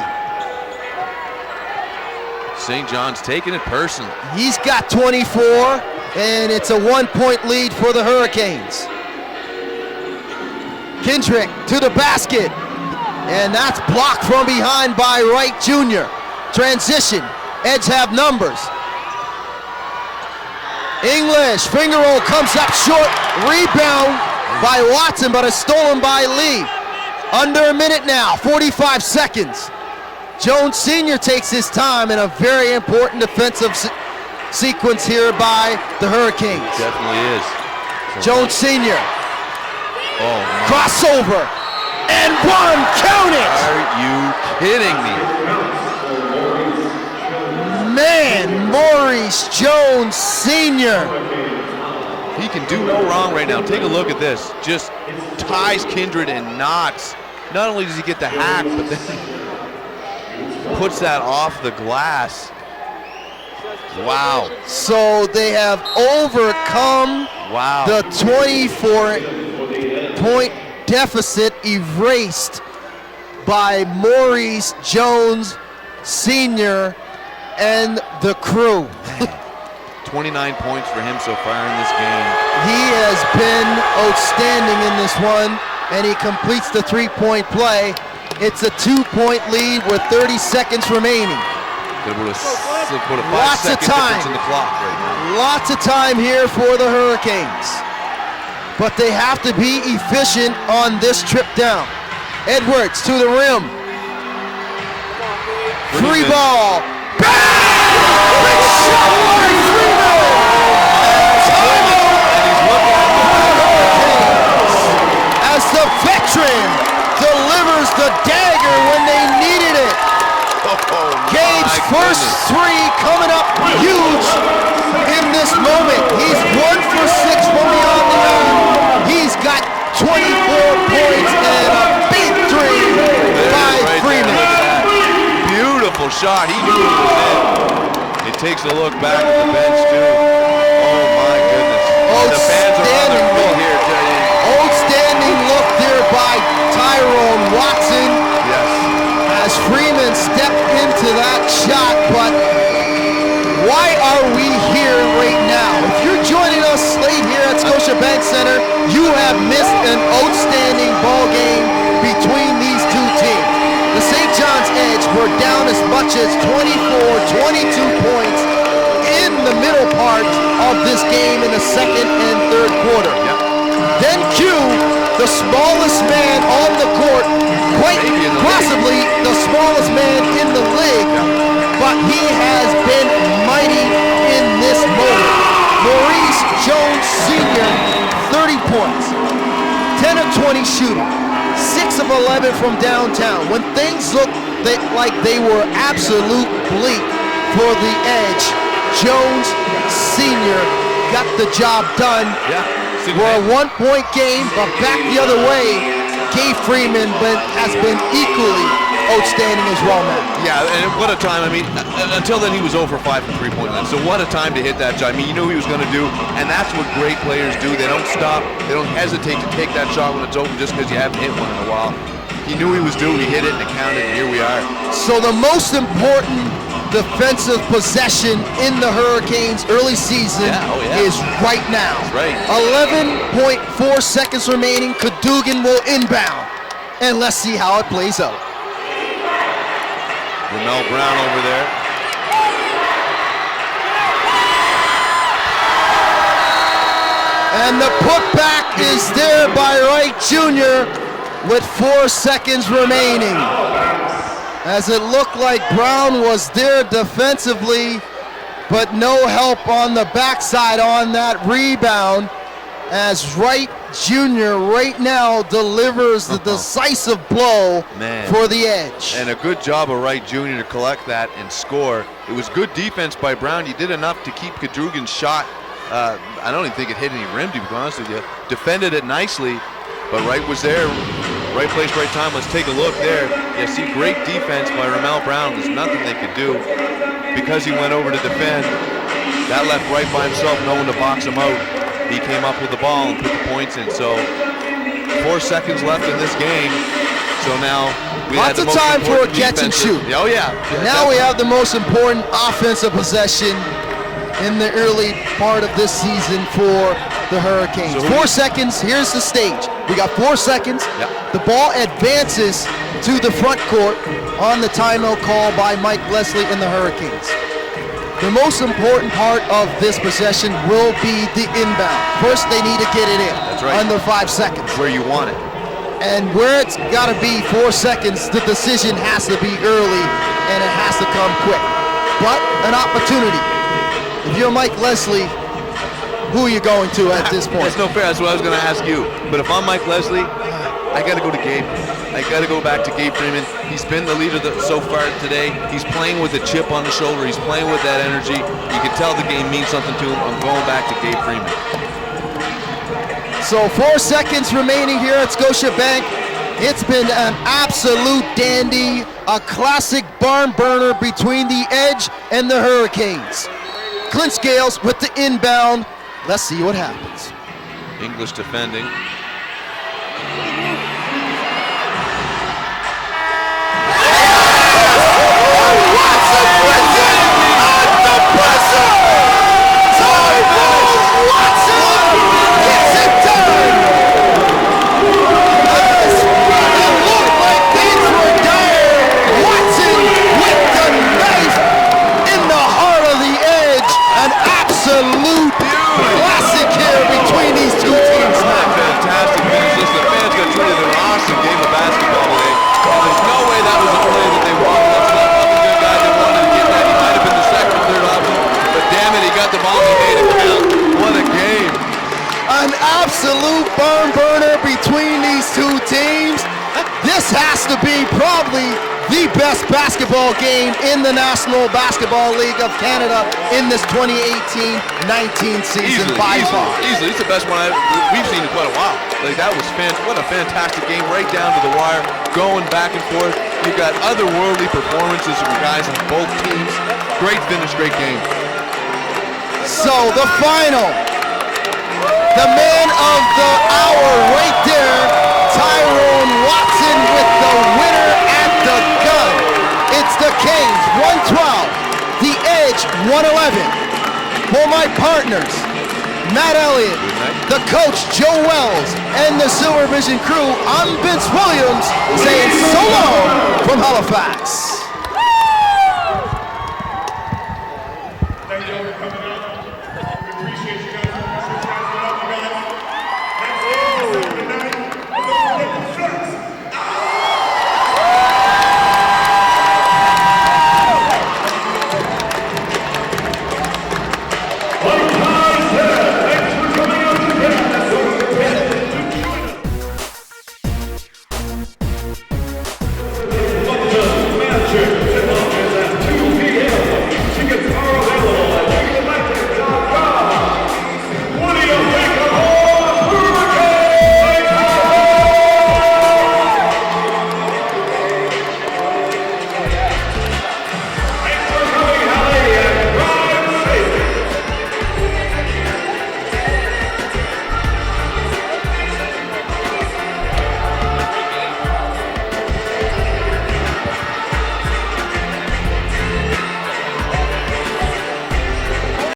St. John's taking it personally. He's got 24, and it's a 1-point lead for the Hurricanes. Kendrick to the basket, and that's blocked from behind by Wright Jr. Transition, Edge have numbers. English, finger roll comes up short, rebound by Watson, but it's stolen by Lee. Under a minute now, 45 seconds. Jones Sr. takes his time in a very important defensive sequence here by the Hurricanes. It definitely is. Jones Sr. Oh, crossover, and one, count it! Are you kidding me? Man, Maurice Jones Sr. He can do no wrong right now. Take a look at this. Just ties Kindred in knots. Not only does he get the hack, but then puts that off the glass. Wow. So they have overcome the 24-point deficit, erased by Maurice Jones Sr. and the crew. 29 points for him so far in this game. He has been outstanding in this one, and he completes the three-point play. It's a 2-point lead with 30 seconds remaining. Put a 5 Lots of second time. difference in the clock right now. Lots of time here for the Hurricanes. But they have to be efficient on this trip down. Edwards to the rim. Free ball. Bang! Big shot by Freeman! As the veteran delivers the dagger when they needed it. Gabe's first three coming up huge in this moment. He's 1 for 6 from beyond the arc. He's got 24 points and a big three by Freeman. Beautiful shot. He knew it was in. It takes a look back at the bench too. Oh my goodness. The fans are on their feet here, Jerry. Outstanding look there by Tyrone Watson. Yes. As Freeman stepped into that shot, but why are we here right now? If you're joining us late here at Scotiabank Center, you have missed an outstanding ball game between these two teams. The St. John's Edge were down as much as 24, 22 points in the middle part of this game in the second and third quarter. Yep. Then Q, the smallest man on the court, quite possibly the smallest man in the league, but he has been mighty in this moment. Maurice Jones Sr., 30 points, 10 of 20 shooting, 6 of 11 from downtown. When things looked like they were absolute bleak for the Edge, Jones Sr. got the job done. Yeah. We're a 1-point game, but back the other way, Gabe Freeman has been equally outstanding as well, man. Yeah, and what a time. I mean, until then he was 0 for 5 from three-point line. So what a time to hit that shot. I mean, you knew he was going to do, and that's what great players do. They don't stop. They don't hesitate to take that shot when it's open just because you haven't hit one in a while. He knew he was due. He hit it, and it counted, and here we are. So the most important defensive possession in the Hurricanes' early season is right now. That's right. 11.4 seconds remaining. Cadogan will inbound. And let's see how it plays out. Ramel Brown over there. And the putback is there by Wright Jr. with 4 seconds remaining. As it looked like Brown was there defensively, but no help on the backside on that rebound, as Wright Jr. right now delivers the decisive blow for the Edge. And a good job of Wright Jr. to collect that and score. It was good defense by Brown. He did enough to keep Cadogan's shot. I don't even think it hit any rim, to be honest with you. Defended it nicely, but Wright was there. Right place, right time. Let's take a look there. You see great defense by Ramel Brown. There's nothing they could do because he went over to defend. That left Wright by himself, no one to box him out. He came up with the ball and put the points in. So 4 seconds left in this game. So now we lots of time for a catch and shoot. Oh yeah. Now we have the most important offensive possession in the early part of this season for the Hurricanes. So 4 seconds, here's the stage. We got 4 seconds. The ball advances to the front court on the timeout call by Mike Leslie and the Hurricanes. The most important part of this possession will be the inbound. First, they need to get it in. That's right. Under 5 seconds. Where you want it. And where it's got to be 4 seconds, the decision has to be early and it has to come quick. But an opportunity. If you're Mike Leslie, who are you going to at this point? That's no fair. That's what I was going to ask you. But if I'm Mike Leslie, I got to go to Gabe. I got to go back to Gabe Freeman. He's been the leader so far today. He's playing with a chip on the shoulder. He's playing with that energy. You can tell the game means something to him. I'm going back to Gabe Freeman. So 4 seconds remaining here at Scotiabank. It's been an absolute dandy, a classic barn burner between the Edge and the Hurricanes. Clint Scales with the inbound. Let's see what happens. English defending. This has to be probably the best basketball game in the National Basketball League of Canada in this 2018-19 season by far. Easily. It's the best one we've seen in quite a while. Like that was what a fantastic game, right down to the wire, going back and forth. You got otherworldly performances from guys on both teams. Great finish, great game. So the final, the man of the hour right there, Tyrone Watson with the winner at the gun. It's the Kings 112, the Edge 111. For my partners, Matt Elliott, the coach Joe Wells, and the Silver Vision crew, I'm Vince Williams saying so long from Halifax. Thank you all for coming out. We appreciate you guys. We love you guys. That's all for tonight. But don't forget the shirts. Thanks for coming out today.